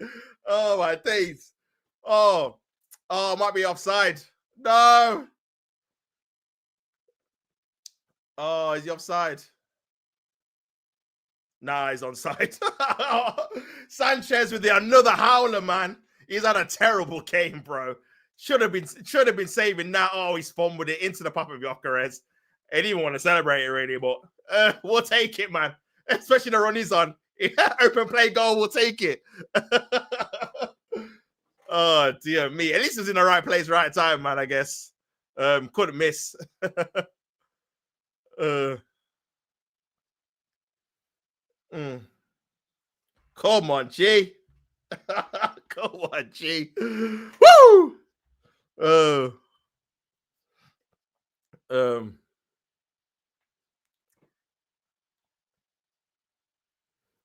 Oh, my days. Oh, might be offside. No. Oh, is he offside? Nah, he's onside. Sanchez with another howler, man. He's had a terrible game, bro. Should have been saving that. Oh, he spun with it into the pop of Gyökeres. I didn't even want to celebrate it really, but we'll take it, man. Especially the run he's on. Open play goal, we'll take it. Oh, dear me. At least it's in the right place, right time, man, I guess. Couldn't miss. Come on, G. Come on, G. Woo!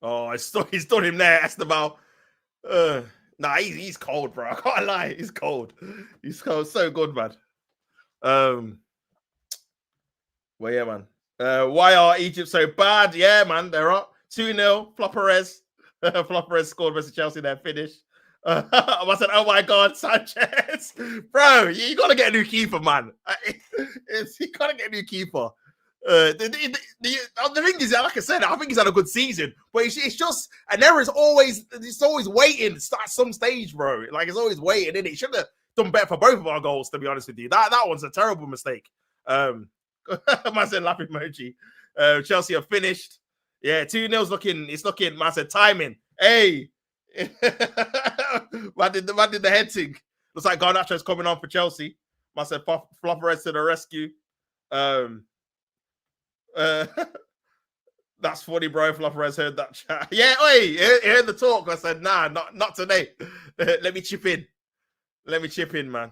Oh, he's done him there, Esteban. Nah, he's cold, bro. I can't lie. He's cold. He's cold. So good, man. Well, yeah, man. Why are Egypt so bad? Yeah, man. They're up 2-0. Flopperez. Flopperez scored versus Chelsea. They're finished. I said, oh my God, Sanchez. Bro, you got to get a new keeper, man. You got to get a new keeper. The thing is, like I said, I think he's had a good season, but it's just an error is always waiting to start some stage, bro. Like it's always waiting, and it should have done better for both of our goals, to be honest with you. That one's a terrible mistake. I said laugh emoji. Chelsea are finished. Yeah, 2-0's looking. It's looking. Man said timing. Hey, man did the head thing. Looks like Garnacho's coming on for Chelsea. Man said Flopperez to the rescue. That's funny, bro. Flopperez heard that chat. Yeah, oi, he heard the talk. I said, nah, not today. Let me chip in. Let me chip in, man.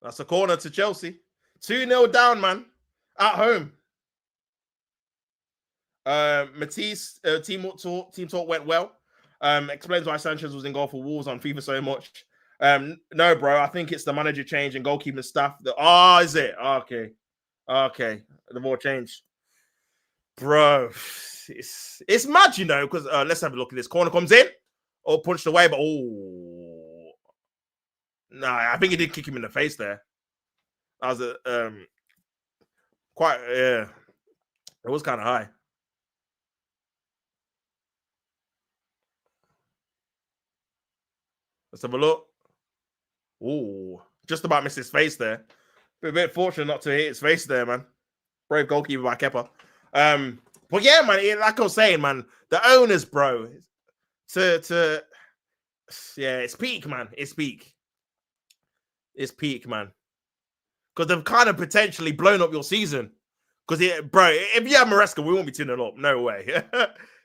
That's a corner to Chelsea. 2-0 down, man. At home. Matisse, team talk went well. Explains why Sanchez was in goal for Wolves on FIFA so much. No, bro. I think it's the manager change and goalkeeping staff. Is it? Okay. The more change. Bro, it's mad, you know, because let's have a look at this. Corner comes in. Or punched away, but I think he did kick him in the face there. That was it was kind of high. Let's have a look. Oh, just about missed his face there. A bit fortunate not to hit his face there, man. Brave goalkeeper by Kepa. But yeah, man, like I was saying, man, the owners, bro, it's peak, man. It's peak. It's peak, man. Because they've kind of potentially blown up your season. Because, bro, if you have Maresca, we won't be 2-0 up. No way.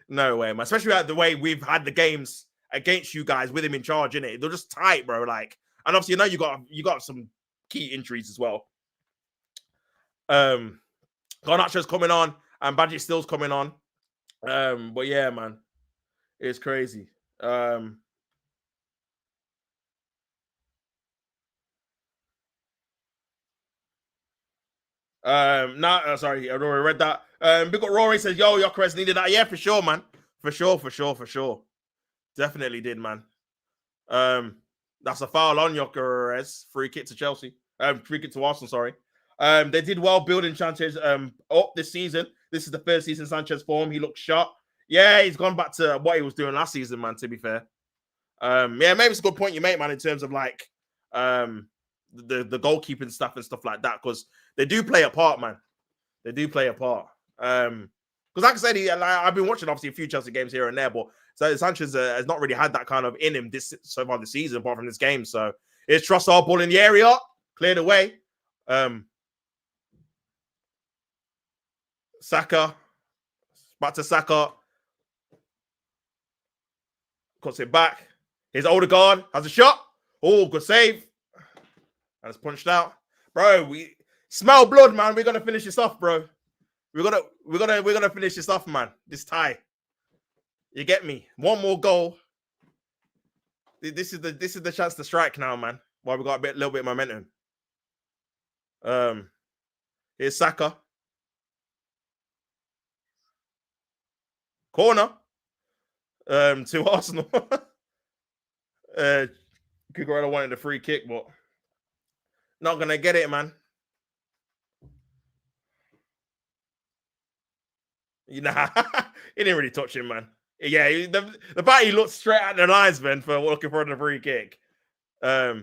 No way, man. Especially the way we've had the games against you guys with him in charge, innit? They're just tight, bro. Like, and obviously, you know, you got some key injuries as well. Garnacho's coming on, and Badgett Still's coming on. But yeah, man, it's crazy. Sorry, I already read that. Big up Rory says, yo, Gyökeres needed that. Yeah, for sure, man. For sure. Definitely did, man. That's a foul on Gyökeres. Free kick to Chelsea. Free kick to Arsenal, sorry. They did well building Sanchez up this season. This is the first season Sanchez form. He looks sharp. Yeah, he's gone back to what he was doing last season, man, to be fair. Yeah, maybe it's a good point you make, man, in terms of like the goalkeeping stuff and stuff like that, because they do play a part, man. They do play a part. Because like I said, I've been watching obviously a few Chelsea games here and there, but so Sanchez has not really had that kind of in him so far this season, apart from this game. So it's Trossard, ball in the area, cleared away. Saka, back to Saka, cuts it back. Here's Ødegaard, has a shot. Oh, good save. And it's punched out. Bro, we smell blood, man. We're gonna finish this off, bro. We're gonna finish this off, man. This tie. You get me? One more goal. This is the chance to strike now, man. While we got a little bit of momentum. Here's Saka. Corner. To Arsenal. Cucurella wanted a free kick, but not gonna get it, man. He didn't really touch him, man. Yeah, the fact he looked straight at the linesman for looking for the free kick. Oh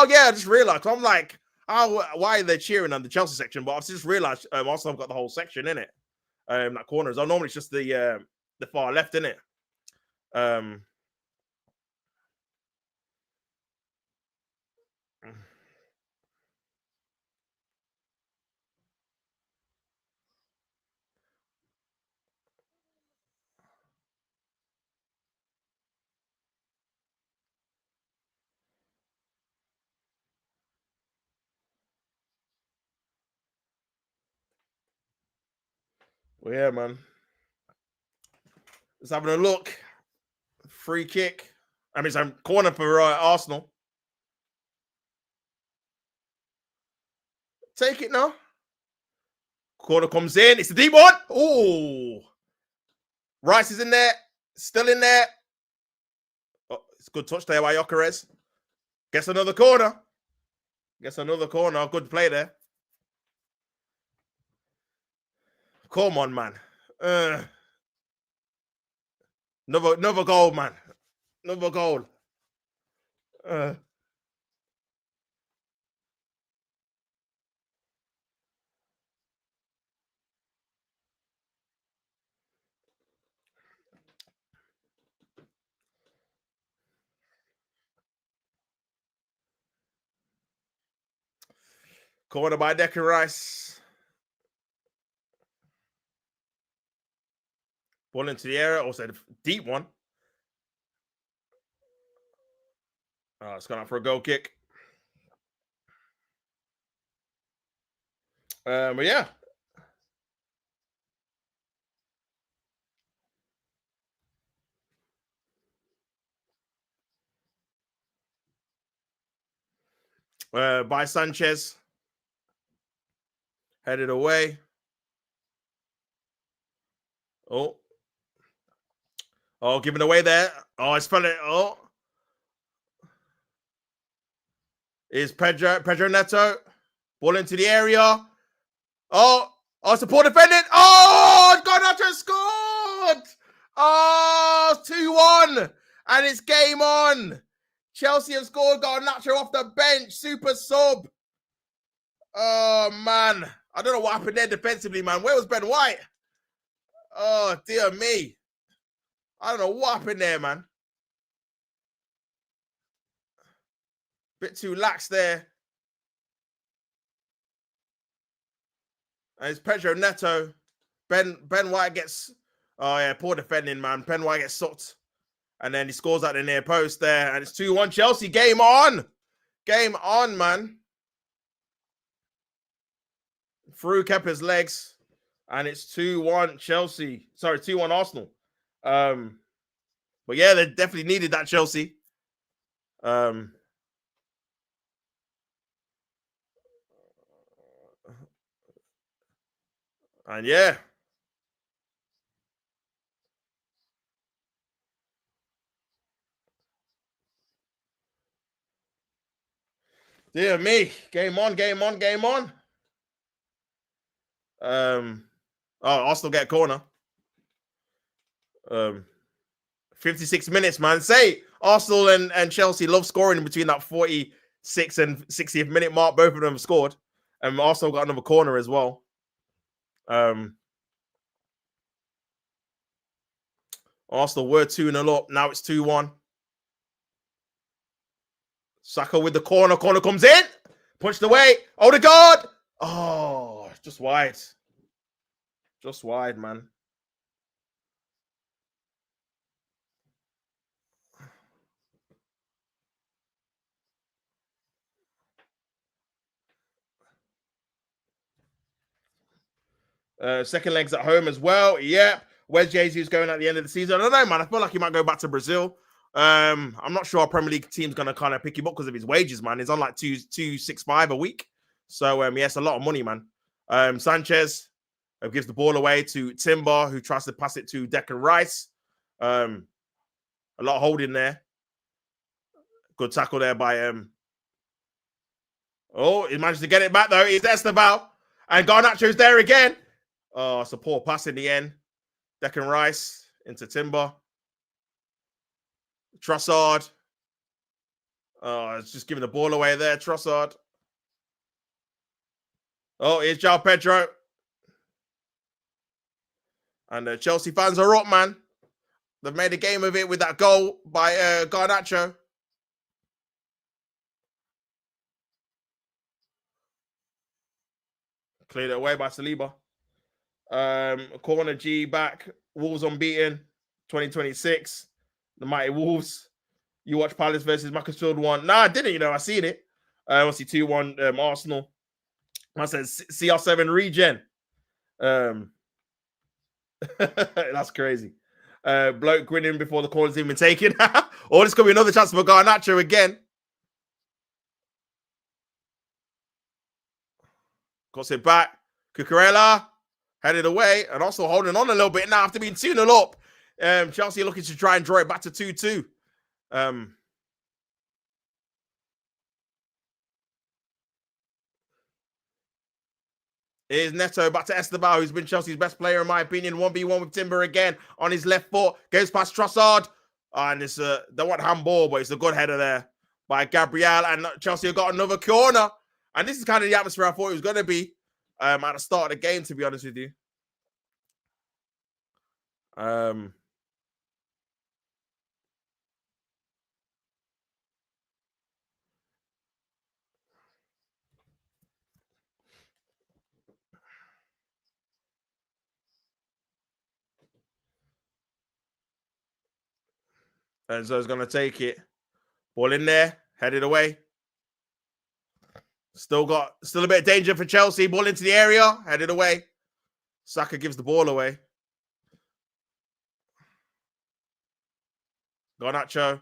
yeah, I just realized. I'm like, why are they cheering on the Chelsea section? But I've just realized Arsenal have got the whole section in it. That corners. Oh, normally it's just the far left, in it. Well, yeah, man. Just having a look. Free kick. I mean, some corner for Arsenal. Take it now. Corner comes in. It's a deep one. Oh. Rice is in there. Still in there. Oh, it's a good touch there by Gyökeres. Gets another corner. Good play there. Come on, man. Another goal, man. Another goal. Corner by Declan Rice. Ball into the area. Also, a deep one. It's gone out for a goal kick. But yeah. By Sanchez. Headed away. Oh, giving away there. Oh, I spelled it. Oh. Is Pedro Neto. Ball into the area. Oh, support defending. Oh, Garnacho scored. Oh, 2-1. And it's game on. Chelsea have scored. Garnacho off the bench. Super sub. Oh, man. I don't know what happened there defensively, man. Where was Ben White? Oh, dear me. I don't know what happened there, man. Bit too lax there. And it's Pedro Neto. Ben White gets... Oh, yeah, poor defending, man. Ben White gets sucked. And then he scores at the near post there. And it's 2-1 Chelsea. Game on. Game on, man. Through Kepa's legs. And it's 2-1 Chelsea. Sorry, 2-1 Arsenal. But yeah, they definitely needed that, Chelsea. And yeah. Dear me. Game on, game on, game on. Arsenal get a corner. 56 minutes, man. Say Arsenal and Chelsea love scoring in between that 46 and 60th minute mark. Both of them scored. And Arsenal got another corner as well. Arsenal were 2-0 up. Now it's 2-1. Saka with the corner. Corner comes in. Punched away. Ødegaard. Oh, just wide. Just wide, man. Second leg's at home as well. Yeah. Where's Jesus going at the end of the season? I don't know, man. I feel like he might go back to Brazil. I'm not sure our Premier League team's going to kind of pick him up because of his wages, man. He's on like 265 a week. So, yeah, it's a lot of money, man. Sanchez gives the ball away to Timber, who tries to pass it to Declan Rice. A lot of holding there. Good tackle there by... Oh, he managed to get it back, though. It's Esteban. And Garnacho's there again. Oh, it's a poor pass in the end. Declan Rice into Timber. Trossard. Oh, it's just giving the ball away there. Trossard. Oh, here's João Pedro. And the Chelsea fans are up, man. They've made a game of it with that goal by Garnacho. Cleared it away by Saliba. Corner G back. Wolves unbeaten. 2026. The mighty Wolves. You watch Palace versus Macclesfield 1. Nah, I didn't, you know. I seen it. Obviously 2-1 Arsenal. I said CR7 regen. That's crazy. Bloke grinning before the corner's even taken. Oh, this could be another chance for Garnacho again. Got it back. Cucurella headed away and also holding on a little bit now after being 2-0 up. Chelsea looking to try and draw it back to 2-2. Here's Neto back to Esteban, who's been Chelsea's best player, in my opinion. 1v1 with Timber again on his left foot. Goes past Trossard. And it's they want handball, but it's a good header there by Gabriel. And Chelsea have got another corner. And this is kind of the atmosphere I thought it was going to be at the start of the game, to be honest with you. Enzo's going to take it. Ball in there. Headed away. Still a bit of danger for Chelsea. Ball into the area. Headed away. Saka gives the ball away. Garnacho.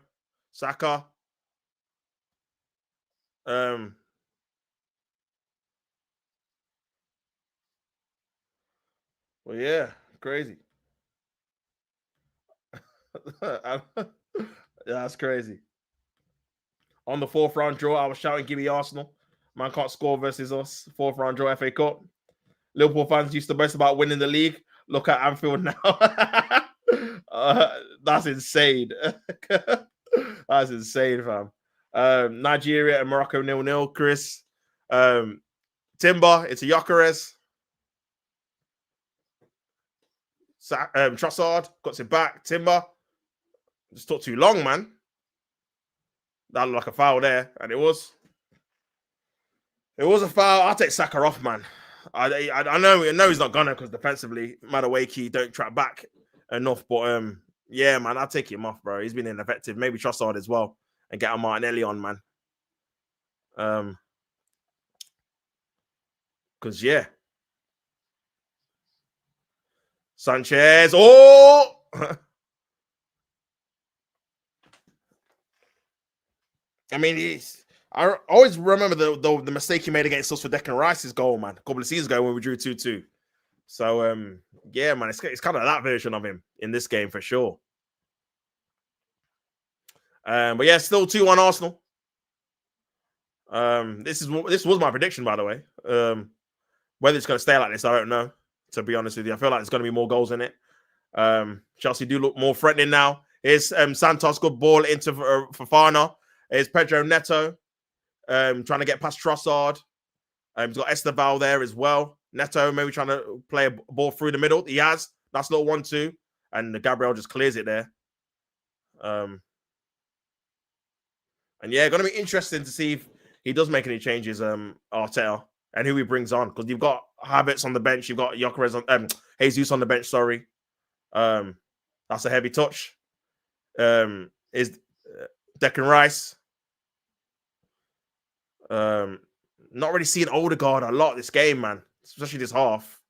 Saka. Well, yeah. Crazy. That's crazy. On the 4th round draw, I was shouting, give me Arsenal. Man can't score versus us. 4th round draw, FA Cup. Liverpool fans used to boast about winning the league. Look at Anfield now. That's insane. That's insane, fam. Nigeria and Morocco 0-0, Chris. Timber, it's a Gyökeres. Trossard, got it back. Timber. Just took too long, man. That looked like a foul there, and it was. It was a foul. I'll take Saka off, man. I know he's not gonna because defensively, Madueke don't track back enough. But yeah, man, I'll take him off, bro. He's been ineffective. Maybe Trossard as well, and get a Martinelli on, man. Because yeah, Sanchez. Oh. I mean, I always remember the mistake he made against us for Declan Rice's goal, man. A couple of seasons ago when we drew 2-2. So, yeah, man, it's kind of that version of him in this game for sure. But yeah, still 2-1 Arsenal. This was my prediction, by the way. Whether it's going to stay like this, I don't know. To be honest with you, I feel like there's going to be more goals in it. Chelsea do look more threatening now. Here's Santos, good ball into Fofana. Here's Pedro Neto trying to get past Trossard. He's got Esteval there as well. Neto maybe trying to play a ball through the middle. He has. That's little 1-2. And Gabriel just clears it there. And yeah, going to be interesting to see if he does make any changes, Arteta, and who he brings on. Because you've got Havertz on the bench. You've got Gyökeres on, Jesus on the bench, sorry. That's a heavy touch. Is Declan Rice. Not really seeing Ødegaard a lot this game, man. Especially this half.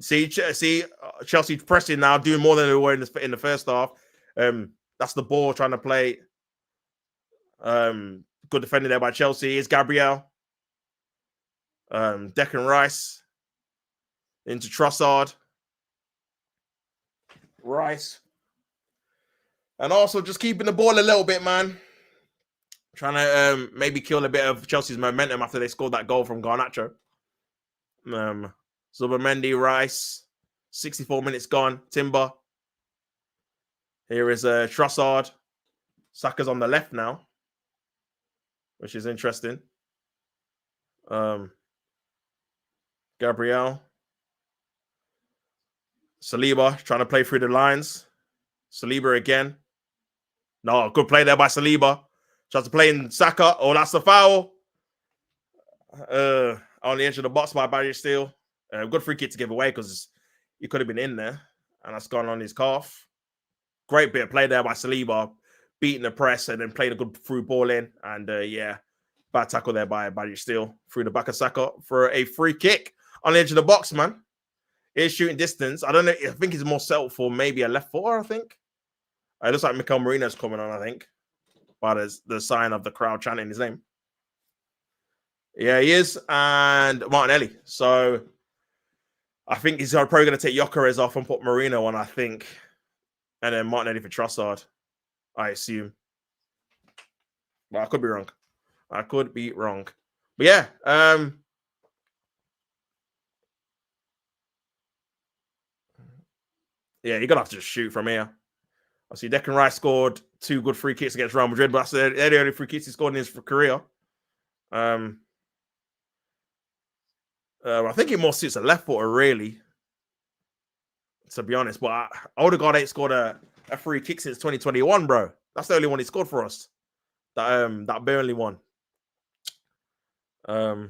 See Chelsea pressing now, doing more than they were in the first half. That's the ball trying to play. Good defending there by Chelsea. Is Gabriel. Declan Rice. Into Trossard. Rice. And also just keeping the ball a little bit, man. Trying to maybe kill a bit of Chelsea's momentum after they scored that goal from Garnacho. Zubimendi, Rice. 64 minutes gone. Timber. Here is Trossard. Saka's on the left now, which is interesting. Gabriel. Saliba trying to play through the lines. Saliba again. No, good play there by Saliba. Tries to play in Saka. Oh, that's the foul. On the edge of the box by Barry Steele. Good free kick to give away because he could have been in there. And that's gone on his calf. Great bit of play there by Saliba. Beating the press and then played a good through ball in. And yeah, bad tackle there by Barry Steele. Through the back of Saka for a free kick on the edge of the box, man. He's shooting distance. I don't know. I think he's more settled for maybe a left footer, I think. It looks like Mikel Merino's coming on, I think. By the sign of the crowd chanting his name. Yeah, he is. And Martinelli. So I think he's probably going to take Gyökeres off and put Merino on, I think. And then Martinelli for Trossard, I assume. But I could be wrong. But yeah. Yeah, you're going to have to just shoot from here. I see Declan Rice scored 2 good free kicks against Real Madrid, but they're the only free kicks he scored in his career. I think it more suits a left footer, really, to be honest. But Ødegaard ain't scored a free kick since 2021, bro. That's the only one he scored for us. That Burnley one. Well,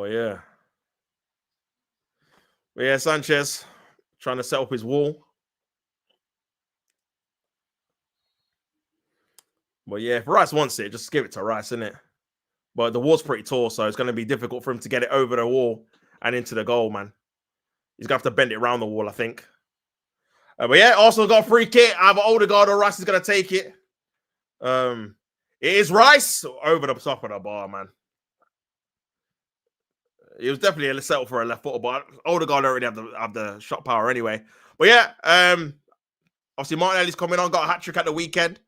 yeah. But yeah, Sanchez trying to set up his wall. But yeah, if Rice wants it, just give it to Rice, innit? But the wall's pretty tall, so it's going to be difficult for him to get it over the wall and into the goal, man. He's going to have to bend it around the wall, I think. But yeah, also got a free kick. Either Ødegaard or Rice is going to take it. It is Rice over the top of the bar, man. He was definitely a settle for a left footer, but Ødegaard already have the shot power anyway. But yeah, obviously Martinelli's coming on, got a hat trick at the weekend.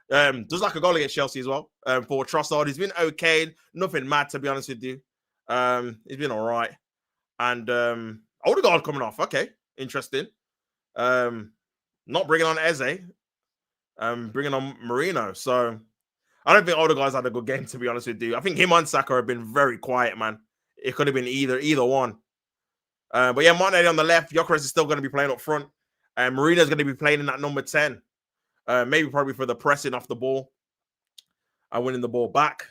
Does like a goal against Chelsea as well. For Trossard, he's been okay, nothing mad to be honest with you. He's been all right, and Ødegaard coming off. Okay, interesting. Not bringing on Eze, bringing on Merino. So I don't think Ødegaard's had a good game to be honest with you. I think him and Saka have been very quiet, man. It could have been either one. But yeah, Martinelli on the left. Gyökeres is still going to be playing up front. And Merino's going to be playing in that number 10. Maybe probably for the pressing off the ball. And winning the ball back.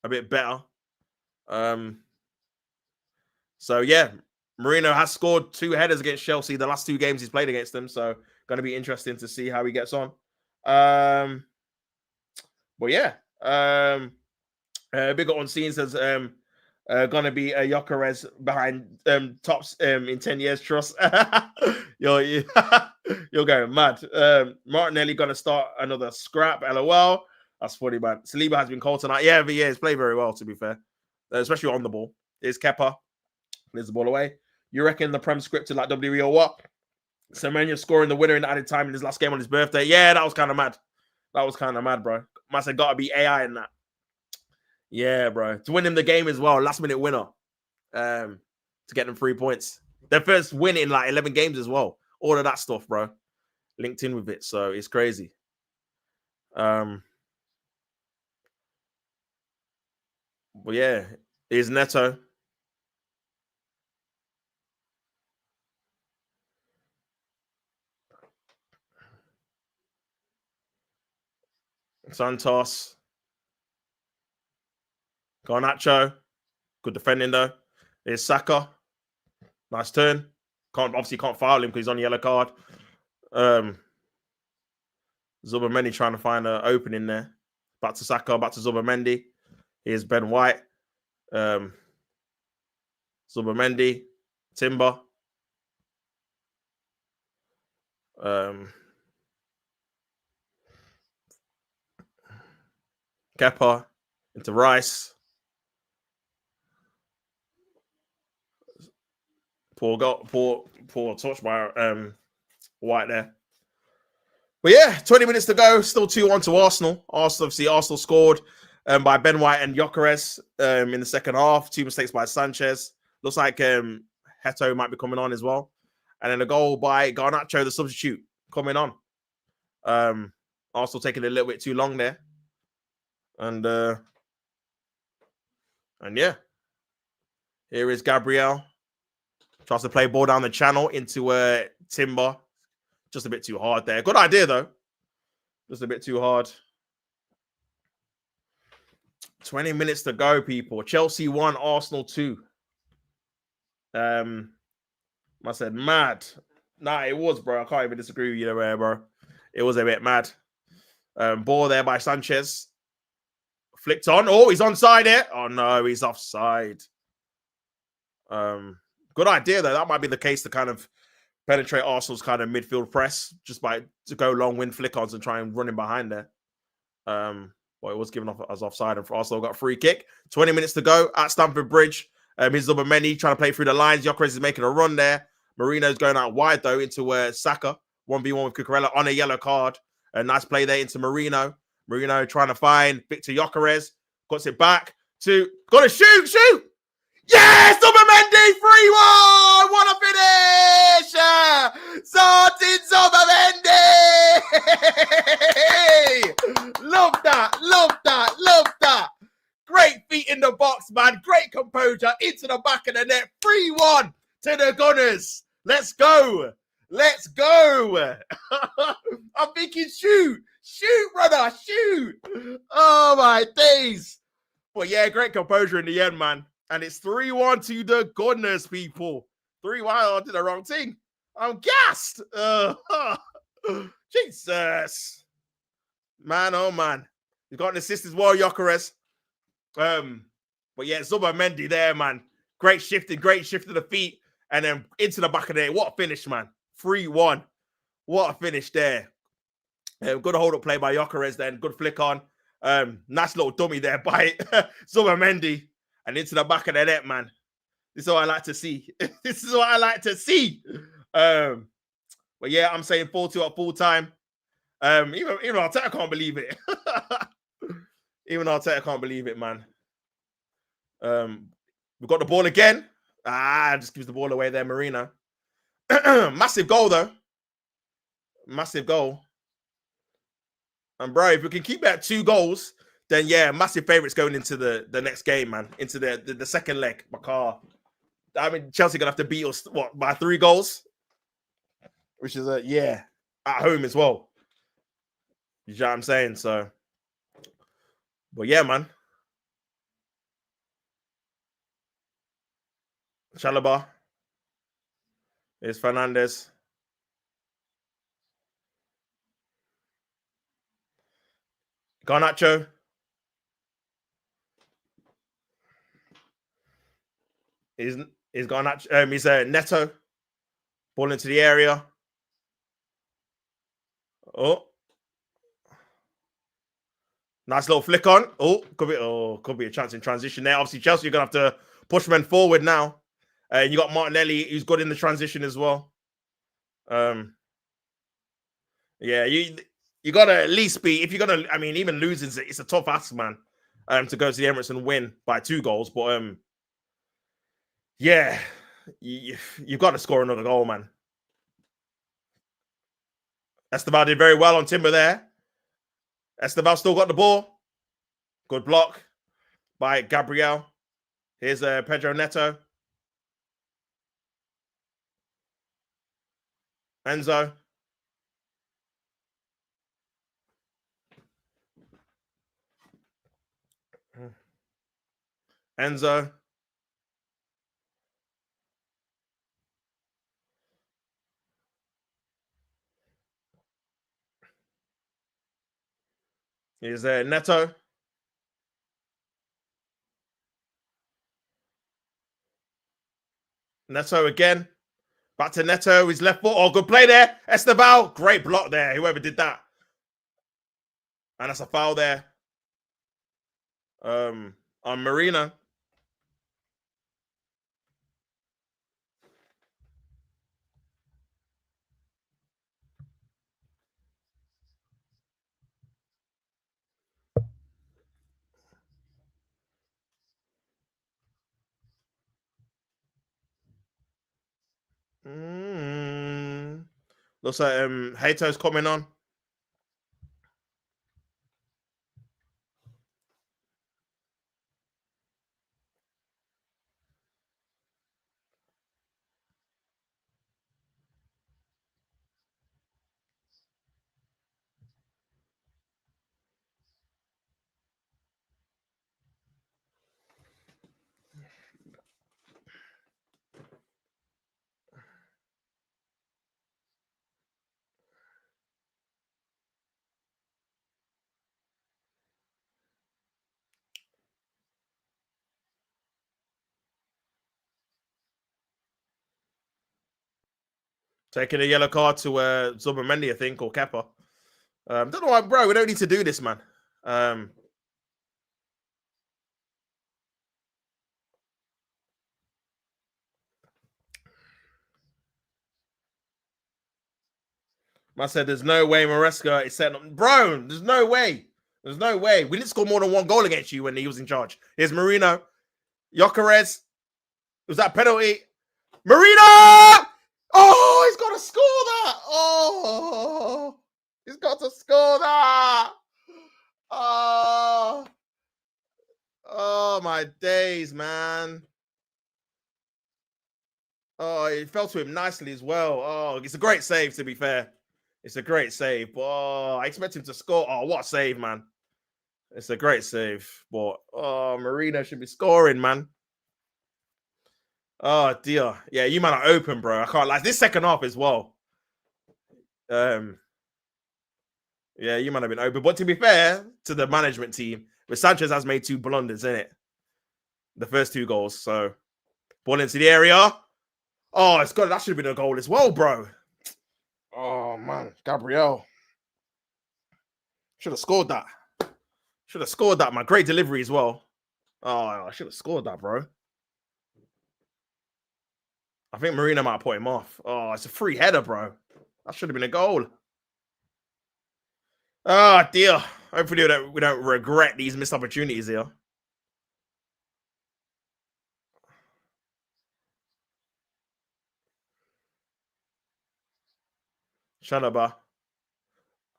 A bit better. So yeah, Merino has scored 2 headers against Chelsea the last 2 games he's played against them. So going to be interesting to see how he gets on. But yeah. Big on scene says... gonna be a Gyökeres behind tops in 10 years. Trust. You're going mad. Martinelli gonna start another scrap. LOL. That's funny, man. Saliba has been called tonight. Yeah, but yeah, he's played very well to be fair, especially on the ball. Here's Kepa. Plays the ball away. You reckon the Prem scripted like WWE or what? Semenya scoring the winner in added time in his last game on his birthday. Yeah, that was kind of mad. That was kind of mad, bro. Must have got to be AI in that. Yeah, bro. To win him the game as well. Last minute winner. To get them 3 points. Their first win in like 11 games as well. All of that stuff, bro. Linked in with it. So it's crazy. But yeah, here's Neto. Santos. Garnacho. Good defending though. Here's Saka. Nice turn. Can't foul him because he's on the yellow card. Zubamendi trying to find an opening there. Back to Saka, back to Zubamendi. Here's Ben White. Zubamendi. Timber. Kepa into Rice. Poor touch by White there. But yeah, 20 minutes to go. Still 2-1 to Arsenal. Arsenal scored by Ben White and Gyökeres in the second half. 2 mistakes by Sanchez. Looks like Heto might be coming on as well. And then a goal by Garnacho, the substitute, coming on. Arsenal taking a little bit too long there. And yeah. Here is Gabriel. Tries to play ball down the channel into Timber. Just a bit too hard there. Good idea, though. Just a bit too hard. 20 minutes to go, people. Chelsea 1, Arsenal 2. I said mad. Nah, it was, bro. I can't even disagree with you there, bro. It was a bit mad. Ball there by Sanchez. Flicked on. Oh, he's onside here. Oh, no, he's offside. Good idea, though. That might be the case to kind of penetrate Arsenal's kind of midfield press just to go long, win flick-ons and try and run in behind there. Well, it was given off as offside, and for Arsenal got a free kick. 20 minutes to go at Stamford Bridge. Here's Zubamendi trying to play through the lines. Gyökeres is making a run there. Marino's going out wide, though, into Saka. 1v1 with Cucurella on a yellow card. A nice play there into Marino. Marino trying to find Victor Gyökeres. Puts it back to... Got to shoot! Yes! Zubamendi! 3-1! What a finish! Sorted Zubamendi! Love that! Great feet in the box, man. Great composure into the back of the net. 3-1 to the Gunners. Let's go. I'm thinking shoot, brother, shoot. Oh, my days. But yeah, great composure in the end, man. And it's 3-1 to the Gunners, people. 3-1. I did the wrong thing. I'm gassed. Jesus. Man, oh, man. He's got an assist as well, Gyökeres. But yeah, Zubamendi there, man. Great shift of the feet. And then into the back of there. What a finish, man. 3-1. What a finish there. Good hold-up play by Gyökeres then. Good flick on. Nice little dummy there by Zubamendi. And into the back of the net, man. This is what I like to see. But yeah, I'm saying 4-2 at full time. Even Arteta can't believe it. Even Arteta can't believe it, man. We've got the ball again. Just gives the ball away there, Marino. Massive goal, though. Massive goal. And, bro, if we can keep it at 2 goals, then, yeah, massive favourites going into the next game, man. Into the second leg. I mean, Chelsea going to have to beat us, by 3 goals? Which is, at home as well. You know what I'm saying? So, but yeah, man. Chalobah. Here's Fernandez. Garnacho. He's Garnacho. He's Neto. Ball into the area. Oh. Nice little flick on. Could be a chance in transition there. Obviously, Chelsea are going to have to push men forward now. And you got Martinelli, who's good in the transition as well. Yeah, you got to at least be, if you're going to, I mean, even losing, it's a tough ask, man. to go to the Emirates and win by 2 goals. But yeah, you've got to score another goal, man. Esteval did very well on Timber there. Esteval still got the ball. Good block by Gabriel. Here's Pedro Neto. Enzo. Enzo. Here's Neto. Neto again. Back to Neto. His left foot. Oh, good play there. Esteval. Great block there. Whoever did that. And that's a foul there. On Marina. Looks like Hato's coming on. Taking a yellow card to Zubermendi, I think, or Kepa. Don't know why, bro. We don't need to do this, man. I said, there's no way Maresca is setting up. Bro, there's no way. There's no way. We didn't score more than 1 goal against you when he was in charge. Here's Marino. Gyökeres. Was that penalty? Marino! Oh, he's got to score that. Oh, he's got to score that. Oh, my days, man. Oh, it fell to him nicely as well. Oh, it's a great save, to be fair. It's a great save. Oh, I expect him to score. Oh, what a save, man. It's a great save. But, oh, Marino should be scoring, man. Oh, dear. Yeah, you man are open, bro. I can't like this second half as well. Yeah, you might have been open. But to be fair to the management team, but Sanchez has made 2 blunders, in it. The first 2 goals. So, ball into the area. Oh, it's good. That should have been a goal as well, bro. Oh, man. Gabriel. Should have scored that. Should have scored that, man. Great delivery as well. Oh, I should have scored that, bro. I think Marino might have put him off. Oh, it's a free header, bro. That should have been a goal. Oh, dear. Hopefully we don't regret these missed opportunities here. Shalaba.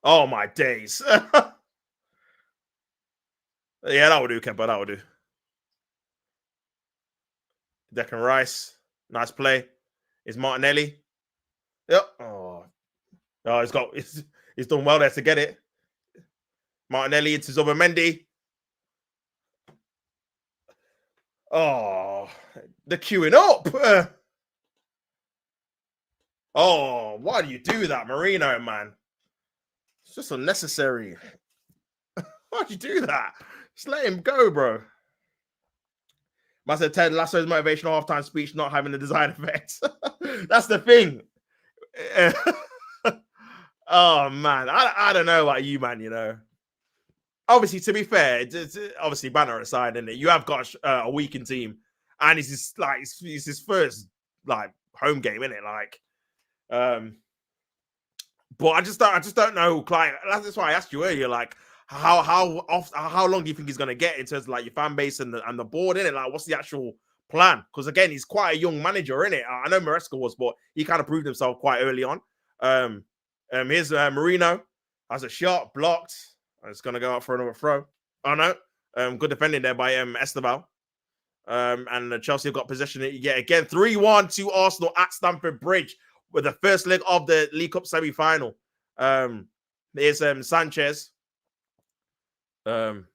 Oh, my days. Yeah, that will do, Kemper. That will do. Declan Rice. Nice play. Is Martinelli. Yep. Oh, he's done well there to get it. Martinelli into Zubermendi. Oh, the queuing up. Oh, why do you do that, Marino, man? It's just unnecessary. Why'd you do that? Just let him go, bro. Must have Ted Lasso's motivational halftime speech not having the desired effect. That's the thing. Oh, man. I don't know about you, man, you know. Obviously, to be fair, obviously, banner aside, isn't it? You have got a weakened team. And it's his first, like, home game, isn't it? Like, but I just don't know. Like, that's why I asked you earlier. Like, how long do you think he's gonna get in terms of like your fan base and the board in it? Like, what's the actual plan? Because again, he's quite a young manager in it. I know Maresca was, but he kind of proved himself quite early on. Here's Marino has a shot blocked. It's gonna go out for another throw. Oh no, good defending there by Esteval. And Chelsea have got possession yet again. 3-1 to Arsenal at Stamford Bridge with the first leg of the League Cup semi-final. Here's Sanchez. And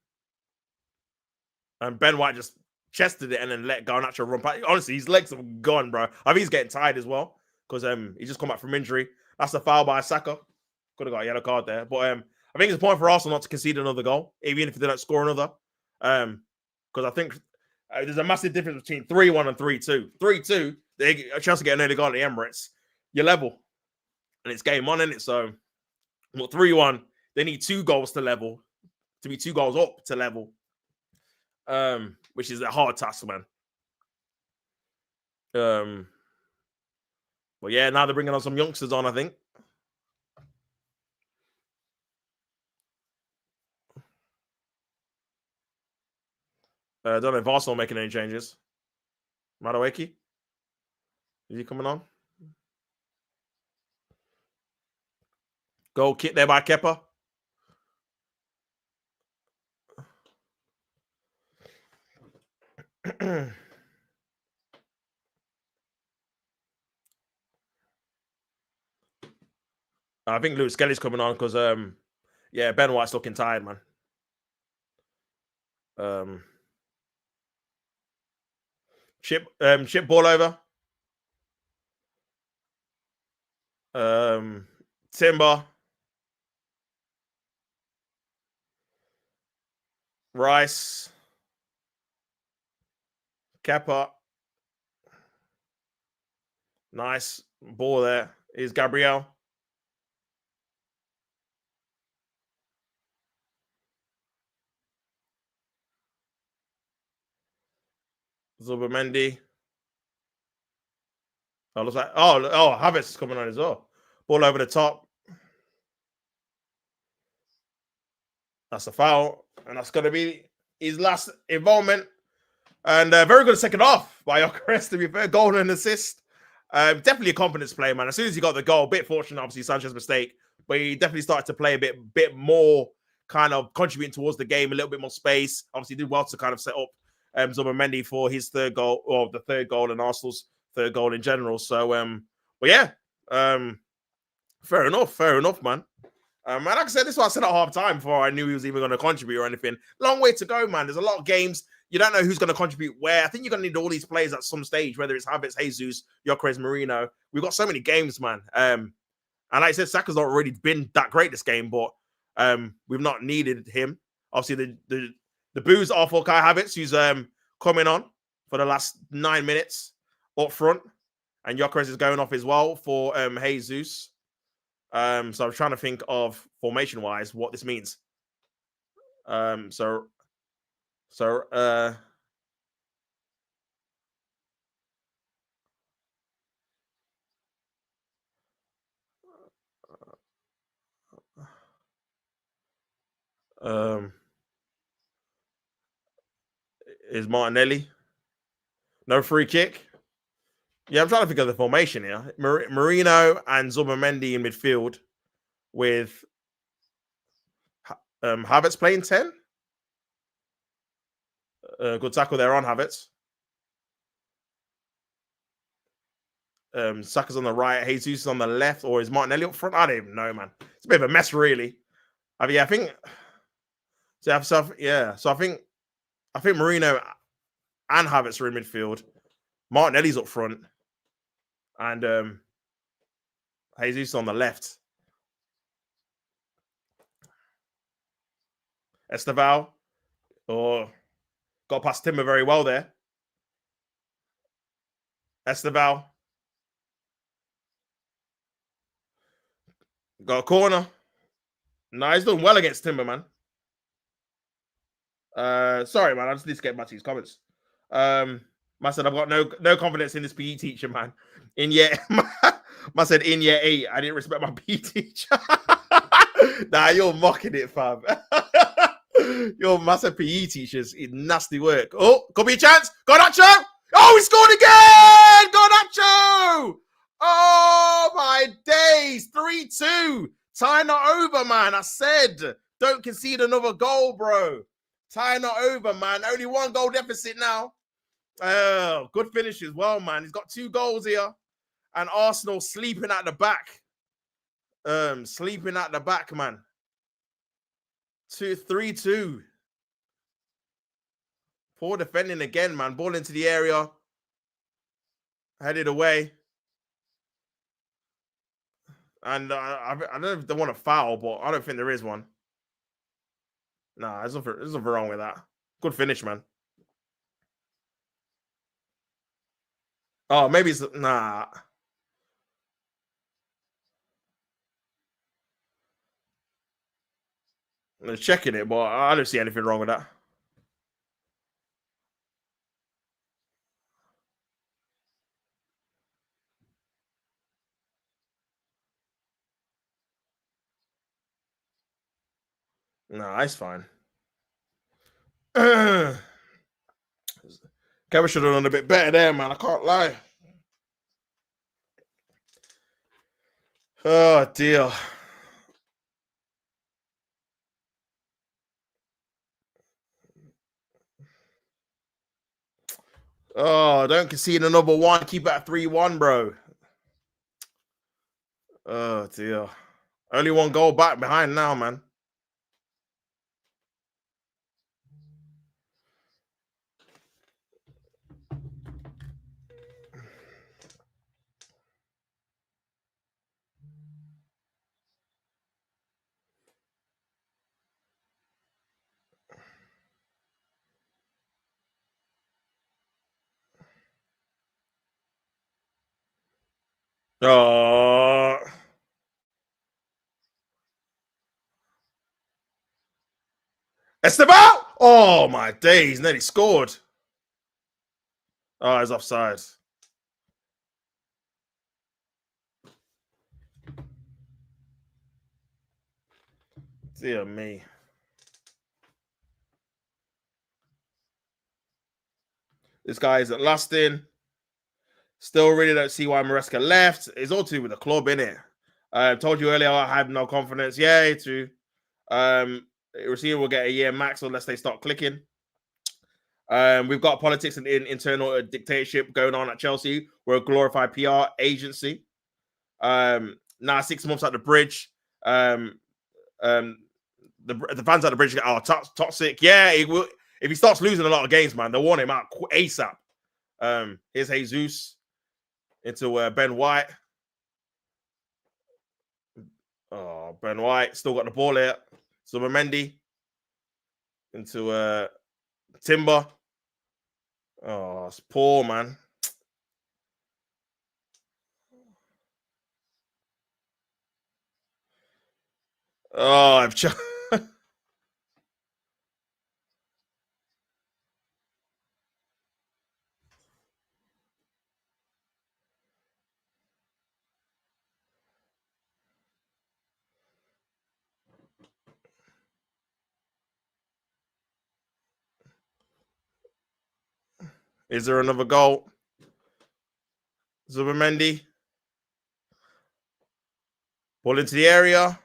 Ben White just chested it and then let Garnacho run past. Honestly, his legs are gone, bro. I think he's getting tired as well because he just come back from injury. That's a foul by Saka. Could have got a yellow card there. But I think it's a point for Arsenal not to concede another goal, even if they don't score another. Because I think there's a massive difference between 3-1 and 3-2. 3-2, Chelsea get an early goal at the Emirates. You're level. And it's game on, isn't it? So, 3-1, they need 2 goals to level. To be 2 goals up to level. Which is a hard task, man. But yeah, now they're bringing on some youngsters on, I think. I don't know if Arsenal making any changes. Madueke? Is he coming on? Goal kick there by Kepa. I think Luke Skelly's coming on because, yeah, Ben White's looking tired, man. Chip ball over. Timber. Rice. Kepa. Nice ball there. Is Gabriel. Zubimendi. Oh, looks like Havertz is coming on as well. Ball over the top. That's a foul, and that's going to be his last involvement. And very good second half by Gyökeres, to be fair. Goal and assist. Definitely a confidence play, man. As soon as he got the goal, a bit fortunate, obviously, Sanchez's mistake, but he definitely started to play a bit more, kind of contributing towards the game, a little bit more space. Obviously, did well to kind of set up Zubimendi for his third goal, or the third goal, and Arsenal's third goal in general. So, but yeah, fair enough, man. And like I said, this is what I said at half time before I knew he was even going to contribute or anything. Long way to go, man. There's a lot of games. You don't know who's going to contribute where. I think you're going to need all these players at some stage, whether it's Havertz, Jesus, Gyökeres, Marino. We've got so many games, man. And like I said, Saka's not already been that great this game, but we've not needed him. Obviously, the boos are for Kai Havertz, who's coming on for the last 9 minutes up front. And Gyökeres is going off as well for Jesus. So I'm trying to think of formation-wise what this means. Is Martinelli? No free kick? Yeah, I'm trying to think of the formation here. Marino and Zubimendi in midfield with Havertz playing 10. Good tackle there on Havertz. Saka's on the right, Jesus is on the left, or is Martinelli up front? I don't even know, man. It's a bit of a mess, really. I think. So I think Marino and Havertz are in midfield. Martinelli's up front, and Jesus on the left. Esteval, got past Timber very well there. Esteval. Got a corner. No, he's doing well against Timber, man. Sorry, man. I just need to get back to his comments. I said I've got no confidence in this PE teacher, man. I said in year 8, I didn't respect my PE teacher. Nah, you're mocking it, fam. Your massive PE teachers in nasty work. Oh, could be a chance. Garnacho. Oh, he scored again. Garnacho. Oh, my days. 3-2. Tie not over, man. I said, don't concede another goal, bro. Tie not over, man. Only 1 goal deficit now. Oh, good finish as well, man. He's got 2 goals here. And Arsenal sleeping at the back. Sleeping at the back, man. 3-2. Poor defending again, man. Ball into the area. Headed away. And I don't know if they want a foul, but I don't think there is one. Nah, there's nothing wrong with that. Good finish, man. Oh, maybe it's... Nah. I'm checking it, but I don't see anything wrong with that. Nah, it's fine. Kevin should have done a bit better there, man. I can't lie. Oh, dear. Oh, don't concede another one. Keep it at 3-1, bro. Oh, dear. Only 1 goal back behind now, man. Oh. Esteban! Oh, my days. Nearly scored. Oh, he's offside. Dear me. This guy isn't lasting. Still really don't see why Maresca left. It's all to do with the club, innit? I told you earlier I have no confidence. Yeah, too. Receiver will get a year max unless they start clicking. We've got politics and internal dictatorship going on at Chelsea. We're a glorified PR agency. Now 6 months at the bridge. The fans at the bridge are toxic. Yeah, if he starts losing a lot of games, man, they'll want him out ASAP. Here's Jesus into Ben White. Oh, Ben White still got the ball here. Zubimendi into Timber. Oh, it's poor, man. Oh, I've Is there another goal? Zubimendi. Ball into the area.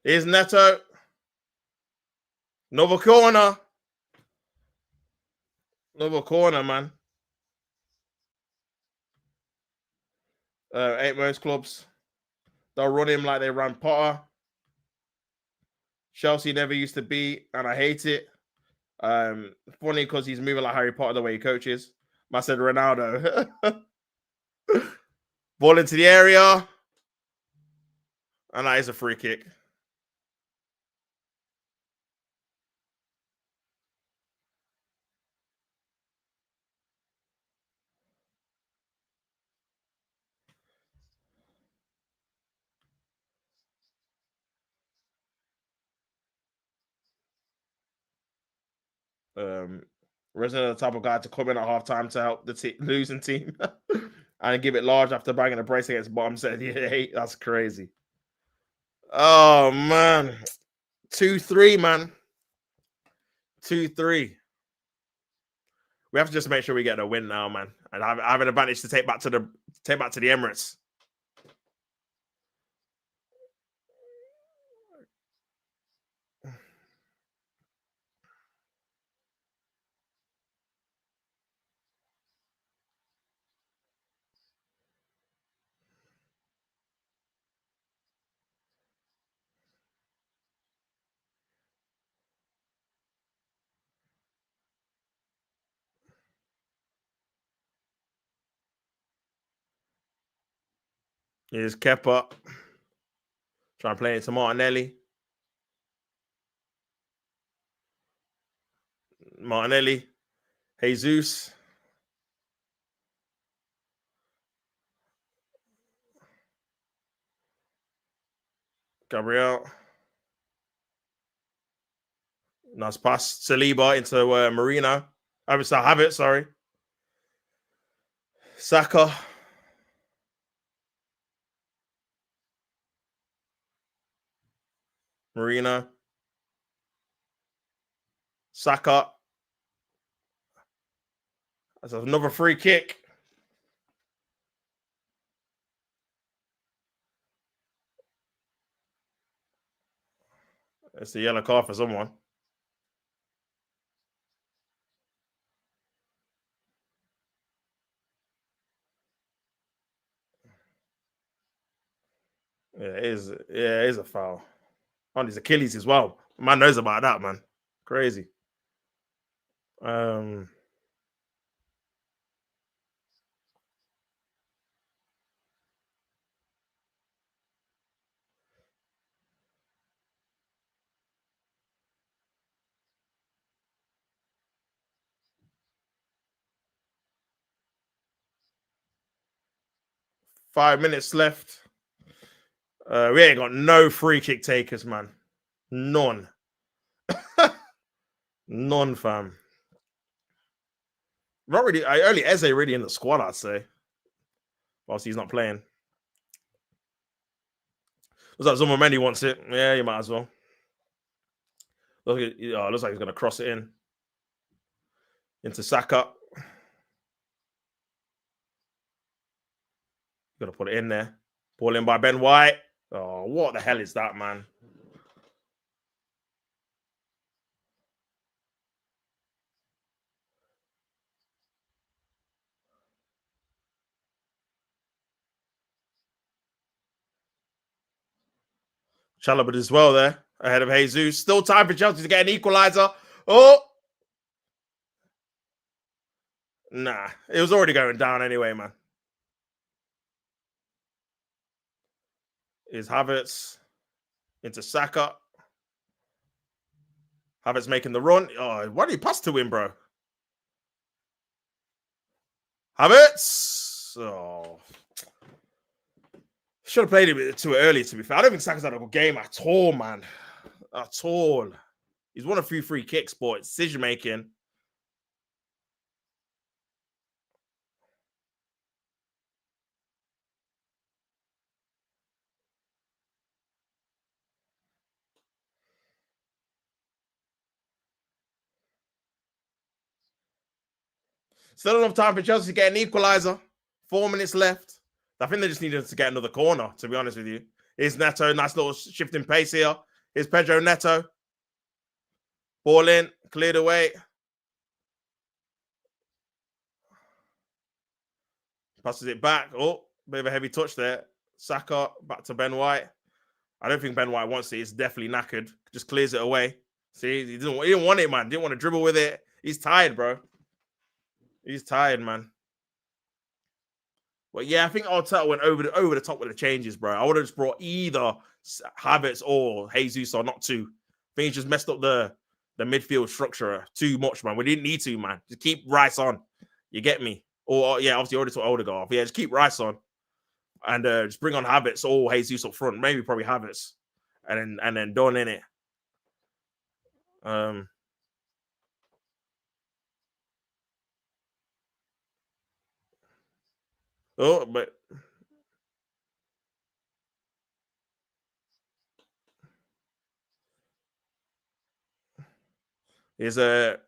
Here's Neto. Another corner. Another corner, man. 8 most clubs. They'll run him like they ran Potter. Chelsea never used to be, and I hate it. Funny because he's moving like Harry Potter the way he coaches. I said Ronaldo. Ball into the area. And that is a free kick. Resident the type of guy to come in at halftime to help the losing team and give it large after banging a brace against bottom set. Yeah, that's crazy. Oh man, 2-3, man. 2-3. We have to just make sure we get a win now, man, and I have an advantage to take back to the Emirates. Here's Kepa trying to play into Martinelli. Jesus. Gabriel. Nice pass. Saliba into Marino. I have it, sorry. Saka. Marino. Saka. That's another free kick. It's the yellow card for someone. Yeah, it is a foul. On his Achilles as well. Man knows about that, man. Crazy. 5 minutes left. We ain't got no free kick takers, man. None. None, fam. Not really. Only Eze really in the squad, I'd say. Whilst he's not playing. Looks like Zumamendi wants it. Yeah, you might as well. Looks like he's going to cross it in. Into Saka. Got to put it in there. Ball in by Ben White. Oh, what the hell is that, man? Chalobah as well there, ahead of Jesus. Still time for Chelsea to get an equaliser. Oh! Nah, it was already going down anyway, man. Is Havertz into Saka. Havertz making the run. Oh, why did he pass to him, bro? Havertz. Oh. Should have played a bit too early, to be fair. I don't think Saka's had a good game at all, man. At all. He's won a few free kicks, but decision making. Still enough time for Chelsea to get an equaliser. 4 minutes left. I think they just needed to get another corner, to be honest with you. Here's Neto. Nice little shift in pace here. Here's Pedro Neto. Ball in. Cleared away. Passes it back. Oh, bit of a heavy touch there. Saka back to Ben White. I don't think Ben White wants it. It's definitely knackered. Just clears it away. See, he didn't want it, man. Didn't want to dribble with it. He's tired, bro. He's tired, man. But yeah, I think Arteta went over the top with the changes, bro. I would have just brought either Havertz or Jesus or not two. I think he just messed up the midfield structure too much, man. We didn't need to, man. Just keep Rice on. You get me? Or yeah, obviously already took Ødegaard off. Yeah, just keep Rice on. And just bring on Havertz or Jesus up front. Maybe probably Havertz. And then Don in it. Oh, but is a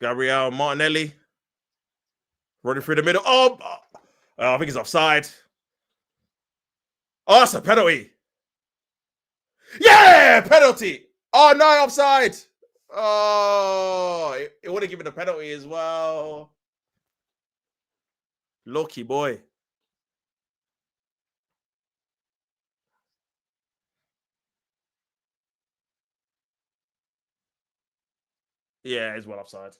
Gabriel Martinelli running through the middle. Oh, I think he's offside. Oh, that's a penalty. Yeah, penalty. Oh no, offside. Oh, it would have given a penalty as well. Lucky boy. Yeah, it's well offside.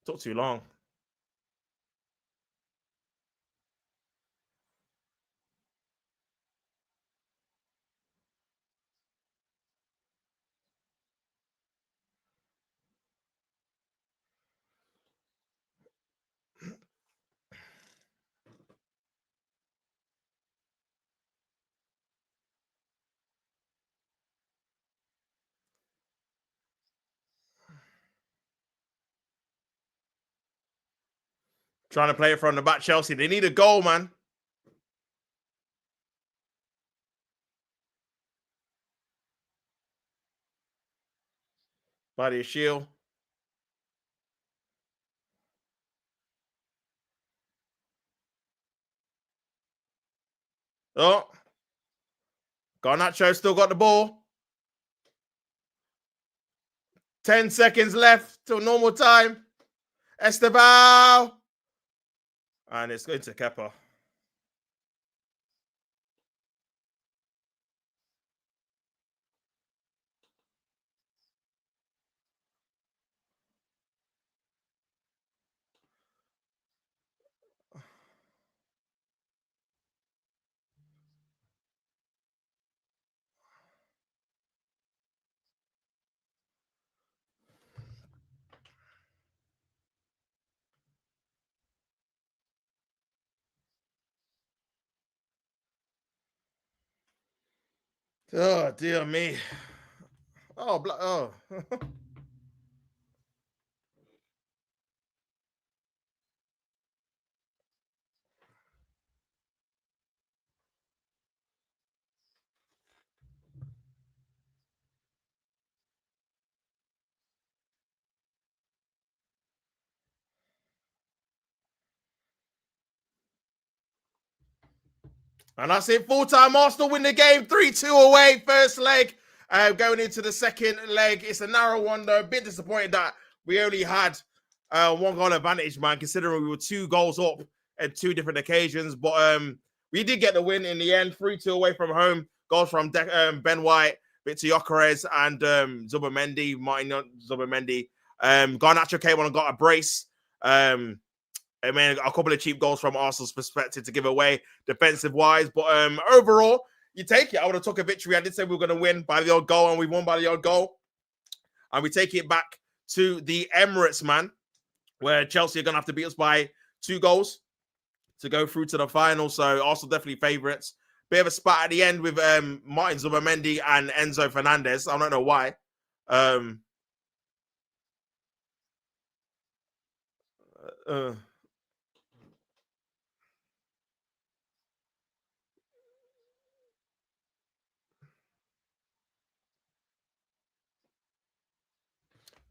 Took too long. Trying to play it from the back, Chelsea. They need a goal, man. Body shield. Oh, Garnacho still got the ball. 10 seconds left till normal time. Esteban. And it's going to Kepa. Oh, dear me. Oh. And that's it. Full-time Arsenal win the game. 3-2 away. First leg. Going into the second leg. It's a narrow one, though. A bit disappointed that we only had one goal advantage, man, considering we were 2 goals up at 2 different occasions. But we did get the win in the end. 3-2 away from home. Goals from Ben White, Victor Gyökeres, and Zubimendi, Martin Zubimendi. Garnacho came on and got a brace. I mean, a couple of cheap goals from Arsenal's perspective to give away defensive-wise. But overall, you take it. I would have took a victory. I did say we were going to win by the odd goal, and we won by the odd goal. And we take it back to the Emirates, man, where Chelsea are going to have to beat us by 2 goals to go through to the final. So Arsenal definitely favourites. Bit of a spat at the end with Martin Zubimendi and Enzo Fernandez. I don't know why.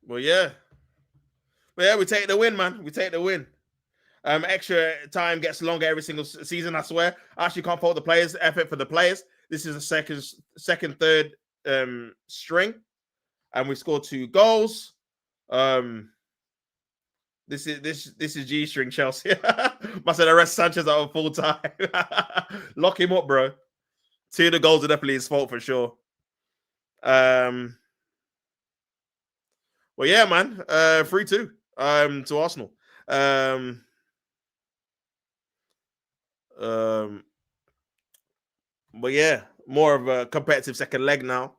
Well, yeah. But yeah, we take the win, man. We take the win. Extra time gets longer every single season, I swear. I actually can't fault the players, effort for the players. This is a third string. And we scored 2 goals. This is G string Chelsea. Must have arrest Sanchez out of full time. Lock him up, bro. 2 of the goals are definitely his fault for sure. Well, yeah, man. 3-2 to Arsenal. But yeah, more of a competitive second leg now.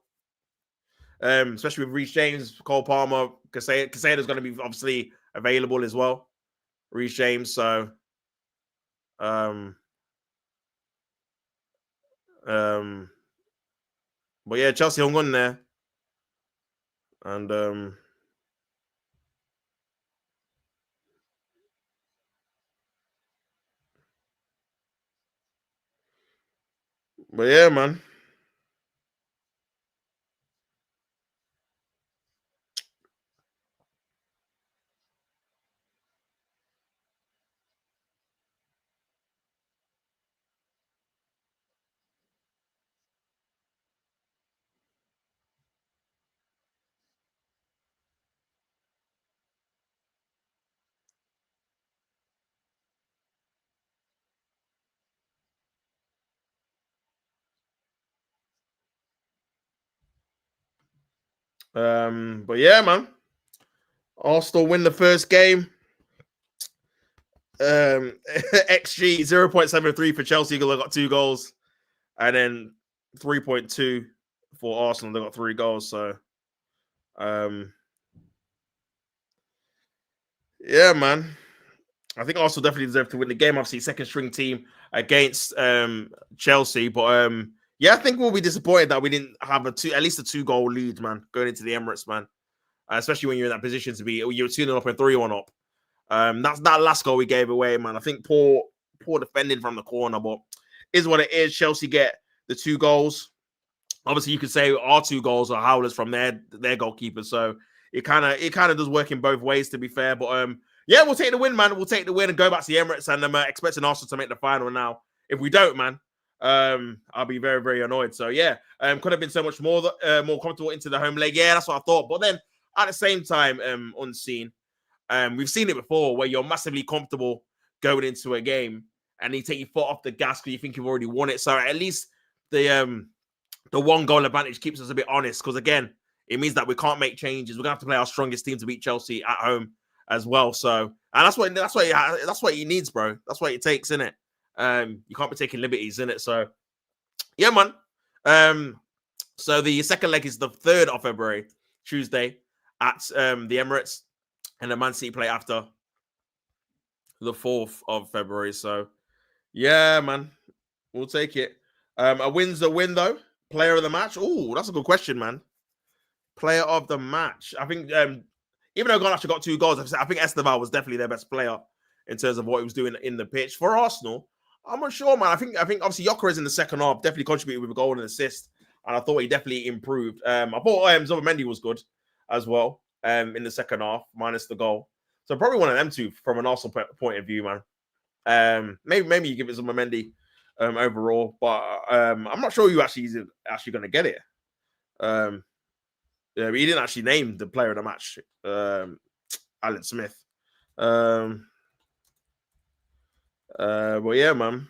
especially with Reece James, Cole Palmer, Casado's going to be obviously available as well. Reece James, so but yeah, Chelsea hung on there, and but yeah, man. But yeah, man. Arsenal win the first game. XG 0.73 for Chelsea. They got 2 goals, and then 3.2 for Arsenal. They got 3 goals. So, yeah, man. I think Arsenal definitely deserve to win the game. Obviously, second string team against Chelsea, but yeah, I think we'll be disappointed that we didn't have at least a 2-goal lead, man, going into the Emirates, man. Especially when you're in that position to be, you're 2-0 up and 3-1 up. That's that last goal we gave away, man. I think poor defending from the corner, but is what it is. Chelsea get the 2 goals. Obviously, you could say our 2 goals are howlers from their goalkeeper. So it kind of does work in both ways, to be fair. But yeah, we'll take the win, man. We'll take the win and go back to the Emirates, and I'm expecting Arsenal to make the final now. If we don't, man, I'll be very, very annoyed. So yeah, could have been so much more comfortable into the home leg. Yeah, that's what I thought. But then at the same time, unseen. We've seen it before where you're massively comfortable going into a game and you take your foot off the gas because you think you've already won it. So at least the 1-goal advantage keeps us a bit honest, because again, it means that we can't make changes. We're gonna have to play our strongest team to beat Chelsea at home as well. So, and that's what he needs, bro. That's what it takes, innit? You can't be taking liberties, innit? So, yeah, man. So the second leg is the 3rd of February, Tuesday, at the Emirates, and the Man City play after the 4th of February. So, yeah, man, we'll take it. A win's a win, though. Player of the match? Oh, that's a good question, man. Player of the match. I think even though Garnacho got 2 goals, I think Esteval was definitely their best player in terms of what he was doing in the pitch. For Arsenal, I'm not sure, man. I think obviously Gyökeres in the second half definitely contributed with a goal and assist, and I thought he definitely improved. I thought Zubimendi was good as well in the second half, minus the goal. So probably one of them two from an Arsenal point of view, man. Maybe you give it Zubimendi overall, but I'm not sure who actually is actually going to get it. Yeah, but he didn't actually name the player of the match, Alan Smith. But yeah, man.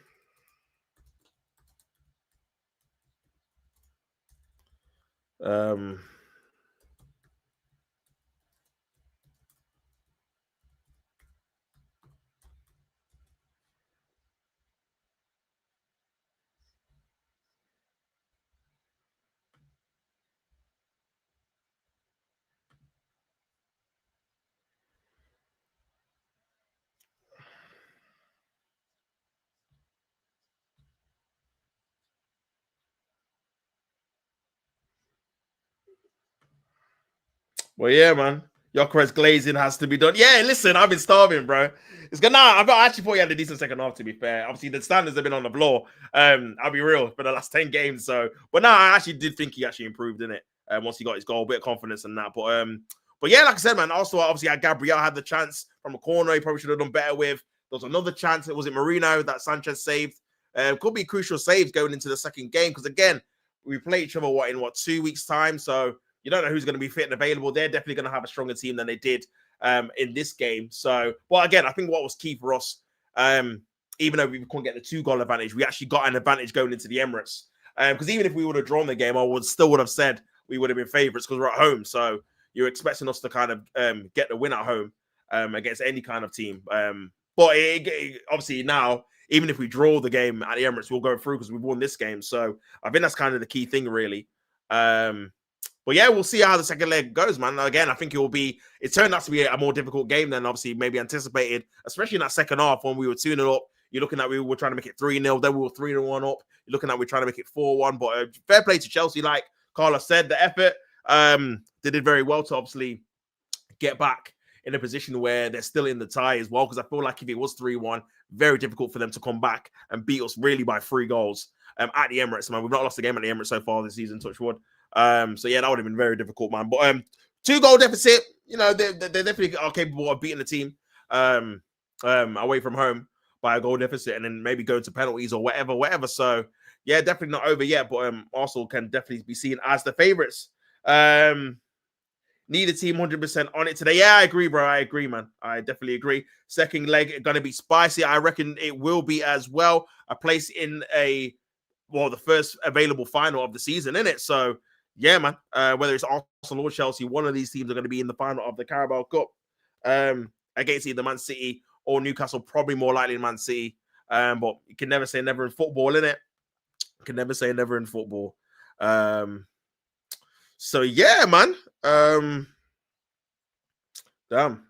Well, yeah, man. Gyökeres glazing has to be done. Yeah, listen, I've been starving, bro. It's good. Nah, I actually thought he had a decent second half, to be fair. Obviously, the standards have been on the floor. I'll be real, for the last 10 games. So, but nah, I actually did think he actually improved in it. Once he got his goal, a bit of confidence in that. But yeah, like I said, man, also obviously had Gabriel had the chance from a corner, he probably should have done better with. There was another chance. It was Marino that Sanchez saved. Could be crucial saves going into the second game, because again, we play each other in 2 weeks' time. So you don't know who's going to be fit and available. They're definitely going to have a stronger team than they did in this game. So, well, again, I think what was key for us, even though we couldn't get the 2-goal advantage, we actually got an advantage going into the Emirates. Because even if we would have drawn the game, I would have said we would have been favourites because we're at home. So you're expecting us to kind of get the win at home against any kind of team. But obviously now, even if we draw the game at the Emirates, we'll go through because we've won this game. So I think that's kind of the key thing, really. But yeah, we'll see how the second leg goes, man. Again, I think it turned out to be a more difficult game than obviously maybe anticipated, especially in that second half when we were 2-0 up. You're looking at we were trying to make it 3-0, then we were 3-1 up. You're looking at we're trying to make it 4-1. But fair play to Chelsea, like Carlos said, the effort. They did very well to obviously get back in a position where they're still in the tie as well. Because I feel like if it was 3-1, very difficult for them to come back and beat us really by 3 goals at the Emirates, man. We've not lost a game at the Emirates so far this season, touch wood. So yeah, that would have been very difficult, man. But 2-goal deficit, they're definitely are capable of beating the team away from home by a goal deficit and then maybe go to penalties or whatever. So yeah, definitely not over yet, but Arsenal can definitely be seen as the favourites. Need a team 100% on it today. Yeah, I agree, bro. I agree, man. I definitely agree. Second leg going to be spicy. I reckon it will be as well. A place in the first available final of the season, innit? So yeah, man. Whether it's Arsenal or Chelsea, one of these teams are going to be in the final of the Carabao Cup against either Man City or Newcastle. Probably more likely Man City. But you can never say never in football, innit? Can never say never in football. So yeah, man. Damn.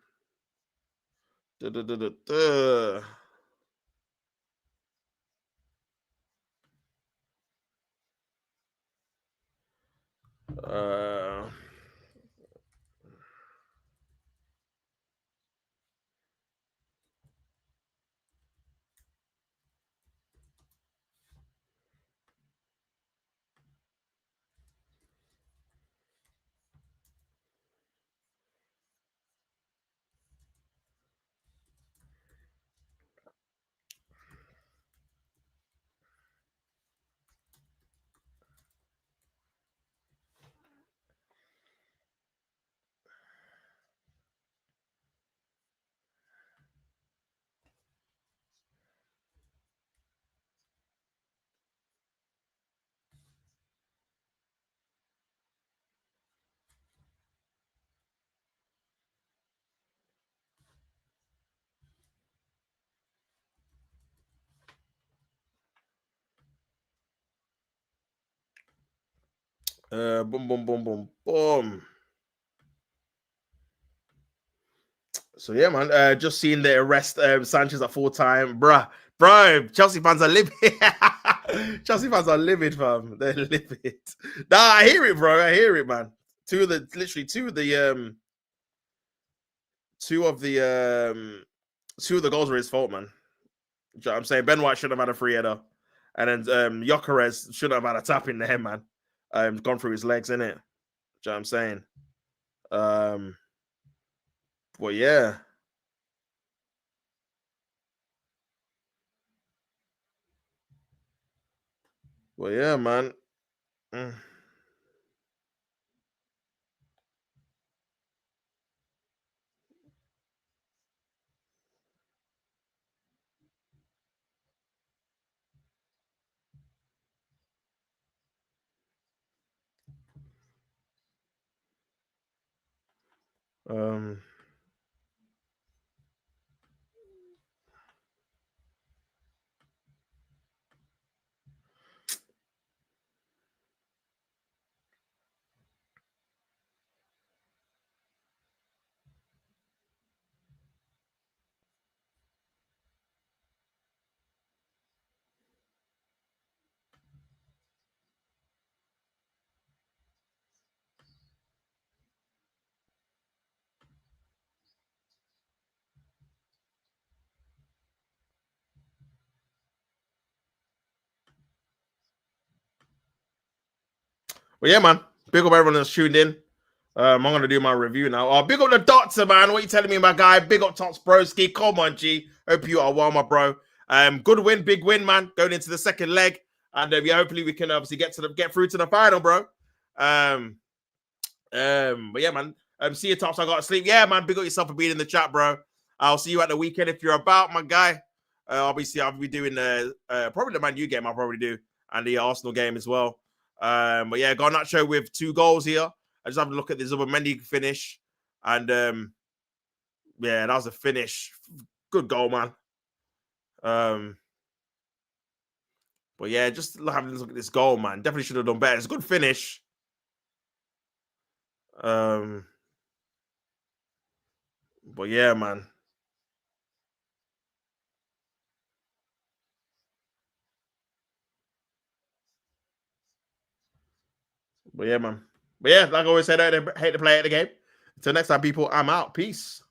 Boom, boom, boom, boom, boom. So yeah, man. Just seeing the arrest Sanchez at full time, bro. Chelsea fans are livid. Chelsea fans are livid, fam. They're livid. Nah, I hear it, bro. I hear it, man. Two of the goals were his fault, man. You know what I'm saying? Ben White should have had a free header. And then Gyökeres should have had a tap in the head, man. Gone through his legs, innit? You know what I'm saying? Well, yeah. Well, yeah, man. Mm. Um, Well, yeah, man. Big up everyone that's tuned in. I'm gonna do my review now. Oh, big up the doctor, man. What you telling me, my guy? Big up Tots Broski. Come on, G. Hope you are well, my bro. Good win, big win, man. Going into the second leg, and yeah, hopefully we can obviously get through to the final, bro. But yeah, man. See you, Tops. I got to sleep. Yeah, man. Big up yourself for being in the chat, bro. I'll see you at the weekend if you're about, my guy. Obviously, I'll be doing probably the Man U game. I'll probably do, and the Arsenal game as well. But yeah, got Nacho with 2 goals here. I just have a look at this other Mendy finish, and yeah, that was a finish. Good goal, man. But yeah, just having a look at this goal, man. Definitely should have done better. It's a good finish. But yeah, man. But yeah, man. But yeah, like I always said, I hate to play at the game. Until next time, people, I'm out. Peace.